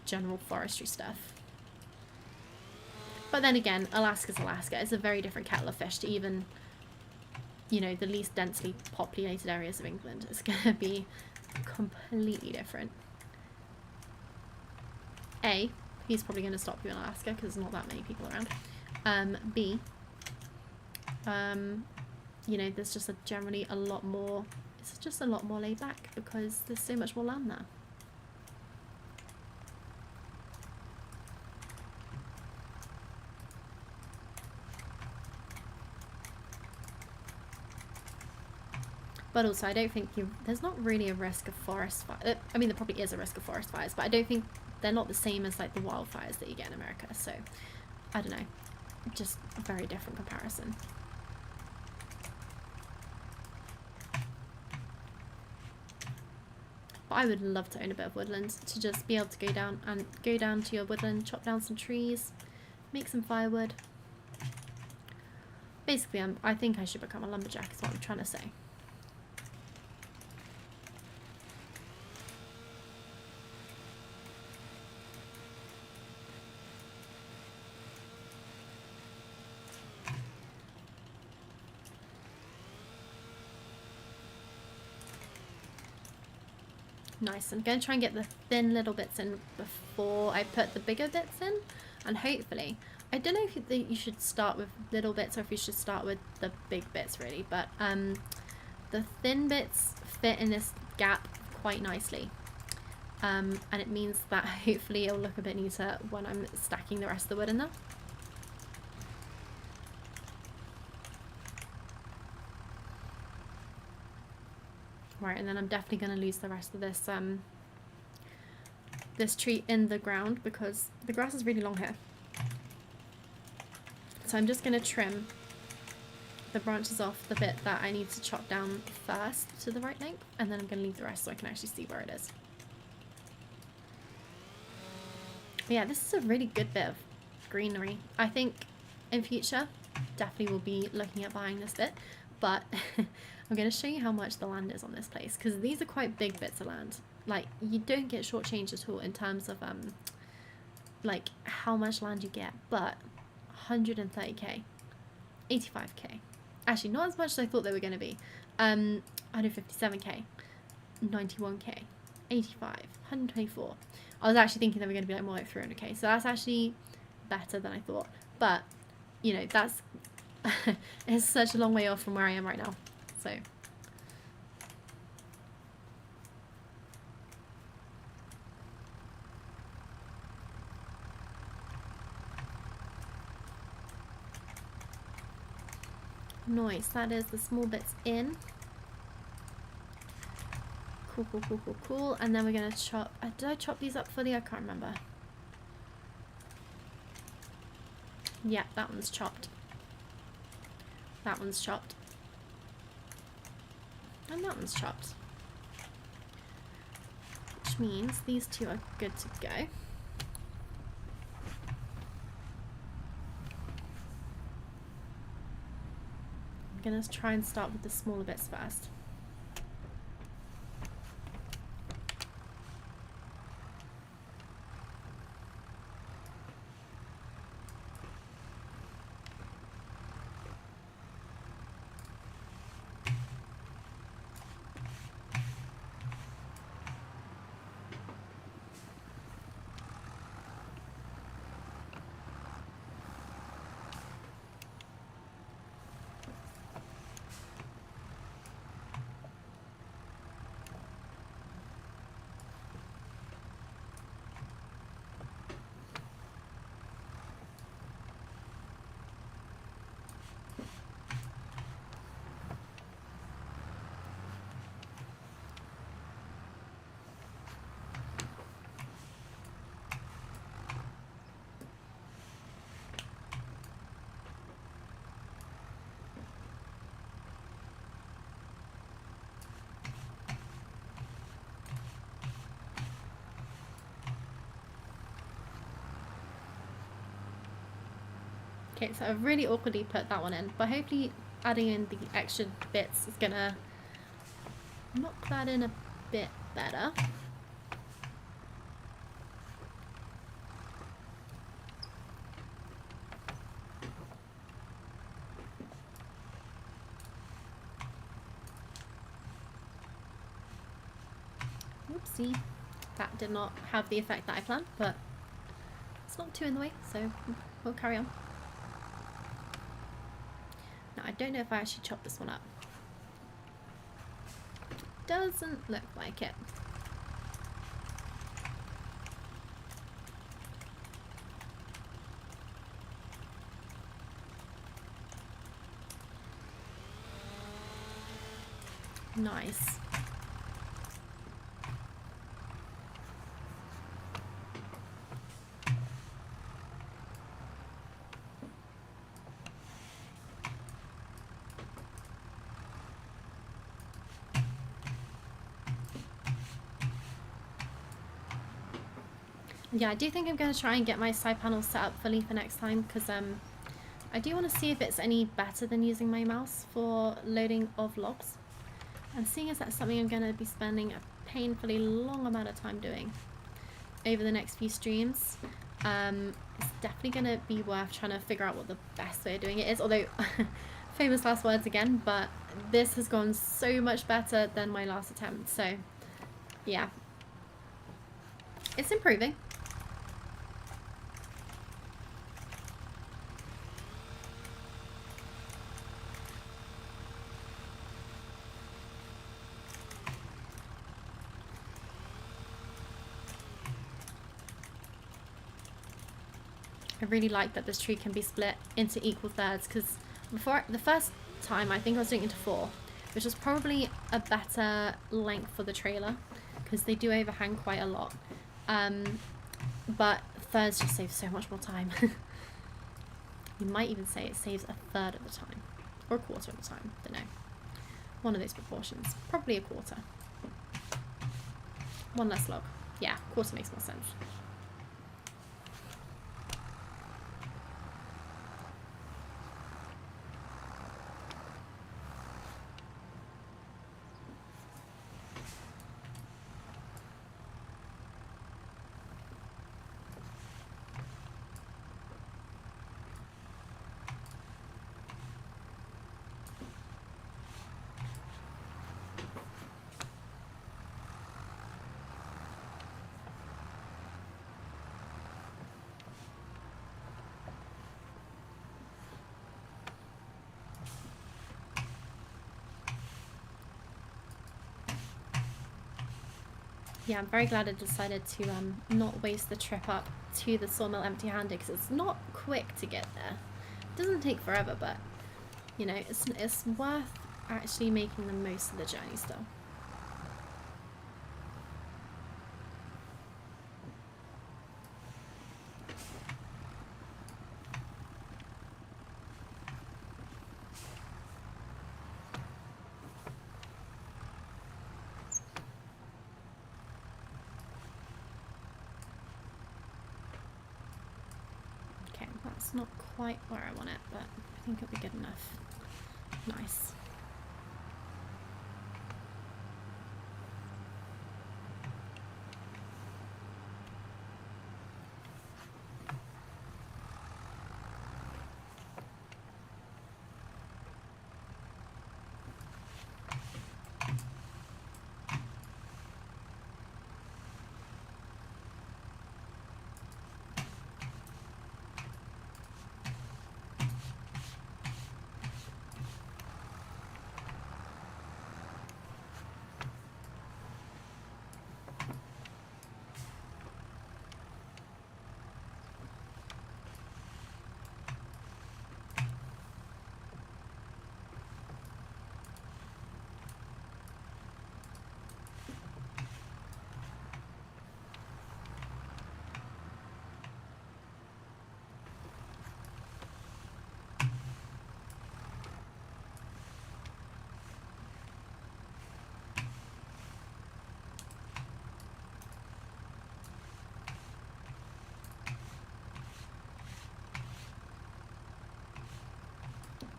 general forestry stuff. But then again, Alaska's Alaska. It's a very different kettle of fish to even, you know, the least densely populated areas of England. It's going to be completely different. A, he's probably going to stop you in Alaska because there's not that many people around. B, you know, there's just generally a lot more, it's just a lot more laid back because there's so much more land there. But also, I don't think there's not really a risk of forest fire. I mean, there probably is a risk of forest fires, but I don't think they're not the same as like the wildfires that you get in America. So, I don't know. Just a very different comparison. But I would love to own a bit of woodland, to just be able to go down to your woodland, chop down some trees, make some firewood. Basically, I think I should become a lumberjack is what I'm trying to say. Nice. I'm going to try and get the thin little bits in before I put the bigger bits in, and hopefully I don't know if you should start with little bits or if you should start with the big bits really, but the thin bits fit in this gap quite nicely. And it means that hopefully it'll look a bit neater when I'm stacking the rest of the wood in there. Right, and then I'm definitely going to lose the rest of this this tree in the ground because the grass is really long here. So I'm just going to trim the branches off the bit that I need to chop down first to the right length, and then I'm going to leave the rest so I can actually see where it is. But yeah, this is a really good bit of greenery. I think in future definitely will be looking at buying this bit, but I'm going to show you how much the land is on this place because these are quite big bits of land. Like, you don't get shortchanged at all in terms of like how much land you get, but 130k, 85k, actually not as much as I thought they were going to be, 157k, 91k, 85, 124. I was actually thinking they were going to be like more like 300k, so that's actually better than I thought, but you know, that's it's such a long way off from where I am right now. So nice, that is the small bits in. Cool, cool, cool, cool, cool. And then we're gonna chop, did I chop these up fully? I can't remember. Yeah, that one's chopped. That one's chopped. And that one's chopped. Which means these two are good to go. I'm gonna try and start with the smaller bits first. Okay, so I've really awkwardly put that one in, but hopefully adding in the extra bits is gonna knock that in a bit better. Oopsie, that did not have the effect that I planned, but it's not too in the way, so we'll carry on. Now, I don't know if I actually chopped this one up. Doesn't look like it. Nice. Yeah, I do think I'm going to try and get my side panels set up fully for next time because I do want to see if it's any better than using my mouse for loading of logs. And seeing as that's something I'm going to be spending a painfully long amount of time doing over the next few streams, it's definitely going to be worth trying to figure out what the best way of doing it is. Although, famous last words again, but this has gone so much better than my last attempt. So, yeah, it's improving. I really like that this tree can be split into equal thirds, because before the first time I think I was doing it into 4, which was probably a better length for the trailer because they do overhang quite a lot. But thirds just save so much more time. You might even say it saves a third of the time, or a quarter of the time, don't know. One of those proportions, probably a quarter. One less log. Yeah, quarter makes more sense. Yeah, I'm very glad I decided to not waste the trip up to the sawmill empty-handed, because it's not quick to get there. It doesn't take forever, but you know, it's worth actually making the most of the journey still. That's not quite where I want it, but I think it'll be good enough. Nice.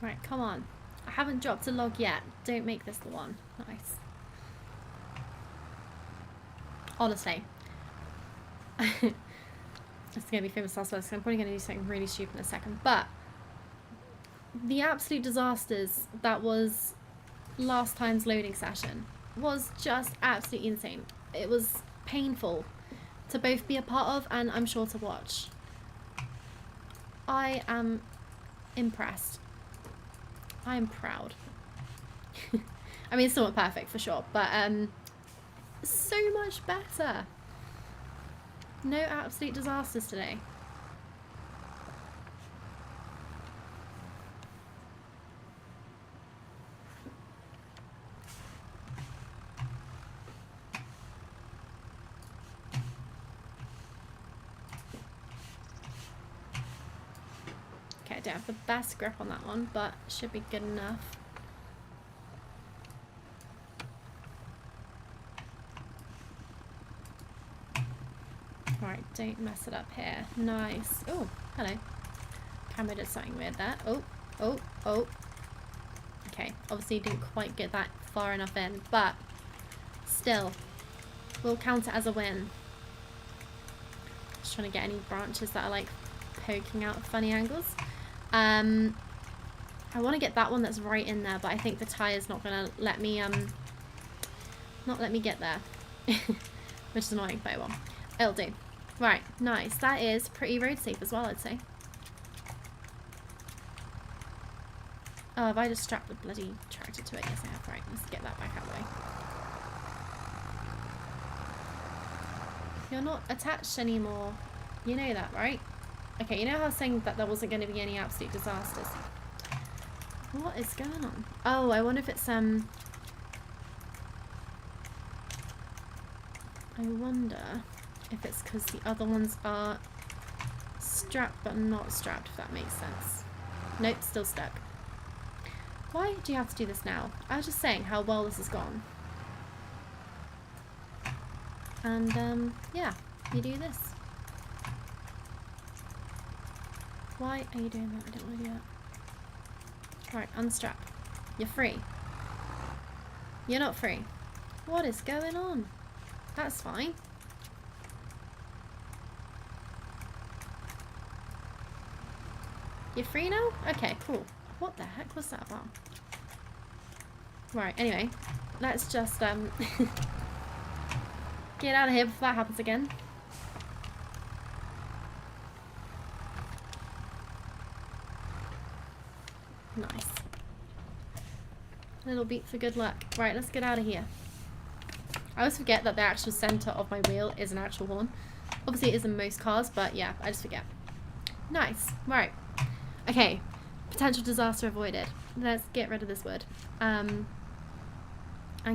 Right, come on. I haven't dropped a log yet. Don't make this the one. Nice. Honestly. It's going to be famous last words, so I'm probably going to do something really stupid in a second. But the absolute disasters that was last time's loading session was just absolutely insane. It was painful to both be a part of and I'm sure to watch. I am impressed. I am proud. I mean, it's still not perfect for sure, but so much better. No absolute disasters today. Okay, I don't have the best grip on that one, but should be good enough. Right, don't mess it up here. Nice. Oh, hello. Camera did something weird there. Oh, oh, oh. Okay, obviously didn't quite get that far enough in, but still, we'll count it as a win. Just trying to get any branches that are like poking out at funny angles. I want to get that one that's right in there, but I think the tire's not gonna let me get there, which is annoying, but well, it'll do. Right, nice. That is pretty road safe as well, I'd say. Oh, have I just strapped the bloody tractor to it? Yes, I have. Right, let's get that back out of the way. You're not attached anymore. You know that, right? Okay, you know how I was saying that there wasn't going to be any absolute disasters? What is going on? Oh, I wonder if it's, I wonder if it's because the other ones are strapped but not strapped, if that makes sense. Nope, still stuck. Why do you have to do this now? I was just saying how well this has gone. And, yeah, you do this. Why are you doing that? I don't want to do that. Right, unstrap. You're free. You're not free. What is going on? That's fine. You're free now? Okay, cool. What the heck was that about? Right, anyway. Let's just, get out of here before that happens again. Nice. Little beat for good luck. Right, let's get out of here. I always forget that the actual center of my wheel is an actual horn. Obviously it is in most cars, but yeah, I just forget. Nice. Right. Okay. Potential disaster avoided. Let's get rid of this wood. And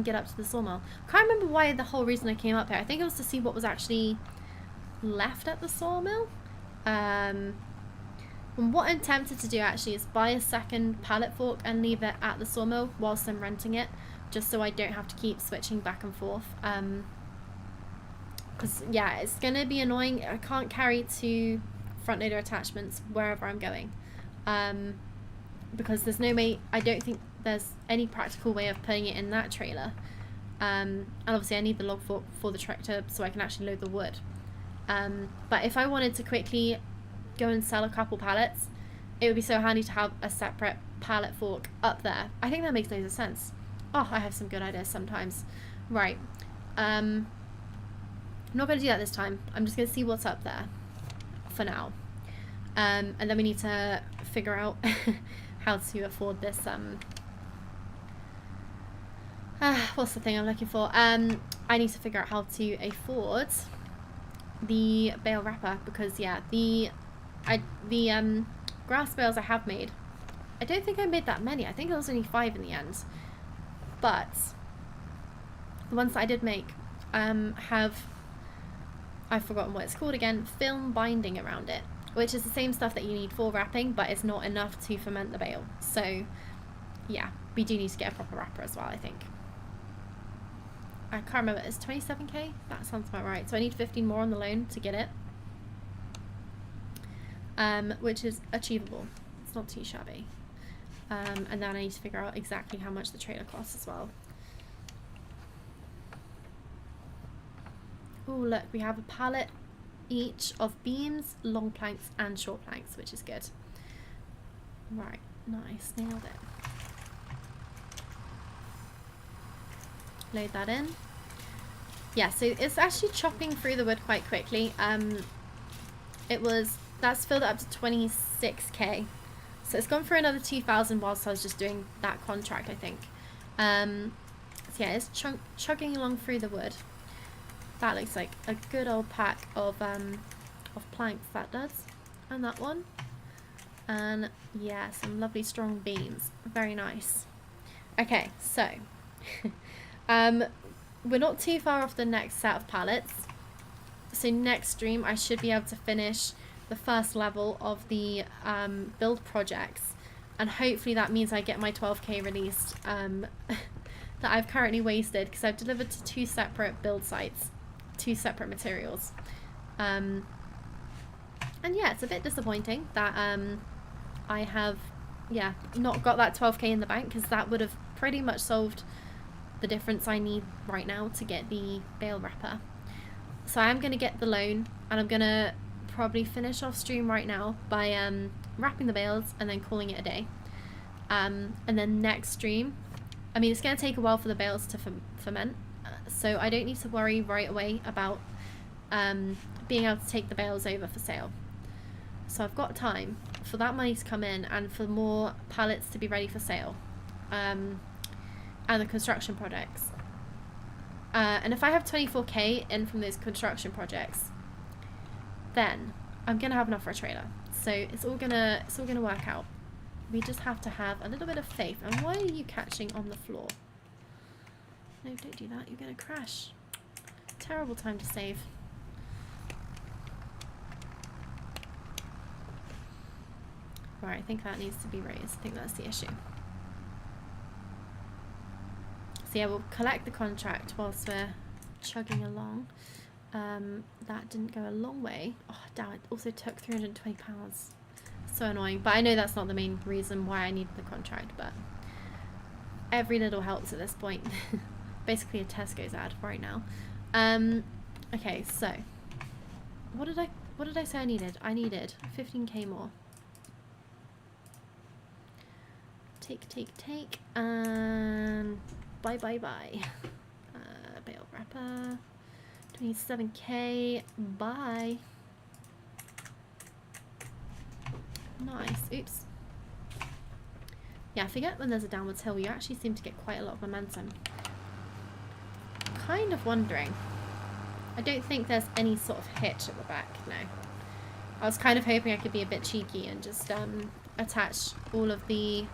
get up to the sawmill. Can't remember why the whole reason I came up here. I think it was to see what was actually left at the sawmill. And what I'm tempted to do actually is buy a second pallet fork and leave it at the sawmill whilst I'm renting it, just so I don't have to keep switching back and forth. Because yeah, it's gonna be annoying. I can't carry 2 front loader attachments wherever I'm going, because there's no way. I don't think there's any practical way of putting it in that trailer. And obviously I need the log fork for the tractor so I can actually load the wood. But if I wanted to quickly go and sell a couple pallets, it would be so handy to have a separate pallet fork up there. I think that makes loads of sense. Oh, I have some good ideas sometimes. Right. I'm not going to do that this time. I'm just going to see what's up there for now. And then we need to figure out how to afford this. What's the thing I'm looking for? I need to figure out how to afford the bale wrapper, because yeah, the grass bales I have made, I don't think I made that many. I think it was only 5 in the end. But the ones that I did make have, I've forgotten what it's called again, film binding around it, which is the same stuff that you need for wrapping, but it's not enough to ferment the bale. So yeah, we do need to get a proper wrapper as well, I think. I can't remember, it's 27k? That sounds about right. So I need 15 more on the loan to get it. Which is achievable. It's not too shabby. And then I need to figure out exactly how much the trailer costs as well. Oh look, we have a pallet each of beams, long planks and short planks, which is good. Right, nice, nailed it. Load that in. Yeah, so it's actually chopping through the wood quite quickly. That's filled up to 26k. So it's gone for another 2,000 whilst I was just doing that contract, I think. So yeah, it's chugging along through the wood. That looks like a good old pack of planks, that does. And that one. And yeah, some lovely strong beams. Very nice. Okay, so we're not too far off the next set of pallets. So next stream I should be able to finish the first level of the build projects, and hopefully that means I get my 12k released that I've currently wasted, because I've delivered to 2 separate build sites, 2 separate materials, and yeah, it's a bit disappointing that I have not got that 12k in the bank, because that would have pretty much solved the difference I need right now to get the bale wrapper. So I am going to get the loan, and I'm going to probably finish off stream right now by wrapping the bales and then calling it a day. And then next stream, I mean, it's going to take a while for the bales to ferment, so I don't need to worry right away about being able to take the bales over for sale. So I've got time for that money to come in and for more pallets to be ready for sale, and the construction projects. And if I have 24k in from those construction projects, then I'm gonna have enough for a trailer. So it's all gonna work out. We just have to have a little bit of faith. And why are you catching on the floor? No, don't do that. You're gonna crash. Terrible time to save. Right, I think that needs to be raised. I think that's the issue. So yeah, we'll collect the contract whilst we're chugging along. That didn't go a long way. Oh damn, it also took £320. So annoying. But I know that's not the main reason why I needed the contract, but every little helps at this point. Basically a Tesco's ad right now. Okay, so what did I say I needed? I needed 15k more. Take, and bye. Bale wrapper, 27k, bye. Nice, oops. Yeah, I forget when there's a downwards hill, you actually seem to get quite a lot of momentum. Kind of wondering. I don't think there's any sort of hitch at the back, no. I was kind of hoping I could be a bit cheeky and just attach all of the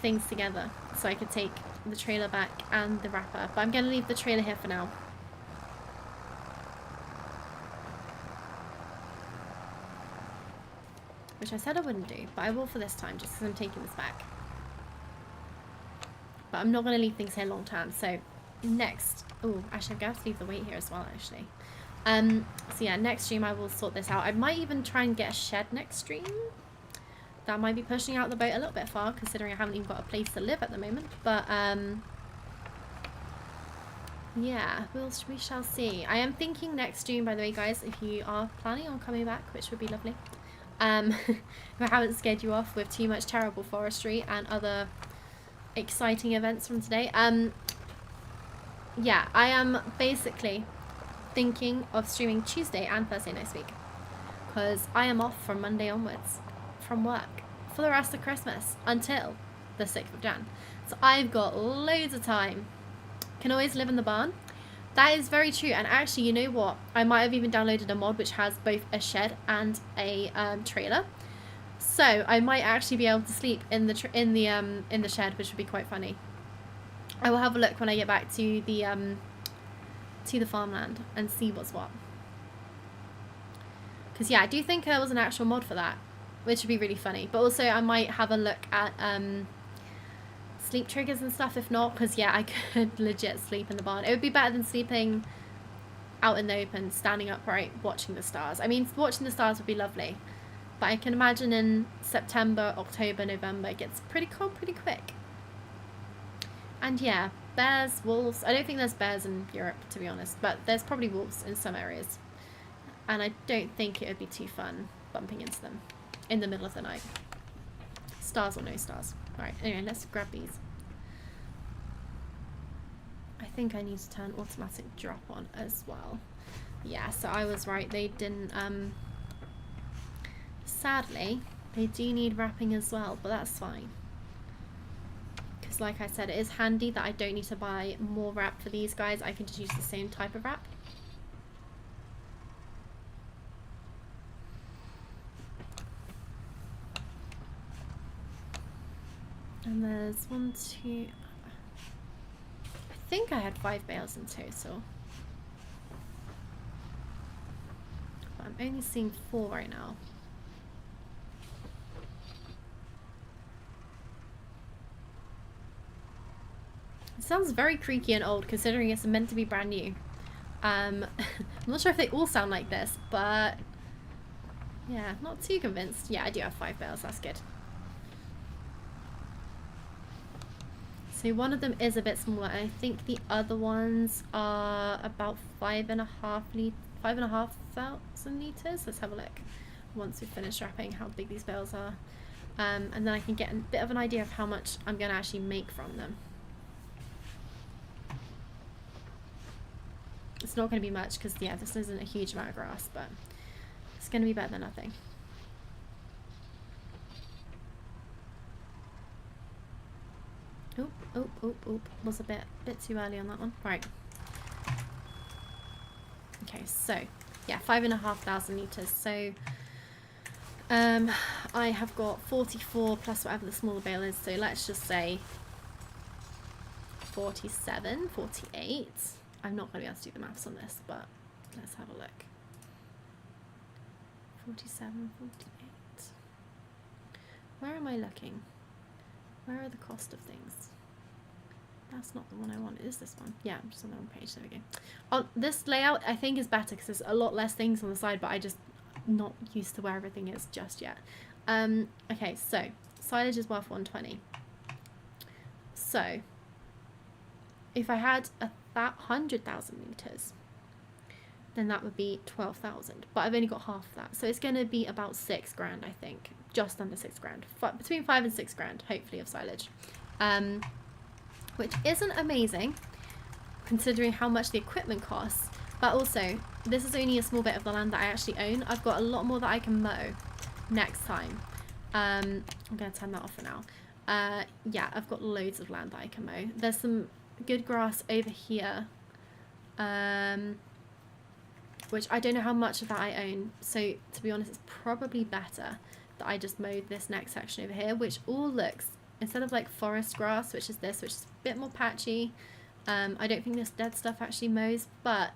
things together so I could take the trailer back and the wrapper, but I'm going to leave the trailer here for now. Which I said I wouldn't do, but I will for this time just because I'm taking this back. But I'm not going to leave things here long term, so next, oh actually I'm going to have to leave the weight here as well actually. So yeah, next stream I will sort this out. I might even try and get a shed next stream. That might be pushing out the boat a little bit far, considering I haven't even got a place to live at the moment. But, yeah, we shall see. I am thinking next stream, by the way, guys, if you are planning on coming back, which would be lovely. If I haven't scared you off with too much terrible forestry and other exciting events from today. Yeah, I am basically thinking of streaming Tuesday and Thursday next week. Because I am off from Monday onwards. From work for the rest of Christmas until the 6th of Jan. So I've got loads of time. Can always live in the barn. That is very true. And actually, you know what? I might have even downloaded a mod which has both a shed and a trailer. So I might actually be able to sleep in the shed, which would be quite funny. I will have a look when I get back to the farmland and see what's what. Because yeah, I do think there was an actual mod for that, which would be really funny. But also I might have a look at sleep triggers and stuff if not, because yeah, I could legit sleep in the barn. It would be better than sleeping out in the open, standing upright, watching the stars. I mean, watching the stars would be lovely, but I can imagine in September, October, November it gets pretty cold pretty quick. And yeah, bears, wolves. I don't think there's bears in Europe, to be honest, but there's probably wolves in some areas. And I don't think it would be too fun bumping into them in the middle of the night. Stars or no stars. Alright, anyway, let's grab these. I think I need to turn automatic drop on as well. Yeah, so I was right, they didn't, sadly, they do need wrapping as well, but that's fine. Because like I said, it is handy that I don't need to buy more wrap for these guys, I can just use the same type of wrap. And there's 1, 2, I think I had 5 bales in total. But I'm only seeing 4 right now. It sounds very creaky and old considering it's meant to be brand new. I'm not sure if they all sound like this, but yeah, not too convinced. Yeah, I do have 5 bales, that's good. So one of them is a bit smaller, and I think the other ones are about 5,500 litres. Let's have a look once we finish wrapping how big these bales are. And then I can get a bit of an idea of how much I'm going to actually make from them. It's not going to be much because, yeah, this isn't a huge amount of grass, but it's going to be better than nothing. Oop. Was a bit too early on that one. Right. Okay, so yeah, 5,500 litres. So I have got 44 plus whatever the smaller bale is, so let's just say 47, 48. I'm not going to be able to do the maths on this, but let's have a look. 47, 48. Where am I looking? Where are the cost of things? That's not the one I want. Is this one? Yeah, I'm just on the wrong page. There we go. On this layout, I think is better because there's a lot less things on the side, but I just not used to where everything is just yet. Okay, so silage is worth 120. So if I had 100,000 litres, then that would be 12,000. But I've only got half of that, so it's going to be about 6 grand, I think, just under 6 grand, between 5 and 6 grand, hopefully, of silage, which isn't amazing considering how much the equipment costs. But also, this is only a small bit of the land that I actually own. I've got a lot more that I can mow next time. I'm going to turn that off for now. Yeah, I've got loads of land that I can mow. There's some good grass over here, which I don't know how much of that I own. So, to be honest, it's probably better that I just mowed this next section over here, which all looks, instead of like forest grass, which is this, which is a bit more patchy. I don't think this dead stuff actually mows, but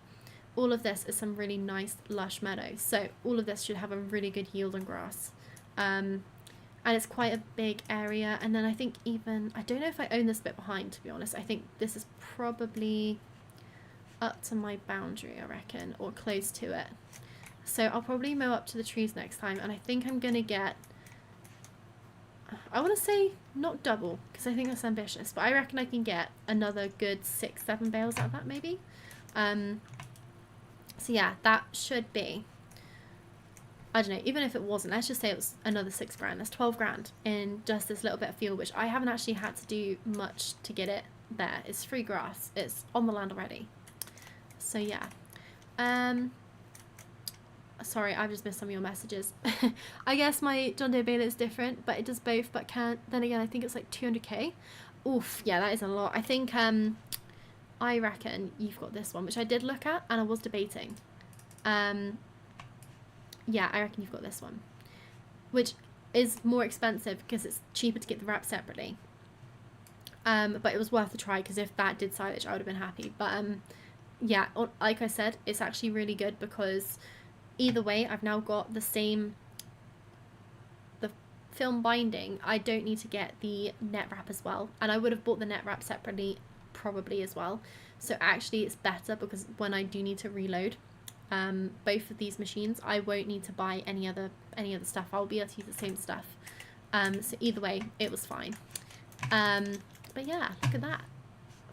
all of this is some really nice lush meadows. So all of this should have a really good yield on grass. And it's quite a big area. And then I think even, I don't know if I own this bit behind, to be honest. I think this is probably up to my boundary, I reckon, or close to it. So I'll probably mow up to the trees next time. And I think I'm going to get, I want to say not double, because I think that's ambitious, but I reckon I can get another good 6-7 bales out of that maybe. So yeah, that should be, I don't know, even if it wasn't, let's just say it was another 6 grand, that's 12 grand in just this little bit of fuel, which I haven't actually had to do much to get it there. It's free grass, it's on the land already. So yeah. Sorry, I've just missed some of your messages. I guess my John Deere baler is different, but it does both, but can't, then again, I think it's like 200k. Oof, yeah, that is a lot. I think, I reckon you've got this one, which I did look at, and I was debating. Yeah, I reckon you've got this one, which is more expensive because it's cheaper to get the wrap separately. But it was worth a try, because if that did silage, I would have been happy. But, yeah, like I said, it's actually really good because either way, I've now got the same, the film binding. I don't need to get the net wrap as well. And I would have bought the net wrap separately probably as well. So actually it's better because when I do need to reload both of these machines, I won't need to buy any other stuff. I'll be able to use the same stuff. So either way, it was fine. But yeah, look at that.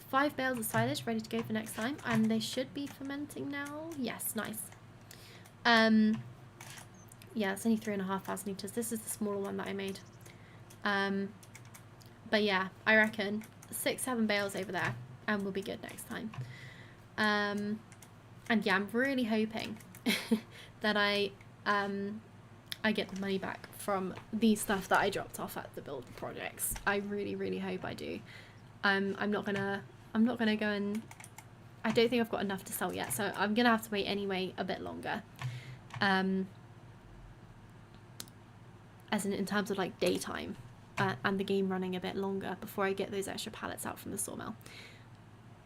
5 bales of silage ready to go for next time. And they should be fermenting now. Yes, nice. Yeah, it's only 3,500 litres. This is the smaller one that I made. But yeah, I reckon 6-7 bales over there and we'll be good next time. And yeah, I'm really hoping that I get the money back from the stuff that I dropped off at the build projects. I really hope I do. I'm not gonna go and, I don't think I've got enough to sell yet, so I'm gonna have to wait anyway a bit longer. As in terms of like daytime and the game running a bit longer before I get those extra pallets out from the sawmill.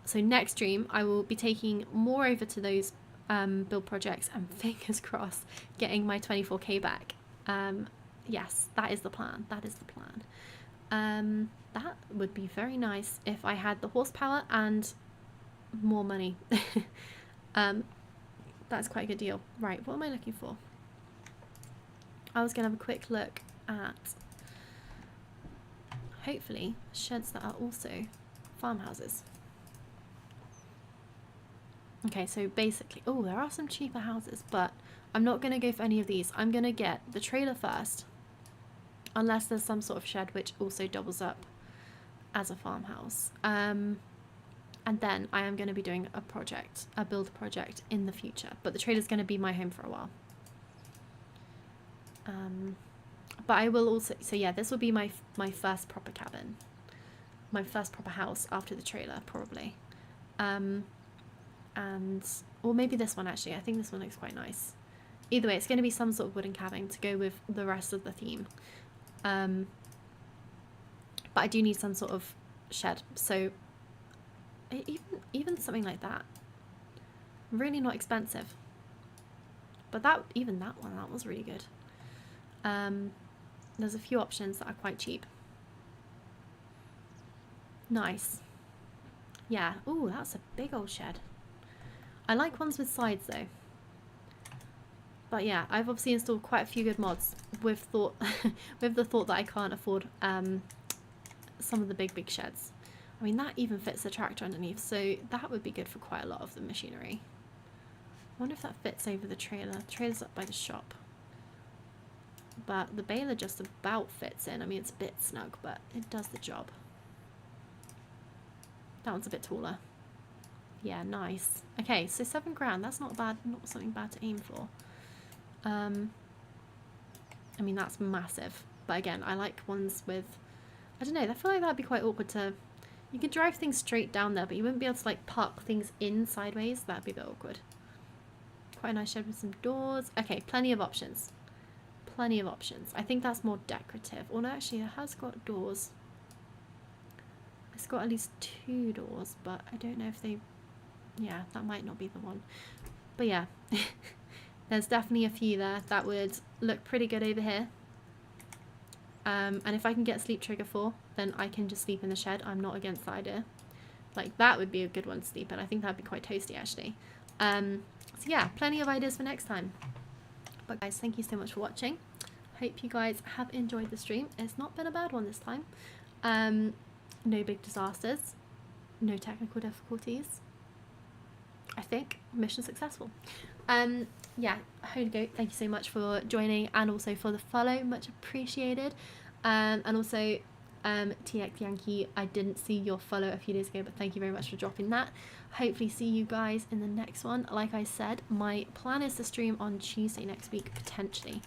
So next stream I will be taking more over to those build projects and fingers crossed getting my 24k back. Yes, that is the plan. That is the plan. That would be very nice if I had the horsepower and more money. That's quite a good deal. Right, what am I looking for? I was going to have a quick look at, hopefully, sheds that are also farmhouses. Okay, so basically, oh, there are some cheaper houses, but I'm not going to go for any of these. I'm going to get the trailer first, unless there's some sort of shed which also doubles up as a farmhouse. And then I am going to be doing a build project in the future. But the trailer's going to be my home for a while. But I will also, so yeah, this will be my first proper cabin. My first proper house after the trailer, probably. and or maybe this one actually. I think this one looks quite nice. Either way, it's going to be some sort of wooden cabin to go with the rest of the theme. But I do need some sort of shed, so even something like that. Really not expensive. But that was really good. There's a few options that are quite cheap. Nice. Yeah. Ooh, that's a big old shed. I like ones with sides though. But yeah, I've obviously installed quite a few good mods with with the thought that I can't afford some of the big sheds. I mean, that even fits the tractor underneath, so that would be good for quite a lot of the machinery. I wonder if that fits over the trailer. The trailer's up by the shop. But the baler just about fits in. I mean, it's a bit snug, but it does the job. That one's a bit taller. Yeah, nice. Okay, so £7,000. That's not bad. Not something bad to aim for. I mean, that's massive. But again, I like ones with... I don't know. I feel like that'd be quite awkward to... You could drive things straight down there, but you wouldn't be able to like park things in sideways. That'd be a bit awkward. Quite a nice shed with some doors. Okay, plenty of options. Plenty of options. I think that's more decorative. Or no, actually, it has got doors. It's got at least 2 doors, but I don't know if they... Yeah, that might not be the one. But yeah, there's definitely a few there that would look pretty good over here. And if I can get a sleep trigger for, then I can just sleep in the shed. I'm not against the idea. Like, that would be a good one to sleep in. I think that'd be quite toasty, actually. So yeah, plenty of ideas for next time. But guys, thank you so much for watching. Hope you guys have enjoyed the stream. It's not been a bad one this time. No big disasters. No technical difficulties. I think mission successful. Yeah, OlaHaldor, thank you so much for joining and also for the follow, much appreciated. And also TX Yankee, I didn't see your follow a few days ago, but thank you very much for dropping that. Hopefully see you guys in the next one. Like I said, my plan is to stream on Tuesday next week potentially,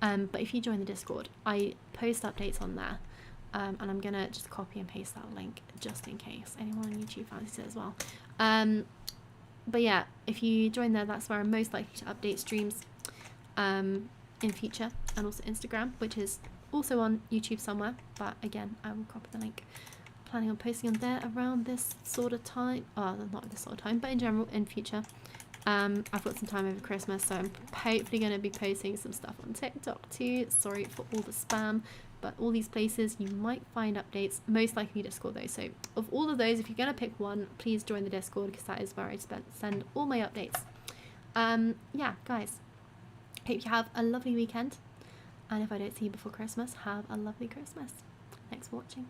but if you join the Discord, I post updates on there. And I'm gonna just copy and paste that link just in case anyone on YouTube fancies it as well. But yeah, if you join there, that's where I'm most likely to update streams in future, and also Instagram, which is also on YouTube somewhere, but again, I will copy the link. Planning on posting on there around this sort of time. Oh, not this sort of time, but in general in future. I've got some time over Christmas, so I'm hopefully going to be posting some stuff on TikTok too. Sorry for all the spam, but all these places you might find updates, most likely Discord though. So of all of those, if you're going to pick one, please join the Discord, because that is where I send all my updates. Yeah, guys, hope you have a lovely weekend, and if I don't see you before Christmas, have a lovely Christmas. Thanks for watching.